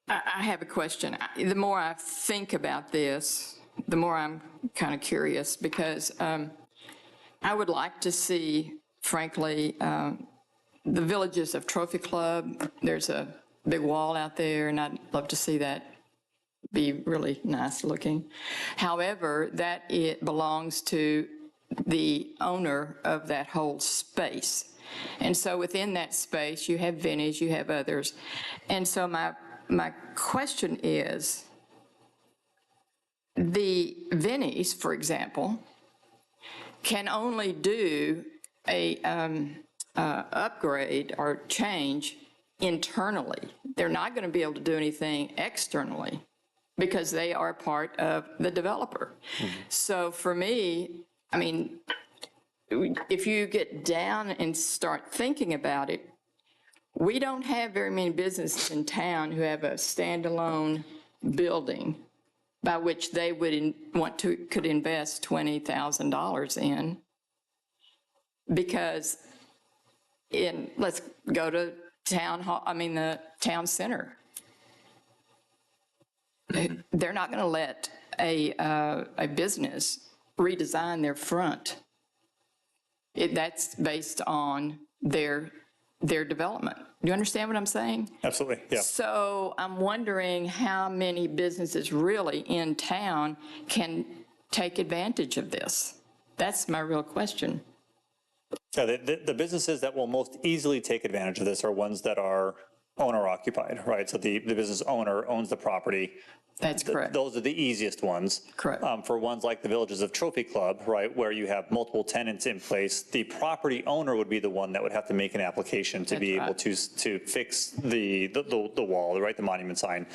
I have a question. The more I think about this, the more I'm kind of curious, because I would like to see, frankly, the villages of Trophy Club. There's a big wall out there, and I'd love to see that be really nice looking. However, that it belongs to the owner of that whole space. And so within that space, you have Vinnie's, you have others. And so my question is, the Vinnie's, for example, can only do a upgrade or change internally. They're not going to be able to do anything externally because they are part of the developer. So for me, I mean, if you get down and start thinking about it, we don't have very many businesses in town who have a standalone building by which they would could invest $20,000 in, because let's go to the town center. They're not going to let a business redesign their front. That's based on their development. Do you understand what I'm saying? Absolutely, yeah. So I'm wondering how many businesses really in town can take advantage of this. That's my real question. Yeah, the businesses that will most easily take advantage of this are ones that are owner occupied, right? So the business owner owns the property. That's correct. Those are the easiest ones. Correct. For ones like the Villages of Trophy Club, right, where you have multiple tenants in place, the property owner would be the one that would have to make an application to be able to fix the wall, right, the monument sign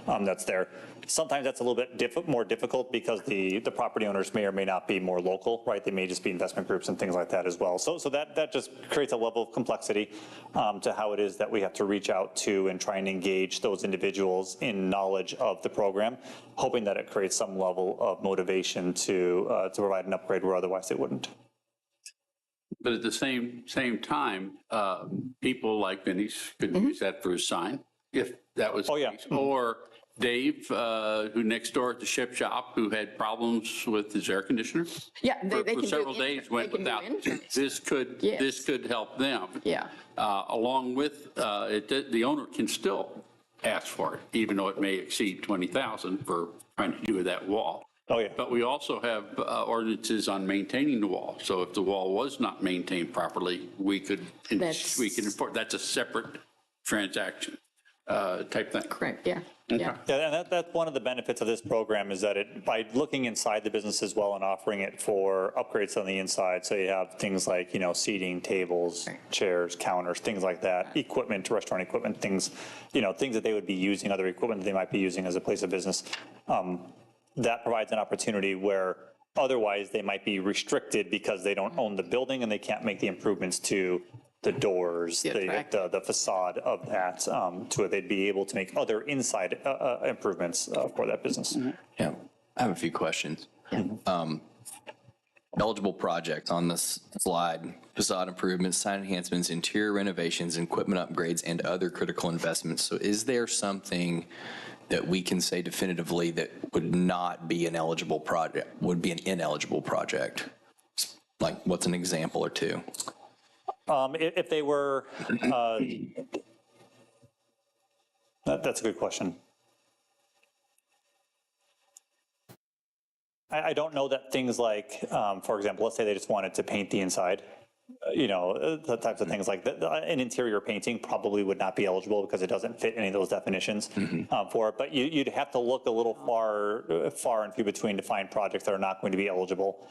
that's there. Sometimes that's a little bit more difficult because the property owners may or may not be more local, right? They may just be investment groups and things like that as well. So that just creates a level of complexity to how it is that we have to reach out to and try and engage those individuals in knowledge of the program, hoping that it creates some level of motivation to provide an upgrade where otherwise they wouldn't. But at the same time, people like Vinnie's could use that for a sign, if that was the case. Or Dave, who next door at the ship shop, who had problems with his air conditioner. Yeah, they for can several days went without. This could help them. Yeah. Along with the owner can still ask for it, even though it may exceed 20,000 for trying to do that wall. Oh, yeah. But we also have ordinances on maintaining the wall. So if the wall was not maintained properly, we can enforce. That's a separate transaction type thing. Correct, yeah. Okay. Yeah, and that's one of the benefits of this program is that by looking inside the business as well and offering it for upgrades on the inside, so you have things like, seating, tables, chairs, counters, things like that, equipment, restaurant equipment, things, things that they would be using, other equipment that they might be using as a place of business. That provides an opportunity where otherwise they might be restricted because they don't own the building and they can't make the improvements to the doors, the facade of that, to it. They'd be able to make other inside improvements for that business. Yeah, I have a few questions. Eligible projects on this slide: facade improvements, sign enhancements, interior renovations, equipment upgrades, and other critical investments. So is there something that we can say definitively that would not be an eligible project, would be an ineligible project? Like, what's an example or two? If they were, that's a good question. I don't know that things like, for example, let's say they just wanted to paint the inside, the types of things like that. An interior painting probably would not be eligible because it doesn't fit any of those definitions for it. But you'd have to look a little far and few between to find projects that are not going to be eligible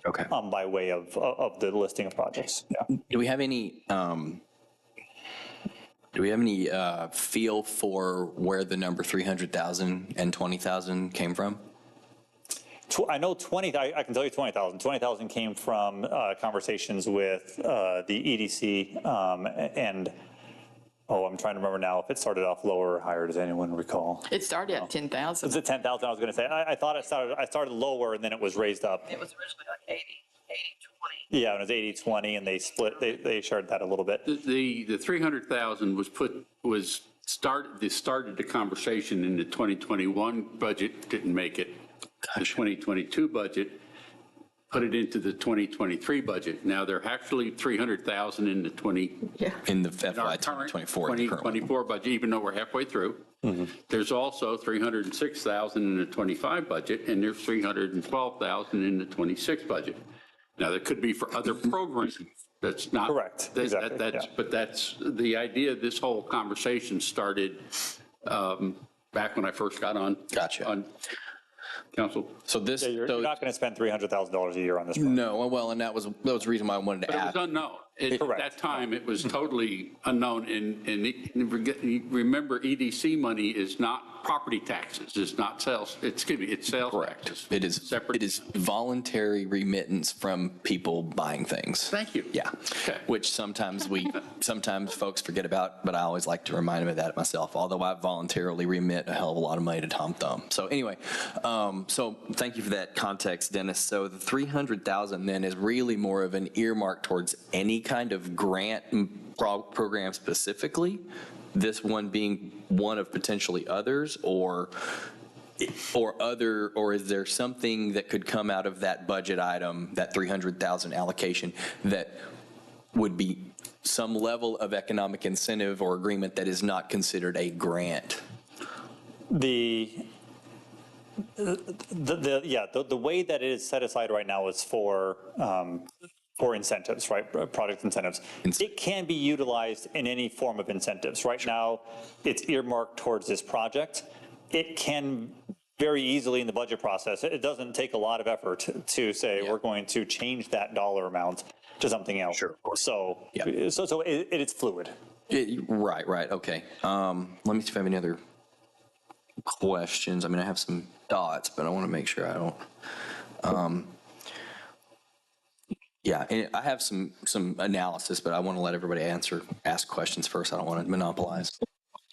by way of the listing of projects. Yeah. Do we have any feel for where the number 300,000 and 20,000 came from? I know 20, I can tell you 20,000. 20,000 came from conversations with the EDC and, I'm trying to remember now if it started off lower or higher. Does anyone recall? It started at 10,000. Was it 10,000? I was going to say, I thought I started lower and then it was raised up. It was originally like 80, 20. Yeah, it was 80-20 and they split, they shared that a little bit. The 300,000 started the conversation in the 2021 budget, didn't make it. The 2022 budget, put it into the 2023 budget. Now, they're actually 300,000 in the In the FY 2024. 2024 budget, even though we're halfway through. There's also 306,000 in the 25 budget, and there's 312,000 in the 26 budget. Now, that could be for other programs. That's not correct. Exactly. But that's the idea. This whole conversation started back when I first got on. Gotcha. On council. So this, you're not going to spend $300,000 a year on this project. No, well, and that was the reason why I wanted to But add. it was unknown. At that time, it was totally unknown. And remember, EDC money is not property taxes. It's not sales. It's sales taxes. It is separate. It is voluntary remittance from people buying things. Thank you. Yeah. Okay. Which sometimes folks forget about, but I always like to remind them of that myself, although I voluntarily remit a hell of a lot of money to Tom Thumb. So anyway, so thank you for that context, Dennis. So the 300,000 then is really more of an earmark towards any kind of grant program specifically, this one being one of potentially others, or is there something that could come out of that budget item, that 300,000 allocation, that would be some level of economic incentive or agreement that is not considered a grant? The way that it is set aside right now is for incentives, right? Product incentives. It can be utilized in any form of incentives. Right now, it's earmarked towards this project. It can very easily in the budget process, it doesn't take a lot of effort to say we're going to change that dollar amount to something else. Sure. So it's fluid. Right. Okay. Let me see if I have any other questions. I mean, I have some thoughts, but I want to make sure I don't. Yeah, and I have some analysis, but I want to let everybody ask questions first. I don't want to monopolize.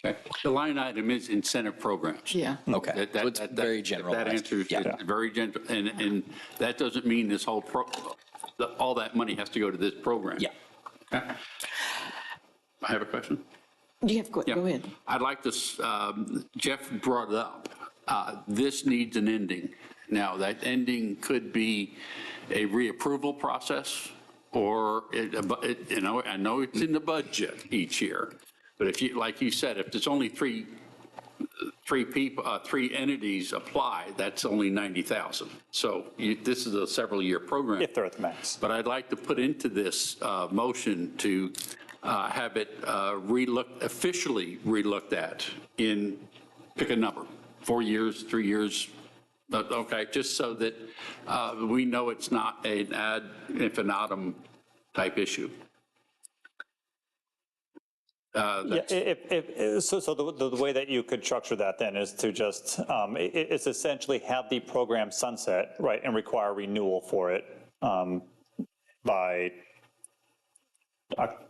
Okay. The line item is incentive programs. Yeah. Okay. So it's very general. That answers it's very general, and that doesn't mean this whole all that money has to go to this program. Yeah. Okay. I have a question. You have, go ahead. I'd like to, Jeff brought it up. This needs an ending. Now, that ending could be a reapproval process, or I know it's in the budget each year, but if you, like you said, if there's only three entities apply, that's only 90,000. So this is a several-year program. If they're at the max. But I'd like to put into this motion to have it officially relooked at in, pick a number, 4 years, 3 years. Okay, just so that we know it's not an ad infinitum type issue. The way that you could structure that then is to just, it's essentially have the program sunset, right, and require renewal for it by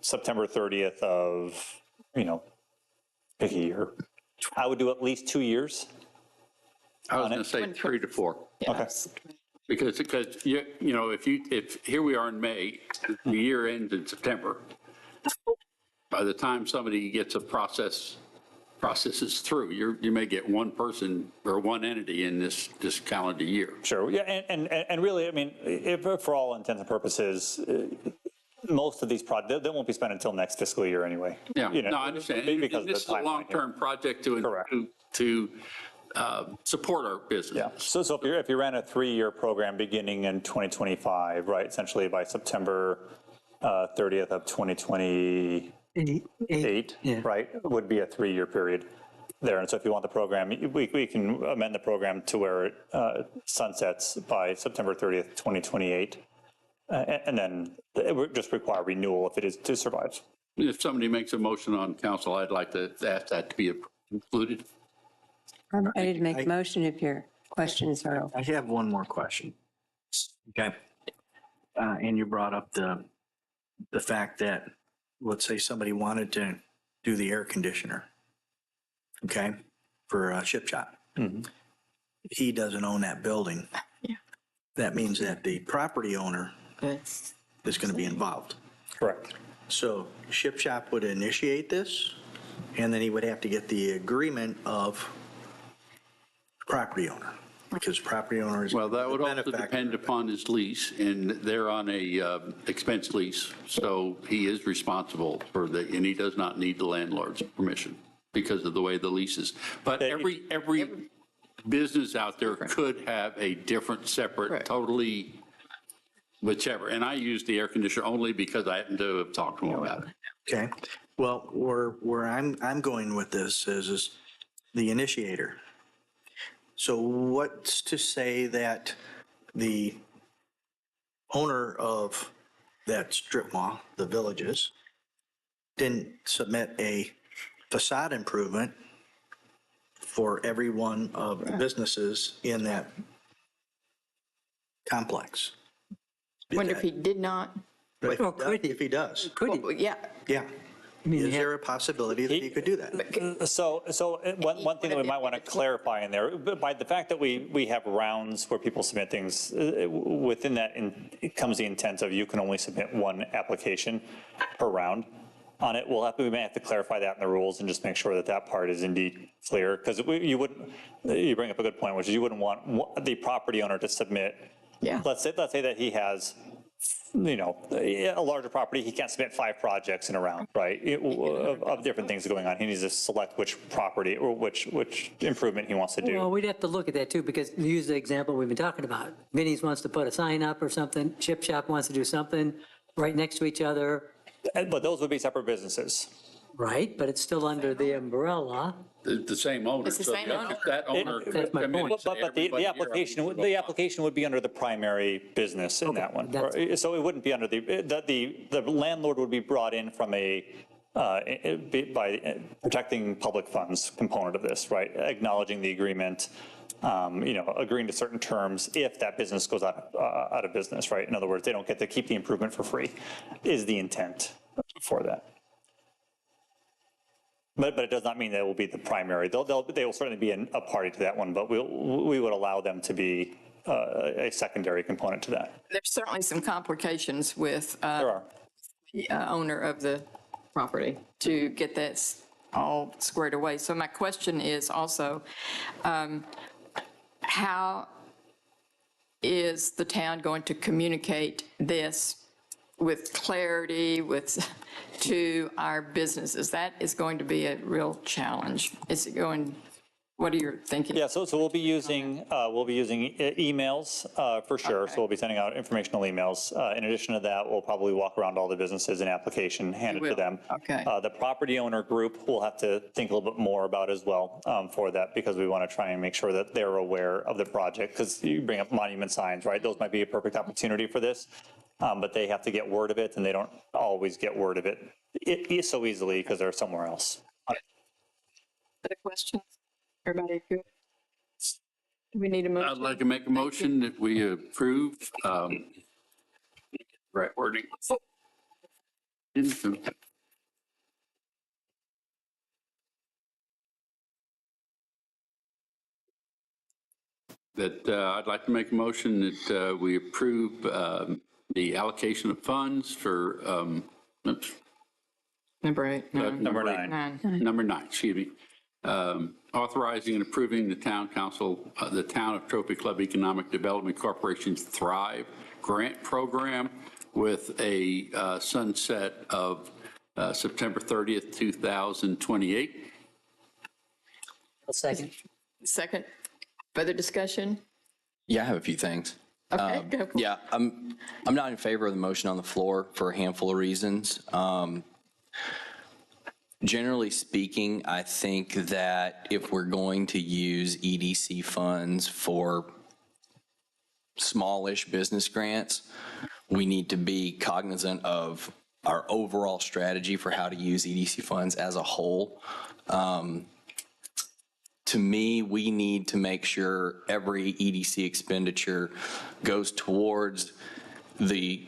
September 30th of, pick a year. I would do at least 2 years. I was going to say 3 to 4. Yes. Okay. Because if here we are in May, the year ends in September. By the time somebody gets a processes through, you may get one person or one entity in this calendar year. Sure. Yeah, and really, I mean, if for all intents and purposes, most of these projects, they won't be spent until next fiscal year anyway. Yeah, You know, no, I understand. Because And of this is the a timeline here. long-term project to support our business. Yeah, so if you ran a 3-year program beginning in 2025, right, essentially by September 30th of 2028, Yeah. right, would be a 3-year period there. And so if you want the program, we can amend the program to where it sunsets by September 30th, 2028. And then it would just require renewal if it is to survive. If somebody makes a motion on council, I'd like to ask that to be included. I'm ready to make a motion if your questions are. I have one more question. Okay. And you brought up the fact that, let's say somebody wanted to do the air conditioner, okay, for a Ship Shop. He doesn't own that building. That means that the property owner is going to be involved. Correct. So Ship Shop would initiate this, and then he would have to get the agreement of property owner, because property owner is. Well, that would the also benefactor. depend upon his lease, and they're on a expense lease, so he is responsible for and he does not need the landlord's permission because of the way the lease is. But every business out there could have a different, separate, totally whichever. And I use the air conditioner only because I happen to have talked to him about it. Okay, well, where I'm going with this is the initiator. So what's to say that the owner of that strip mall, the Villages, didn't submit a facade improvement for every one of the businesses in that complex? Wonder if he did not. But if he does, Well, yeah. yeah. Is there a possibility that he could do that? So one thing that we might want to clarify in there, by the fact that we have rounds where people submit things, within that comes the intent of you can only submit one application per round on it. We may have to clarify that in the rules and just make sure that that part is indeed clear, because you bring up a good point, which is you wouldn't want the property owner to submit. Yeah. Let's say that he has, a larger property, he can't submit 5 projects in a round, right? Of different things going on. He needs to select which property or which improvement he wants to do. Well, we'd have to look at that too, because use the example we've been talking about. Vinnie's wants to put a sign up or something, Chip Shop wants to do something right next to each other. But those would be separate businesses. Right, but it's still under the umbrella. The same owner. It's the So same owner. That owner could That's my come in and point. say, But the application would be under the primary business in that one. So it wouldn't be under the landlord would be brought in from by protecting public funds component of this, right? Acknowledging the agreement, agreeing to certain terms if that business goes out of business, right? In other words, they don't get to keep the improvement for free, is the intent for that. But it does not mean that it will be the primary. They will certainly be a party to that one, but we would allow them to be a secondary component to that. There's certainly some complications with There are. the owner of the property to get that all squared away. So my question is also, how is the town going to communicate this with clarity to our businesses? That is going to be a real challenge. Is it going, what are you thinking? Yeah, so we'll be using emails for sure. Okay. So we'll be sending out informational emails. In addition to that, we'll probably walk around all the businesses and application, hand it to will. them. Okay. The property owner group we'll have to think a little bit more about as well for that, because we want to try and make sure that they're aware of the project. Because you bring up monument signs, right? Those might be a perfect opportunity for this. But they have to get word of it, and they don't always get word of it so easily because they're somewhere else. Other questions? Everybody good? Do we need a motion? I'd like to make a motion that we approve, right wording. That I'd like to make a motion that we approve the allocation of funds for, Number 8. Number 9. Number 9, excuse me. Authorizing and approving the town council, the Town of Trophy Club Economic Development Corporation's Thrive Grant Program with a sunset of September 30th, 2028. A second. Second. Further discussion? Yeah, I have a few things. Okay, go for it. Yeah, I'm not in favor of the motion on the floor for a handful of reasons. Generally speaking, I think that if we're going to use EDC funds for smallish business grants, we need to be cognizant of our overall strategy for how to use EDC funds as a whole. To me, we need to make sure every EDC expenditure goes towards the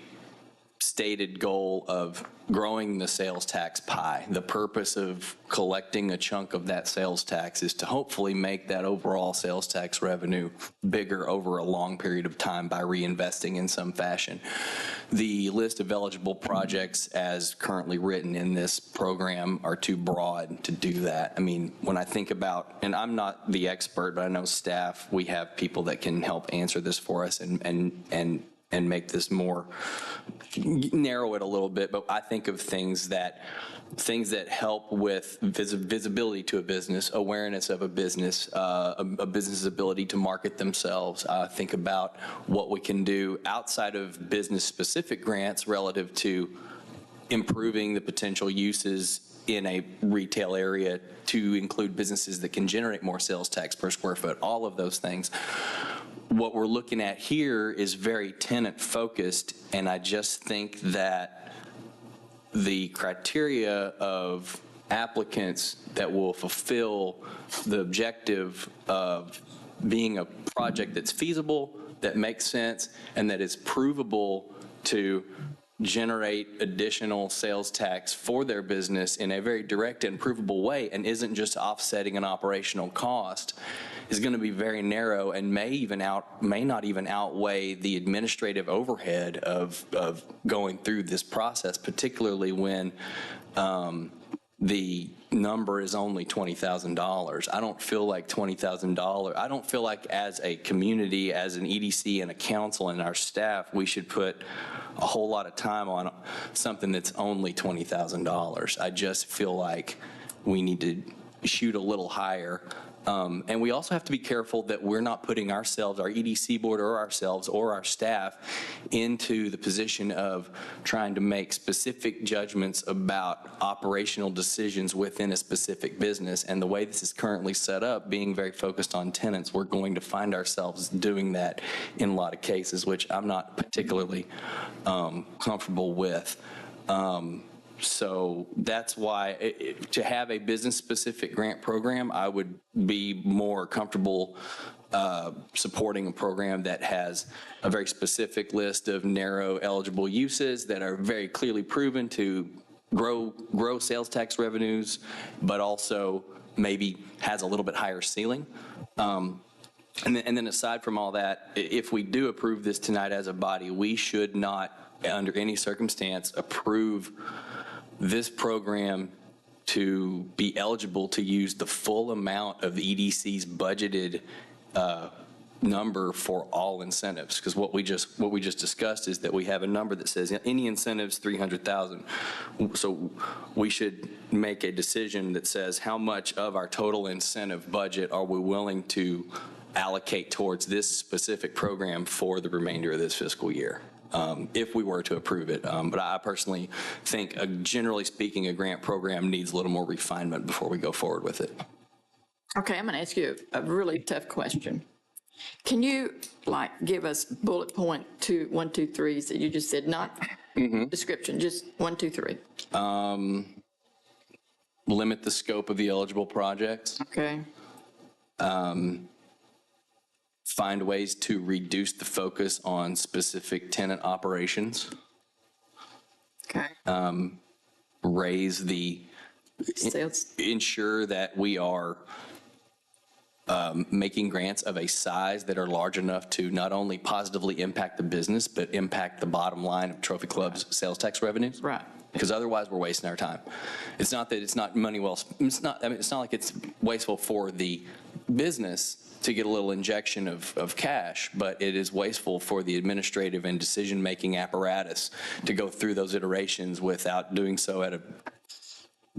stated goal of growing the sales tax pie. The purpose of collecting a chunk of that sales tax is to hopefully make that overall sales tax revenue bigger over a long period of time by reinvesting in some fashion. The list of eligible projects as currently written in this program are too broad to do that. I mean, when I think about, and I'm not the expert, but I know staff, we have people that can help answer this for us and make this more, narrow it a little bit, but I think of things that help with visibility to a business, awareness of a business's ability to market themselves. Think about what we can do outside of business-specific grants relative to improving the potential uses in a retail area to include businesses that can generate more sales tax per square foot, all of those things. What we're looking at here is very tenant focused, and I just think that the criteria of applicants that will fulfill the objective of being a project that's feasible, that makes sense, and that is provable to generate additional sales tax for their business in a very direct and provable way and isn't just offsetting an operational cost is going to be very narrow and may not even outweigh the administrative overhead of going through this process, particularly when the number is only $20,000. I don't feel like $20,000. I don't feel like as a community, as an EDC and a council and our staff, we should put a whole lot of time on something that's only $20,000. I just feel like we need to shoot a little higher. And we also have to be careful that we're not putting ourselves, our EDC board or ourselves or our staff into the position of trying to make specific judgments about operational decisions within a specific business. And the way this is currently set up, being very focused on tenants, we're going to find ourselves doing that in a lot of cases, which I'm not particularly comfortable with. So that's why to have a business-specific grant program, I would be more comfortable supporting a program that has a very specific list of narrow eligible uses that are very clearly proven to grow sales tax revenues, but also maybe has a little bit higher ceiling. And then aside from all that, if we do approve this tonight as a body, we should not, under any circumstance, approve this program to be eligible to use the full amount of the EDC's budgeted number for all incentives. Because what we just discussed is that we have a number that says any incentives 300,000. So we should make a decision that says how much of our total incentive budget are we willing to allocate towards this specific program for the remainder of this fiscal year. If we were to approve it. But I personally think, generally speaking, a grant program needs a little more refinement before we go forward with it. Okay, I'm going to ask you a really tough question. Can you give us bullet point 1, 2, 3s that you just said, not description, just 1, 2, 3? Limit the scope of the eligible projects. Okay. Find ways to reduce the focus on specific tenant operations. Okay. Raise the, ensure that we are making grants of a size that are large enough to not only positively impact the business, but impact the bottom line of Trophy Club's sales tax revenues. Right. Because otherwise we're wasting our time. It's not that it's not money well, it's not like it's wasteful for the business to get a little injection of cash, but it is wasteful for the administrative and decision-making apparatus to go through those iterations without doing so at a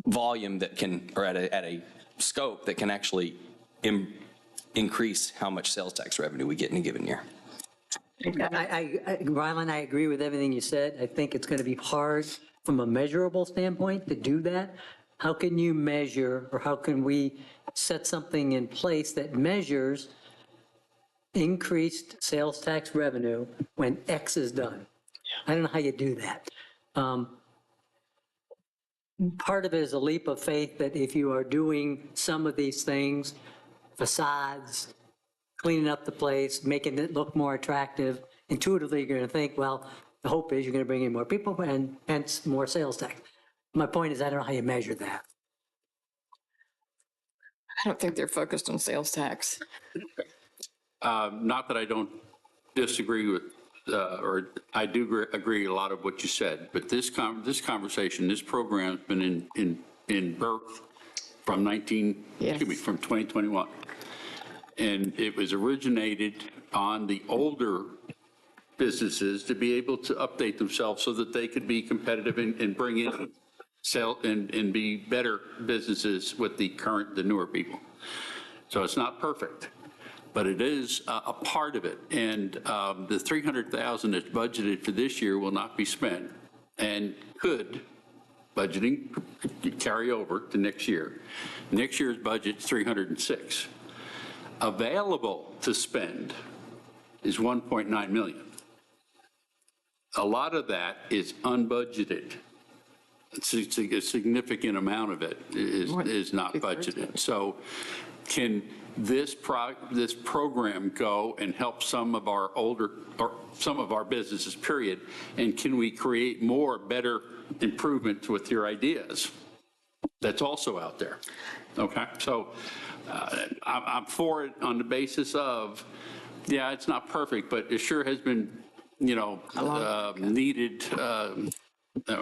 volume that can, or at a scope that can actually increase how much sales tax revenue we get in a given year. Rylan, I agree with everything you said. I think it's going to be hard from a measurable standpoint to do that. How can you measure, or how can we set something in place that measures increased sales tax revenue when X is done? I don't know how you do that. Part of it is a leap of faith that if you are doing some of these things, facades, cleaning up the place, making it look more attractive, intuitively you're going to think, well, the hope is you're going to bring in more people and hence more sales tax. My point is I don't know how you measure that. I don't think they're focused on sales tax. Not that I don't disagree with, or I do agree a lot of what you said, but this conversation, this program's been in birth from from 2021. And it was originated on the older businesses to be able to update themselves so that they could be competitive and bring in sell and be better businesses with the newer people. So it's not perfect, but it is a part of it. And the $300,000 that's budgeted for this year will not be spent and could budgeting carry over to next year. Next year's budget's $306. Available to spend is $1.9 million. A lot of that is unbudgeted. A significant amount of it is not budgeted. So can this program go and help some of our businesses, period? And can we create more, better improvement with your ideas? That's also out there. Okay, so I'm for it on the basis of, yeah, it's not perfect, but it sure has been, needed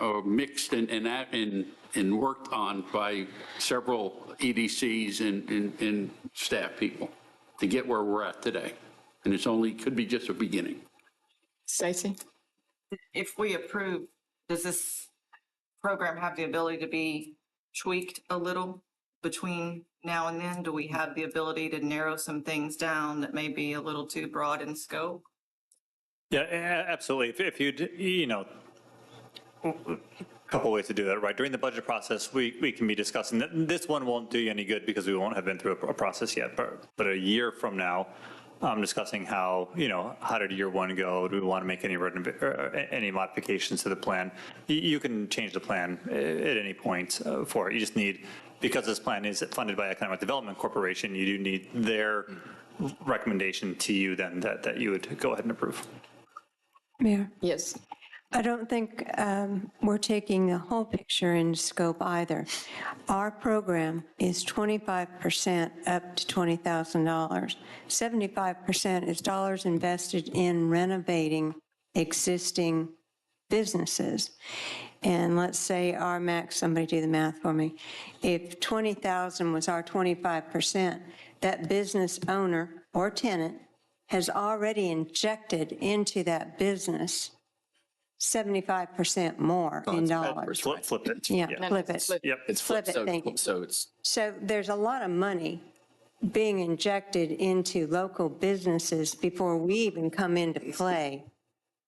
or mixed and worked on by several EDCs and staff people to get where we're at today. And it's could be just a beginning. Stacey? If we approve, does this program have the ability to be tweaked a little between now and then? Do we have the ability to narrow some things down that may be a little too broad in scope? Yeah, absolutely. If you'd, a couple ways to do that, right? During the budget process, we can be discussing that. This one won't do you any good because we won't have been through a process yet. But a year from now, discussing how did year one go? Do we want to make any modifications to the plan? You can change the plan at any point for it. You just need, because this plan is funded by Economic Development Corporation, you do need their recommendation to you then that you would go ahead and approve. Mayor? Yes. I don't think we're taking the whole picture in scope either. Our program is 25% up to $20,000. 75% is dollars invested in renovating existing businesses. And let's say our max, somebody do the math for me, if 20,000 was our 25%, that business owner or tenant has already injected into that business 75% more in dollars. Flip it. Yeah, flip it. Yep. It's Flip it, thank you. So there's a lot of money being injected into local businesses before we even come into play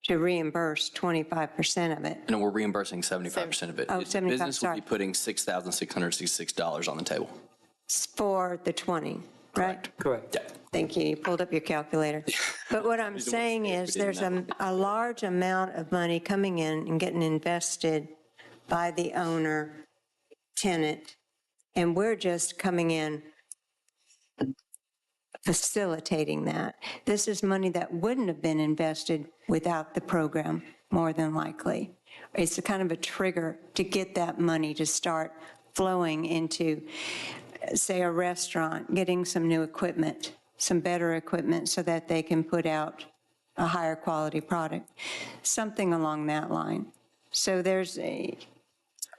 to reimburse 25% of it. No, we're reimbursing 75% of it. Oh, 75, Business would sorry. be putting $6,666 on the table. For the 20, right? Correct. Yeah. Thank you. You pulled up your calculator. But what I'm saying is there's a large amount of money coming in and getting invested by the owner, tenant, and we're just coming in facilitating that. This is money that wouldn't have been invested without the program, more than likely. It's a kind of a trigger to get that money to start flowing into, say, a restaurant, getting some new equipment, some better equipment so that they can put out a higher quality product, something along that line. So they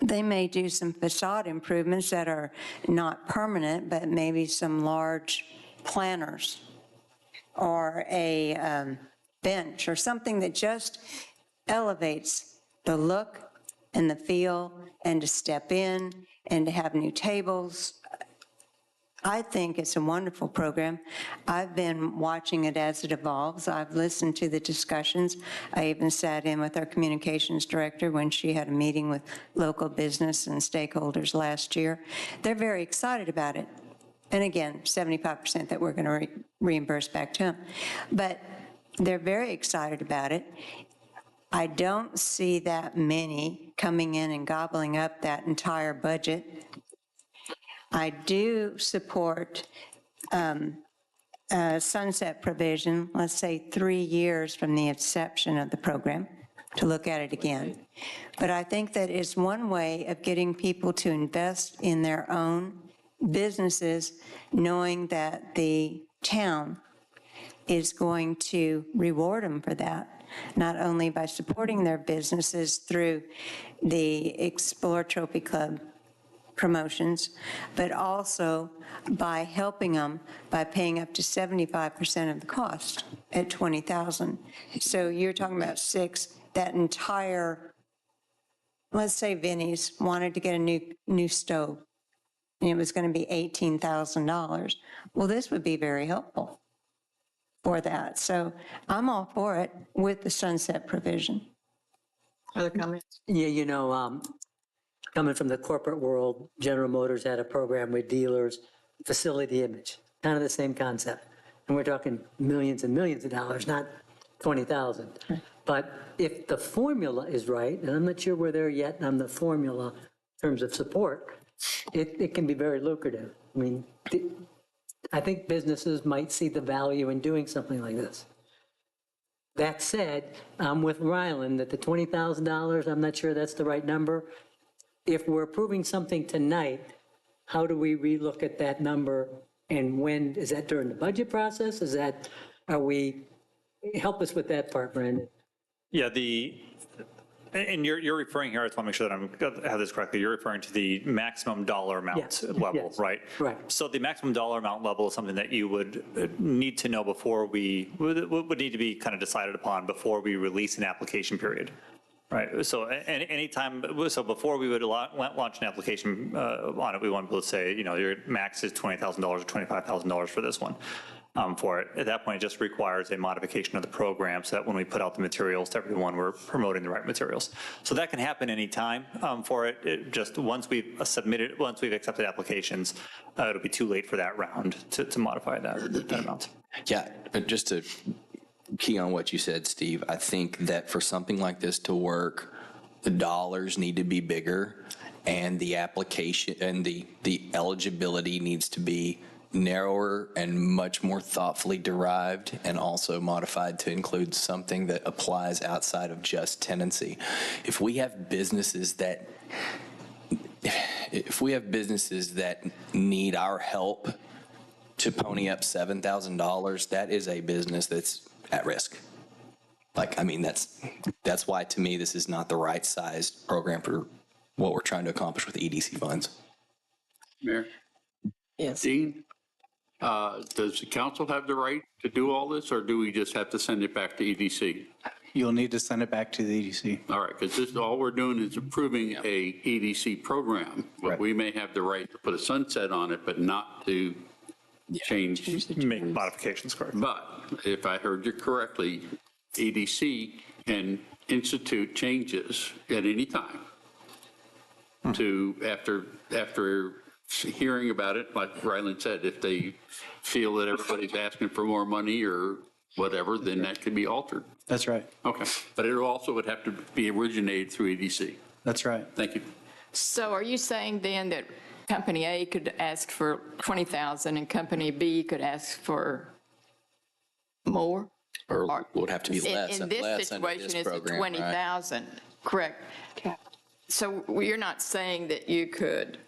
may do some facade improvements that are not permanent, but maybe some large planters or a bench or something that just elevates the look and the feel, and to step in and to have new tables. I think it's a wonderful program. I've been watching it as it evolves. I've listened to the discussions. I even sat in with our communications director when she had a meeting with local business and stakeholders last year. They're very excited about it. And again, 75% that we're going to reimburse back to them. But they're very excited about it. I don't see that many coming in and gobbling up that entire budget. I do support a sunset provision, let's say 3 years from the inception of the program, to look at it again. But I think that is one way of getting people to invest in their own businesses, knowing that the town is going to reward them for that, not only by supporting their businesses through the Explore Trophy Club promotions, but also by helping them by paying up to 75% of the cost at $20,000. So you're talking about 6, that entire, let's say Vinnie's wanted to get a new stove, and it was going to be $18,000. Well, this would be very helpful for that. So I'm all for it with the sunset provision. Other comments? Yeah, coming from the corporate world, General Motors had a program with dealers, facility image, kind of the same concept. And we're talking millions and millions of dollars, not 20,000. But if the formula is right, and I'm not sure we're there yet on the formula in terms of support, it can be very lucrative. I mean, I think businesses might see the value in doing something like this. That said, I'm with Ryland that the $20,000, I'm not sure that's the right number. If we're approving something tonight, how do we relook at that number? And when, is that during the budget process? Help us with that part, Brandon. Yeah, and you're referring here, I just want to make sure that I have this correctly. You're referring to the maximum dollar amount level, yes. right? Right. So the maximum dollar amount level is something that you would need to know before would need to be kind of decided upon before we release an application period. Right, so so before we would launch an application on it, we want people to say, your max is $20,000 or $25,000 for this one. For it. At that point, it just requires a modification of the program so that when we put out the materials to everyone, we're promoting the right materials. So that can happen anytime for it. It just once we've accepted applications, it'll be too late for that round to modify that amount. Yeah, but just to key on what you said, Steve, I think that for something like this to work, the dollars need to be bigger and the application and the eligibility needs to be narrower and much more thoughtfully derived and also modified to include something that applies outside of just tenancy. If we have businesses that need our help to pony up $7,000, that is a business that's at risk. That's why, to me, this is not the right sized program for what we're trying to accomplish with EDC funds. Mayor? Yes. Dean, does the council have the right to do all this, or do we just have to send it back to EDC? You'll need to send it back to the EDC. All right, because all we're doing is approving a EDC program. But we may have the right to put a sunset on it, but not to Make modifications, correct. But if I heard you correctly, EDC can institute changes at any time to, after hearing about it, like Ryland said, if they feel that everybody's asking for more money or whatever, then that could be altered. That's right. Okay, but it also would have to be originated through EDC. That's right. Thank you. So are you saying then that Company A could ask for $20,000 and Company B could ask for more? Or would have to be less. In this situation, it's $20,000, correct? Okay. So you're not saying that you could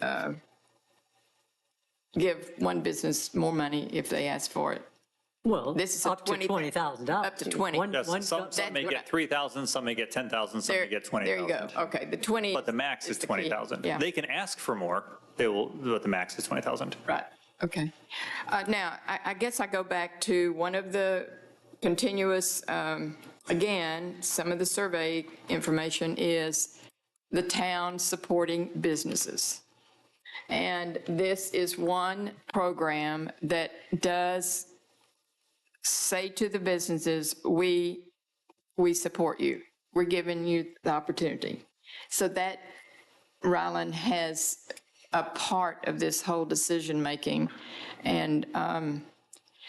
give one business more money if they ask for it? Well, This is up to $20,000. Up to 20. Yes, some may get 3,000, some may get 10,000, some may get 20,000. There you go. Okay, the 20. But the max is the key. 20,000. Yeah. They can ask for more, but the max is 20,000. Right. Okay. Now, I guess I go back to one of the continuous, again, some of the survey information is the town supporting businesses. And this is one program that does say to the businesses, we support you. We're giving you the opportunity. So that, Ryland, has a part of this whole decision-making. And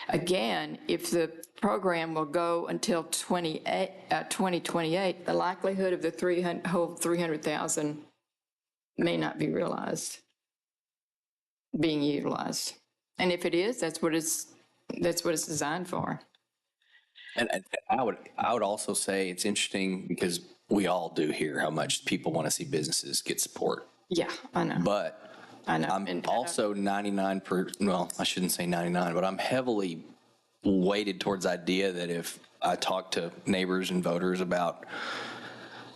again, if the program will go until 2028, the likelihood of the whole 300,000 may not be being utilized. And if it is, that's what it's designed for. And I would also say it's interesting because we all do hear how much people want to see businesses get support. Yeah, I know. But I know. I'm also 99%, well, I shouldn't say 99, but I'm heavily weighted towards the idea that if I talk to neighbors and voters about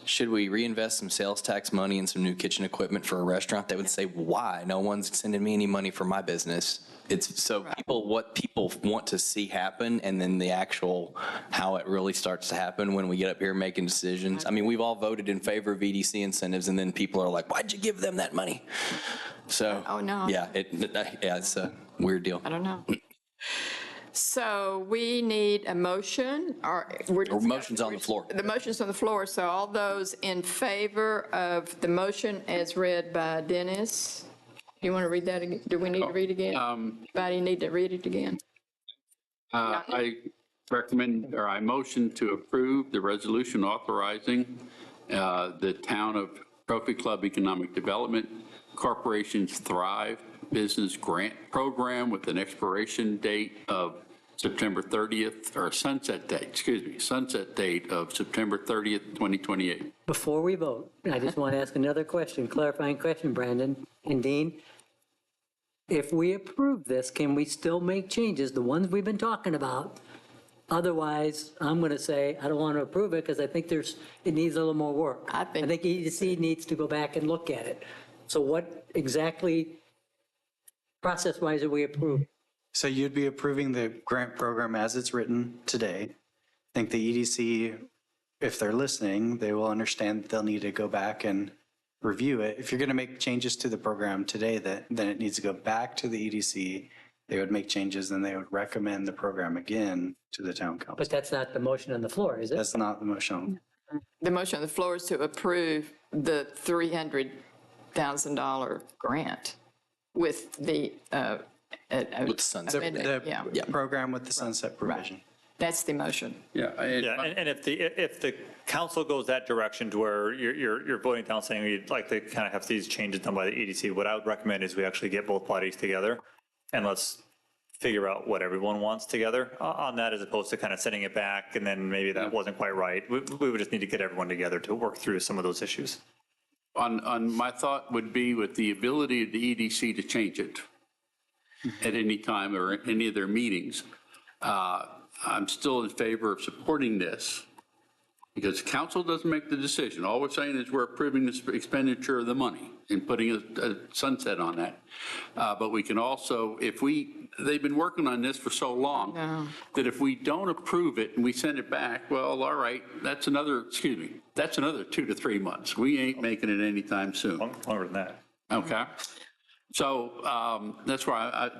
should we reinvest some sales tax money in some new kitchen equipment for a restaurant, they would say, why? No one's sending me any money for my business. It's so what people want to see happen, and then the actual how it really starts to happen when we get up here making decisions. I mean, we've all voted in favor of EDC incentives, and then people are like, why'd you give them that money? So, oh, no. Yeah, it's a weird deal. I don't know. So we need a motion, or motion's on the floor. The motion's on the floor, so all those in favor of the motion as read by Dennis, do you want to read that again? Do we need to read again? Anybody need to read it again? I recommend, or I motion to approve the resolution authorizing the Town of Trophy Club Economic Development Corporation's Thrive Business Grant Program with an expiration date of September 30th, or sunset date of September 30th, 2028. Before we vote, I just want to ask another question, clarifying question, Brandon and Dean. If we approve this, can we still make changes, the ones we've been talking about? Otherwise, I'm going to say, I don't want to approve it because I think it needs a little more work. I think EDC needs to go back and look at it. So what exactly, process-wise, are we approving? So you'd be approving the grant program as it's written today. I think the EDC, if they're listening, they will understand that they'll need to go back and review it. If you're going to make changes to the program today, then it needs to go back to the EDC. They would make changes, and they would recommend the program again to the town council. But that's not the motion on the floor, is it? That's not the motion. The motion on the floor is to approve the $300,000 grant with the With sunset. The program with the sunset provision. Right. That's the motion. Yeah. And if the council goes that direction to where you're voting down saying you'd like to kind of have these changes done by the EDC, what I would recommend is we actually get both bodies together and let's figure out what everyone wants together on that, as opposed to kind of sending it back and then maybe that wasn't quite right. We would just need to get everyone together to work through some of those issues. On my thought would be with the ability of the EDC to change it at any time or any of their meetings, I'm still in favor of supporting this because council doesn't make the decision. All we're saying is we're approving the expenditure of the money and putting a sunset on that. But we can also, they've been working on this for so long that if we don't approve it and we send it back, well, all right, that's another 2 to 3 months. We ain't making it anytime soon. Longer than that. Okay. So that's why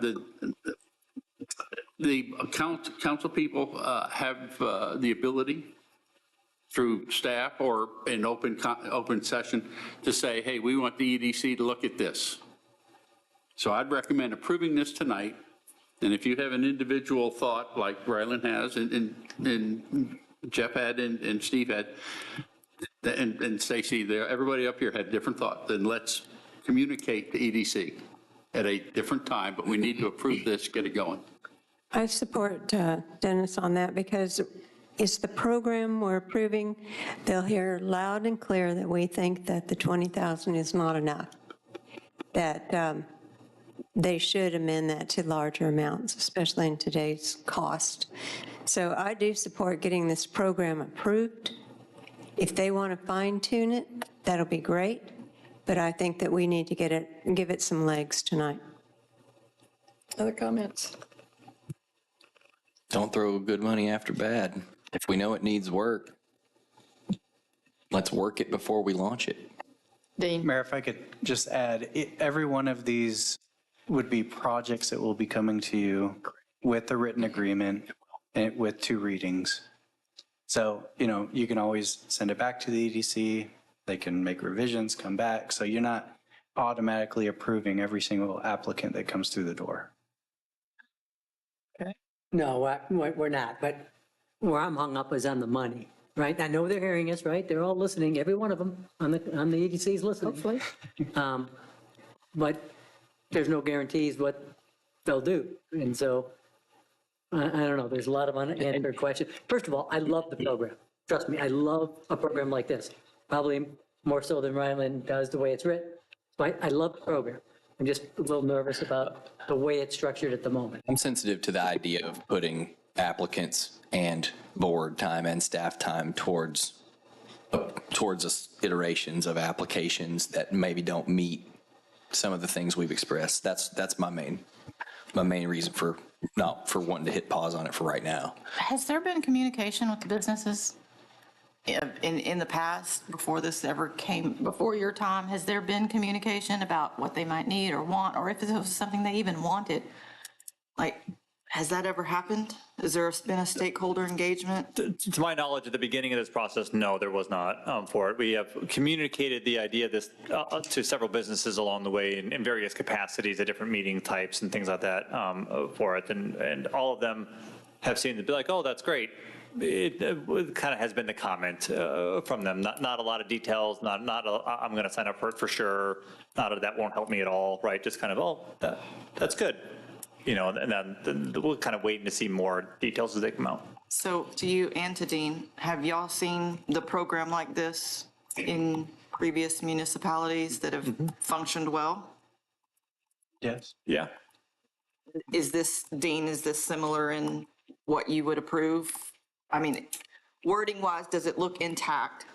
the council people have the ability through staff or in open session to say, hey, we want the EDC to look at this. So I'd recommend approving this tonight. And if you have an individual thought like Ryland has and Jeff had and Steve had and Stacy, everybody up here had different thought, then let's communicate to EDC at a different time, but we need to approve this, get it going. I support Dennis on that because it's the program we're approving. They'll hear loud and clear that we think that the 20,000 is not enough, that they should amend that to larger amounts, especially in today's cost. So I do support getting this program approved. If they want to fine tune it, that'll be great. But I think that we need to give it some legs tonight. Other comments? Don't throw good money after bad. If we know it needs work, let's work it before we launch it. Dean? Mayor, if I could just add, every one of these would be projects that will be coming to you with a written agreement and with 2 readings. So, you can always send it back to the EDC. They can make revisions, come back. So you're not automatically approving every single applicant that comes through the door. No, we're not, but where I'm hung up is on the money, right? I know they're hearing us, right? They're all listening, every one of them on the EDC is listening. Hopefully. But there's no guarantees what they'll do. And so, I don't know, there's a lot of unanswered questions. First of all, I love the program. Trust me, I love a program like this, probably more so than Ryland does the way it's written. So I love the program. I'm just a little nervous about the way it's structured at the moment. I'm sensitive to the idea of putting applicants and board time and staff time towards iterations of applications that maybe don't meet some of the things we've expressed. That's my main reason for wanting to hit pause on it for right now. Has there been communication with the businesses in the past, before this ever came, before your time? Has there been communication about what they might need or want, or if it was something they even wanted? Like, has that ever happened? Has there been a stakeholder engagement? To my knowledge, at the beginning of this process, no, there was not for it. We have communicated the idea of this to several businesses along the way in various capacities, at different meeting types and things like that for it. And all of them have seemed to be like, oh, that's great. It kind of has been the comment from them. Not a lot of details, not I'm going to sign up for sure. Not a, that won't help me at all, right? Just kind of, oh, that's good. And then we'll kind of waiting to see more details as they come out. So to you and to Dean, have y'all seen the program like this in previous municipalities that have functioned well? Yes. Yeah. Is this, Dean, is this similar in what you would approve? I mean, wording wise, does it look intact?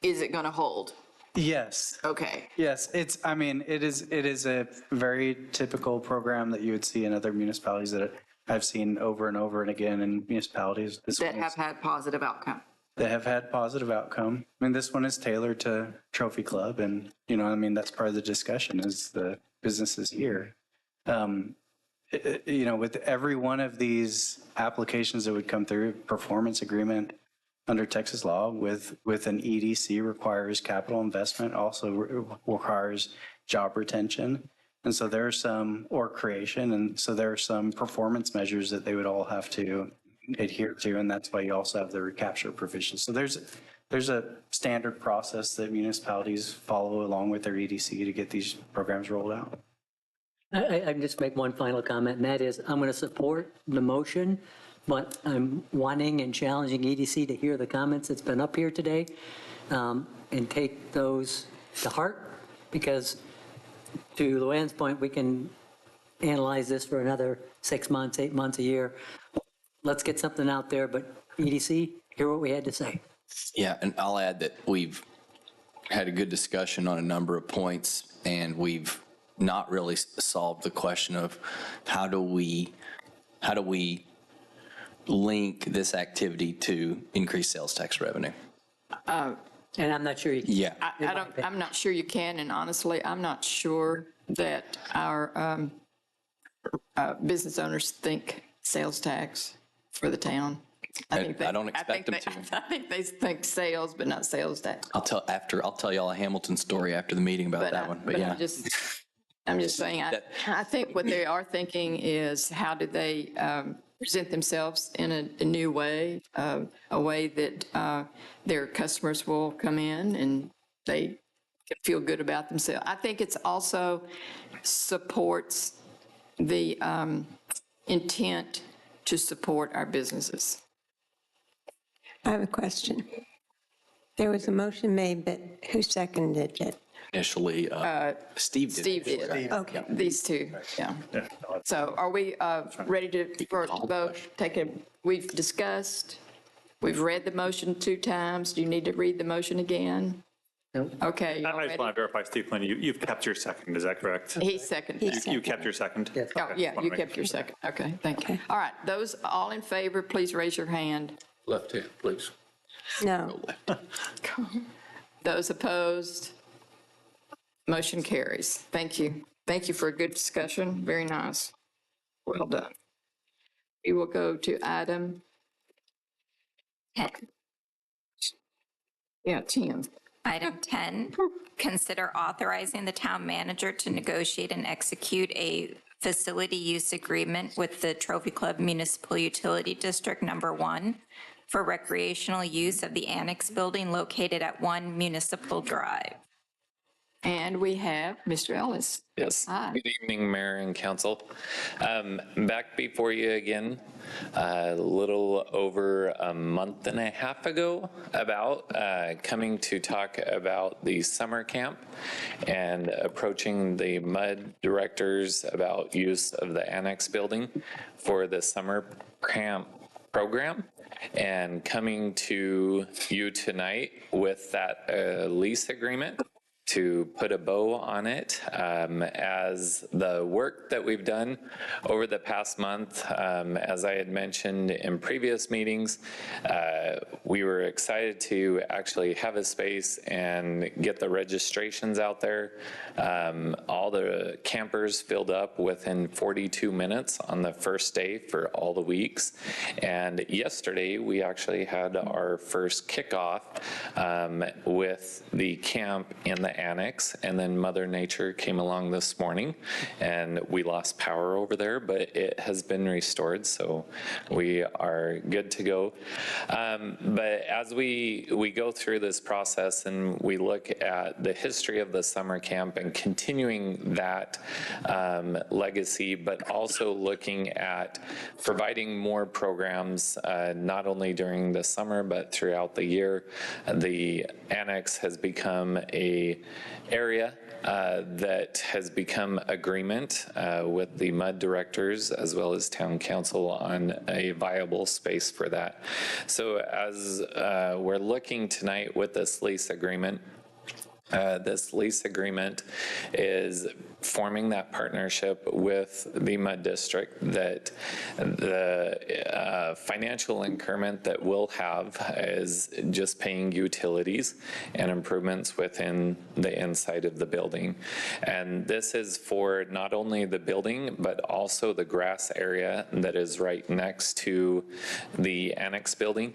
Is it going to hold? Yes. Okay. Yes, it is a very typical program that you would see in other municipalities that I've seen over and over and again in municipalities. That have had positive outcome. That have had positive outcome. I mean, this one is tailored to Trophy Club, and, that's part of the discussion is the businesses here. With every one of these applications that would come through, performance agreement under Texas law with an EDC requires capital investment, also requires job retention. And so there are some, or creation, and so there are some performance measures that they would all have to adhere to, and that's why you also have the recapture provision. So there's a standard process that municipalities follow along with their EDC to get these programs rolled out. I can just make one final comment, and that is I'm going to support the motion, but I'm wanting and challenging EDC to hear the comments that's been up here today and take those to heart, because to Luann's point, we can analyze this for another 6 months, 8 months, a year. Let's get something out there, but EDC, hear what we had to say. Yeah, and I'll add that we've had a good discussion on a number of points, and we've not really solved the question of how do we link this activity to increased sales tax revenue. And I'm not sure you can. Yeah. I'm not sure you can, and honestly, I'm not sure that our business owners think sales tax for the town. I don't expect them to. I think they think sales, but not sales tax. I'll tell y'all a Hamilton story after the meeting about that one. But yeah, I'm just saying. I think what they are thinking is how do they present themselves in a new way, a way that their customers will come in and they can feel good about themselves. I think it's also supports the intent to support our businesses. I have a question. There was a motion made, but who seconded it? initially, Steve did. Steve did. Okay. These two, yeah. So are we ready to vote? We've discussed, we've read the motion 2 times. Do you need to read the motion again? Okay, you I all just ready? want to verify, Steve Flynn, you've kept your second, is that correct? He's second. You kept your second? Yes. Oh, Okay, yeah, wanna you make kept your sure. second. Okay, thank you. All right, those all in favor, please raise your hand. Left hand, please. No. Those opposed? Motion carries. Thank you. Thank you for a good discussion. Very nice. Well done. We will go to item, 10. yeah, 10. Item 10, consider authorizing the town manager to negotiate and execute a facility use agreement with the Trophy Club Municipal Utility District Number 1 for recreational use of the annex building located at 1 Municipal Drive. And we have Mr. Ellis. Yes. Hi. Good evening, Mayor and Council. Back before you again, a little over a month and a half ago, about coming to talk about the summer camp and approaching the MUD directors about use of the annex building for the summer camp program, and coming to you tonight with that lease agreement to put a bow on it, as the work that we've done over the past month, as I had mentioned in previous meetings, we were excited to actually have a space and get the registrations out there. All the campers filled up within 42 minutes on the first day for all the weeks. And yesterday, we actually had our first kickoff with the camp in the annex, and then Mother Nature came along this morning and we lost power over there, but it has been restored, so we are good to go. But as we go through this process and we look at the history of the summer camp and continuing that legacy, but also looking at providing more programs, not only during the summer, but throughout the year, the annex has become a area that has become agreement with the MUD directors as well as town council on a viable space for that. So as we're looking tonight with this lease agreement is forming that partnership with the MUD district, that the financial increment that we'll have is just paying utilities and improvements within the inside of the building. And this is for not only the building, but also the grass area that is right next to the annex building,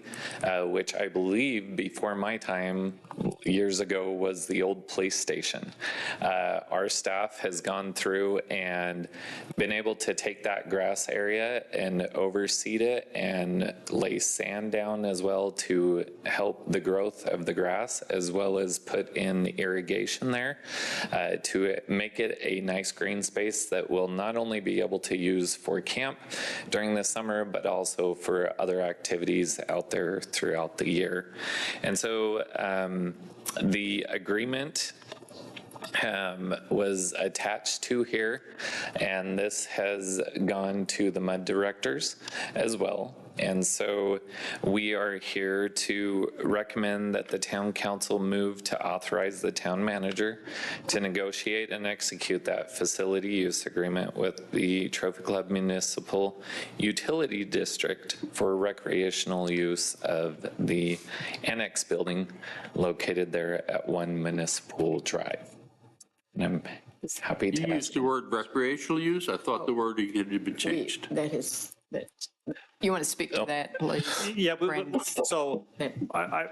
which I believe before my time years ago was the old police station. Our staff has gone through and been able to take that grass area and overseed it and lay sand down as well to help the growth of the grass, as well as put in irrigation there to make it a nice green space that will not only be able to use for camp during the summer, but also for other activities out there throughout the year. And so the agreement was attached to here, and this has gone to the MUD directors as well. And so we are here to recommend that the town council move to authorize the town manager to negotiate and execute that facility use agreement with the Trophy Club Municipal Utility District for recreational use of the annex building located there at 1 Municipal Drive. And I'm happy to. You used the word recreational use? I thought the wording had been changed. You want to speak to that, please? Yeah, Brandon? so I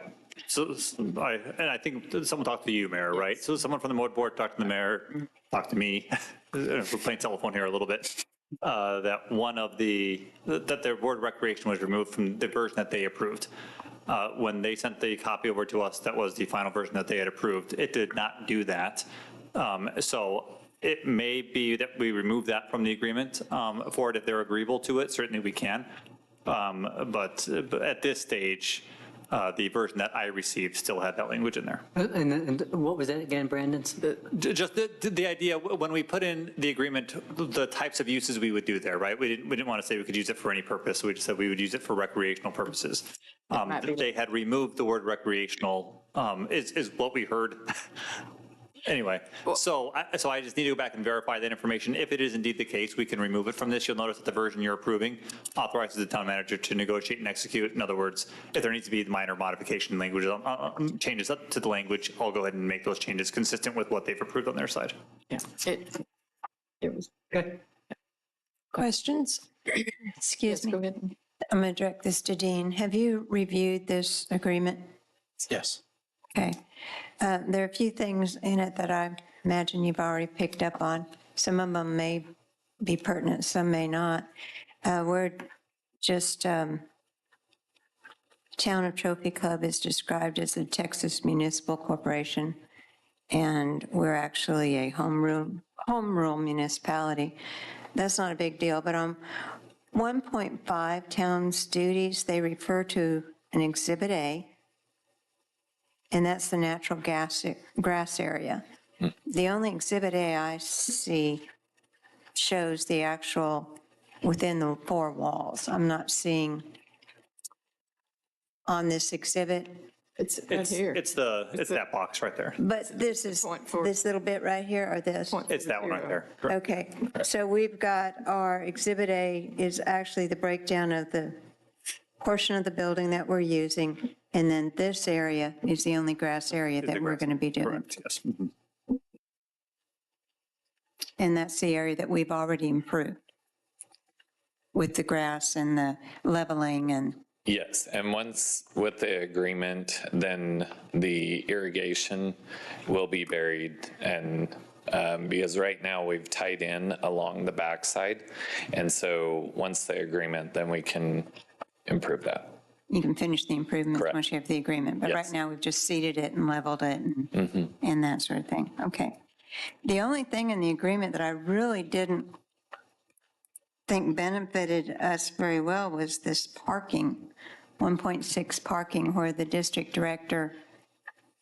think someone talked to you, Mayor, right? So someone from the MOD board talked to the mayor, talked to me, we're playing telephone here a little bit, that that their board recreation was removed from the version that they approved. When they sent the copy over to us, that was the final version that they had approved. It did not do that. So it may be that we remove that from the agreement for it if they're agreeable to it. Certainly we can. But at this stage, The version that I received still had that language in there. And what was that again, Brandon? Just the idea, when we put in the agreement, the types of uses we would do there, right? We didn't want to say we could use it for any purpose. We just said we would use it for recreational purposes. They had removed the word recreational, is what we heard. Anyway, so I just need to go back and verify that information. If it is indeed the case, we can remove it from this. You'll notice that the version you're approving authorizes the town manager to negotiate and execute. In other words, if there needs to be minor modification language, changes to the language, I'll go ahead and make those changes consistent with what they've approved on their side. Yeah, it was. Okay. Questions? Excuse me. Go ahead. I'm going to direct this to Dean. Have you reviewed this agreement? Yes. Okay. There are a few things in it that I imagine you've already picked up on. Some of them may be pertinent, some may not. We're just, Town of Trophy Club is described as a Texas municipal corporation, and we're actually a home rule municipality. That's not a big deal, but on 1.5 town's duties, they refer to an Exhibit A, and that's the natural grass area. The only Exhibit A I see shows the actual within the four walls. I'm not seeing on this exhibit. It's right here. It's that box right there. But this is, this little bit right here, or this? It's that one right there. Correct. Okay, so we've got our Exhibit A is actually the breakdown of the portion of the building that we're using, and then this area is the only grass area that we're going to be doing. Correct, yes. Mhm. And that's the area that we've already improved with the grass and the leveling and. Yes, and once with the agreement, then the irrigation will be buried, and because right now we've tied in along the backside, and so once the agreement, then we can improve that. You can finish the improvements Correct. once you have the agreement, but right Yes. now we've just seeded it and leveled it and that sort of thing. Okay. The only thing in the agreement that I really didn't think benefited us very well was this parking, 1.6 parking, where the district director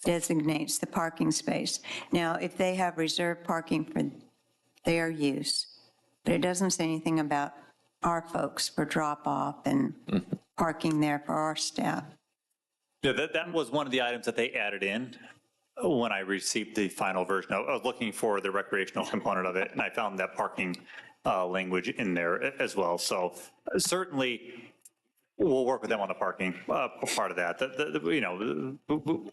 designates the parking space. Now, if they have reserved parking for their use, but it doesn't say anything about our folks for drop-off and parking there for our staff. Yeah, that was one of the items that they added in when I received the final version. I was looking for the recreational component of it, and I found that parking language in there as well. So certainly, we'll work with them on the parking part of that.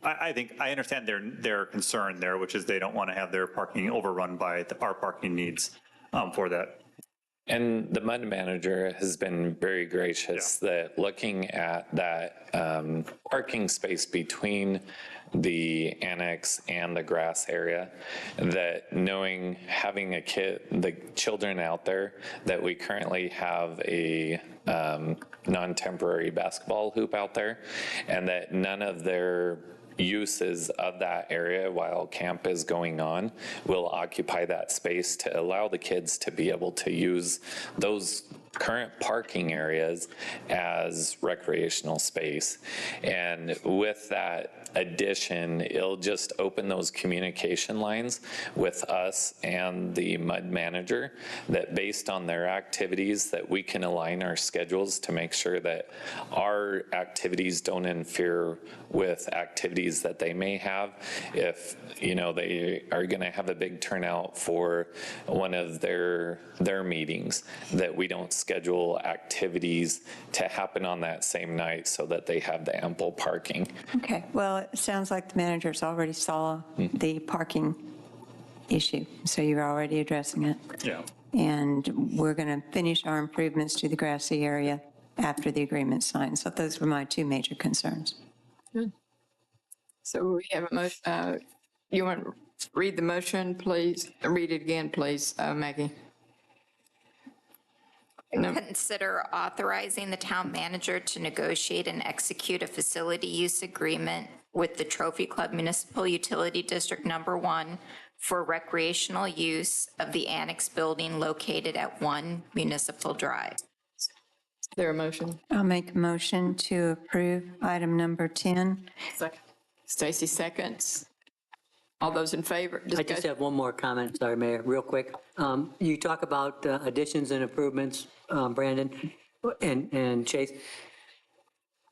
I think I understand their concern there, which is they don't want to have their parking overrun by our parking needs for that. And the MUD manager has been very gracious that looking at that parking space between the annex and the grass area, that knowing, having the children out there, that we currently have a non-temporary basketball hoop out there, and that none of their uses of that area while camp is going on will occupy that space to allow the kids to be able to use those current parking areas as recreational space. And with that addition, it'll just open those communication lines with us and the MUD manager, that based on their activities, that we can align our schedules to make sure that our activities don't interfere with activities that they may have. If, they are going to have a big turnout for one of their meetings, that we don't schedule activities to happen on that same night so that they have the ample parking. Okay, well, it sounds like the managers already saw the parking issue, so you're already addressing it. Yeah. And we're going to finish our improvements to the grassy area after the agreement's signed. So those were my two major concerns. Good. So we have a motion. You want to read the motion, please? Read it again, please, Maggie. No. Consider authorizing the town manager to negotiate and execute a facility use agreement with the Trophy Club Municipal Utility District Number 1 for recreational use of the annex building located at 1 Municipal Drive. There a motion? I'll make a motion to approve item number 10. Second. Stacy seconds. All those in favor? I just have one more comment, sorry, Mayor, real quick. You talk about additions and improvements, Brandon and Chase.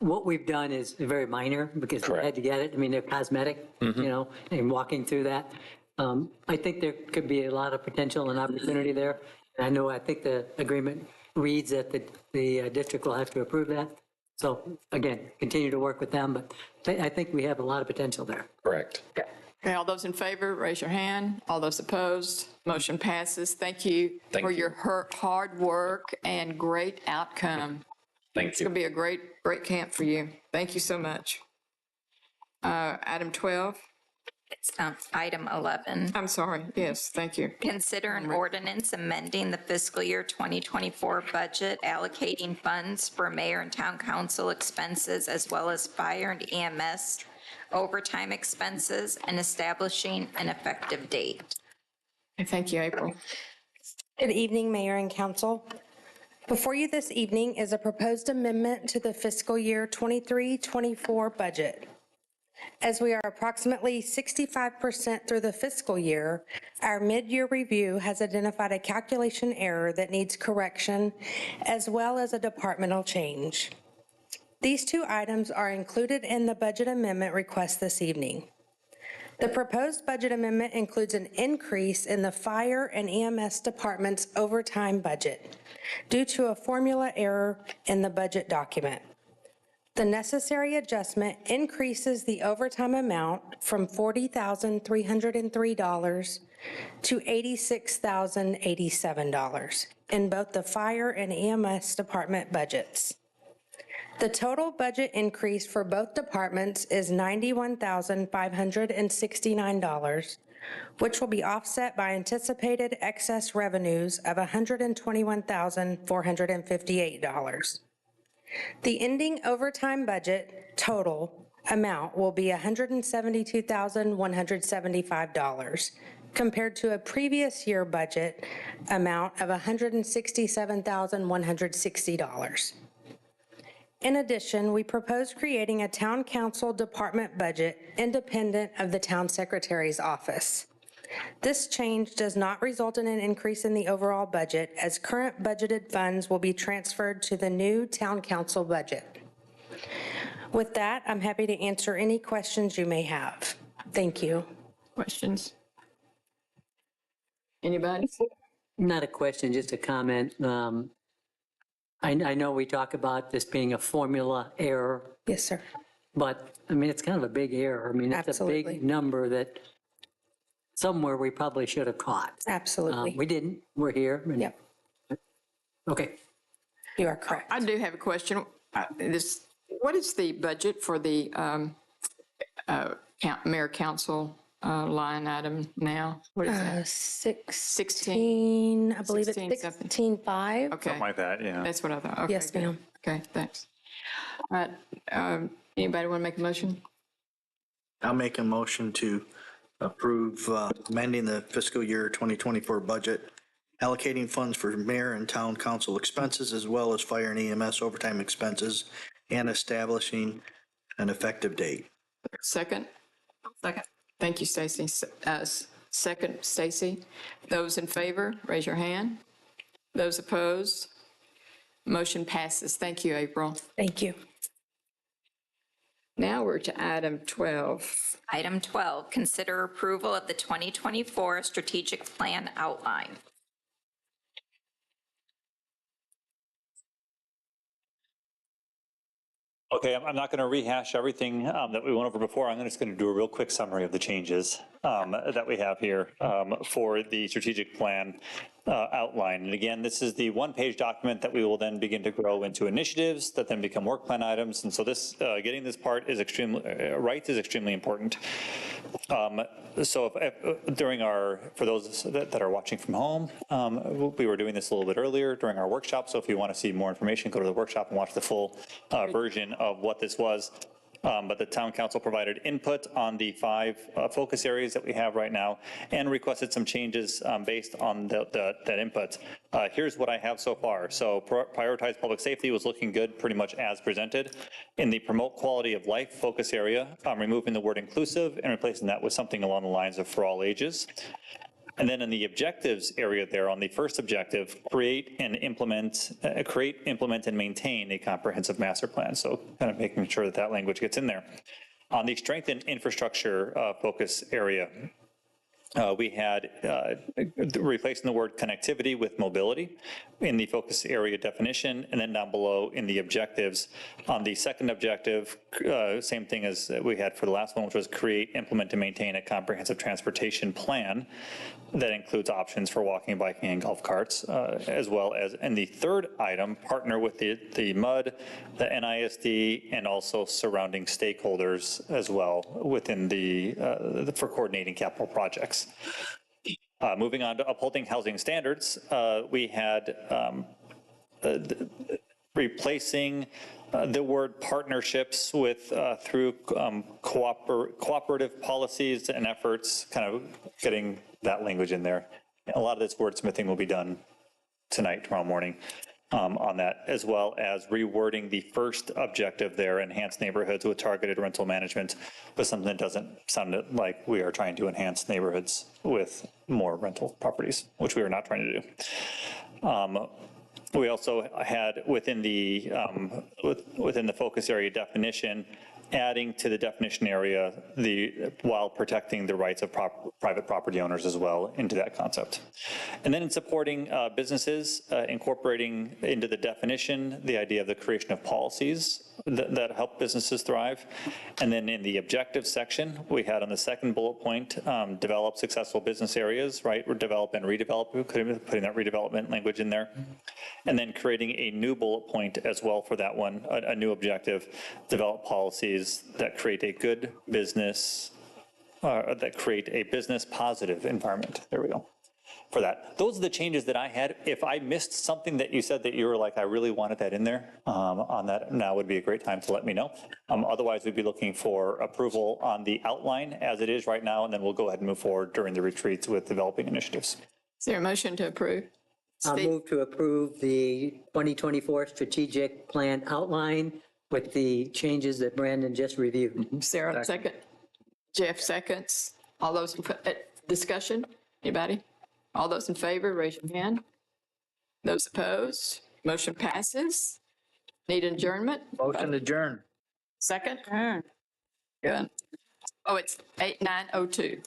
What we've done is very minor because we had to get it. I mean, they're cosmetic, you know, and walking through that. I think there could be a lot of potential and opportunity there. And I think the agreement reads that the district will have to approve that. So again, continue to work with them, but I think we have a lot of potential there. Correct. Okay, all those in favor, raise your hand. All those opposed, motion passes. Thank you for your hard work and great outcome. Thank It's you. going to be a great camp for you. Thank you so much. Item 12. It's item 11. I'm sorry. Yes, thank you. Consider an ordinance amending the fiscal year 2024 budget, allocating funds for mayor and town council expenses, as well as fire and EMS overtime expenses, and establishing an effective date. Thank you, April. Good evening, Mayor and Council. Before you this evening is a proposed amendment to the fiscal year 23-24 budget. As we are approximately 65% through the fiscal year, our mid-year review has identified a calculation error that needs correction, as well as a departmental change. These two items are included in the budget amendment request this evening. The proposed budget amendment includes an increase in the fire and EMS department's overtime budget due to a formula error in the budget document. The necessary adjustment increases the overtime amount from $40,303 to $86,087 in both the fire and EMS department budgets. The total budget increase for both departments is $91,569, which will be offset by anticipated excess revenues of $121,458. The ending overtime budget total amount will be $172,175, compared to a previous year budget amount of $167,160. In addition, we propose creating a town council department budget independent of the town secretary's office. This change does not result in an increase in the overall budget, as current budgeted funds will be transferred to the new town council budget. With that, I'm happy to answer any questions you may have. Thank you. Questions? Anybody? Not a question, just a comment. I know we talk about this being a formula error. Yes, sir. But, I mean, it's kind of a big error. I mean, it's Absolutely. a big number that somewhere we probably should have caught. Absolutely. We didn't. We're here. and- Yep. Okay. You are correct. I do have a question. What is the budget for the mayor council line item now? What is that? 16, I believe it's 16 something. 16.5. Okay. Something like that, yeah. That's what I thought. Okay, Yes, good. ma'am. Okay, thanks. All right, anybody want to make a motion? I'll make a motion to approve amending the fiscal year 2024 budget, allocating funds for mayor and town council expenses, as well as fire and EMS overtime expenses, and establishing an effective date. Second? Second. Thank you, Stacy. Second, Stacy. Those in favor, raise your hand. Those opposed? Motion passes. Thank you, April. Thank you. Now we're to item 12. Item 12, consider approval of the 2024 strategic plan outline. Okay, I'm not going to rehash everything that we went over before. I'm just going to do a real quick summary of the changes that we have here for the strategic plan outline. And again, this is the one-page document that we will then begin to grow into initiatives that then become work plan items. And so this, getting this part is extremely, right is extremely important. So during for those that are watching from home, we were doing this a little bit earlier during our workshop. So if you want to see more information, go to the workshop and watch the full version of what this was. but the town council provided input on the 5 focus areas that we have right now and requested some changes based on that input. Here's what I have so far. So prioritize public safety was looking good pretty much as presented. In the promote quality of life focus area, removing the word inclusive and replacing that with something along the lines of for all ages. And then in the objectives area there, on the first objective, create, implement, and maintain a comprehensive master plan. So kind of making sure that language gets in there. On the strengthen infrastructure focus area, we had replacing the word connectivity with mobility in the focus area definition, and then down below in the objectives. On the second objective, same thing as we had for the last one, which was create, implement, and maintain a comprehensive transportation plan that includes options for walking, biking, and golf carts, as well as, in the third item, partner with the MUD, the NISD, and also surrounding stakeholders as well within for coordinating capital projects. Moving on to upholding housing standards, we had replacing the word partnerships with through cooperative policies and efforts, kind of getting that language in there. A lot of this wordsmithing will be done tonight, tomorrow morning on that, as well as rewording the first objective there, enhance neighborhoods with targeted rental management, with something that doesn't sound like we are trying to enhance neighborhoods with more rental properties, which we are not trying to do. We also had within the focus area definition, adding to the definition area while protecting the rights of private property owners as well into that concept. And then in supporting businesses, incorporating into the definition the idea of the creation of policies that help businesses thrive. And then in the objective section, we had on the second bullet point, develop successful business areas, right? Or develop and redevelop, putting that redevelopment language in there. And then creating a new bullet point as well for that one, a new objective, develop policies that create a good business, that create a business positive environment. There we go. For that. Those are the changes that I had. If I missed something that you said that you were like, I really wanted that in there on that, now would be a great time to let me know. Otherwise, we'd be looking for approval on the outline as it is right now, and then we'll go ahead and move forward during the retreats with developing initiatives. Is there a motion to approve? I'll move to approve the 2024 strategic plan outline with the changes that Brandon just reviewed. Sarah, second. Jeff, seconds. All those, discussion? Anybody? All those in favor, raise your hand. Those opposed, motion passes. Need adjournment? Motion adjourn. Second? Good. Oh, it's 9:02.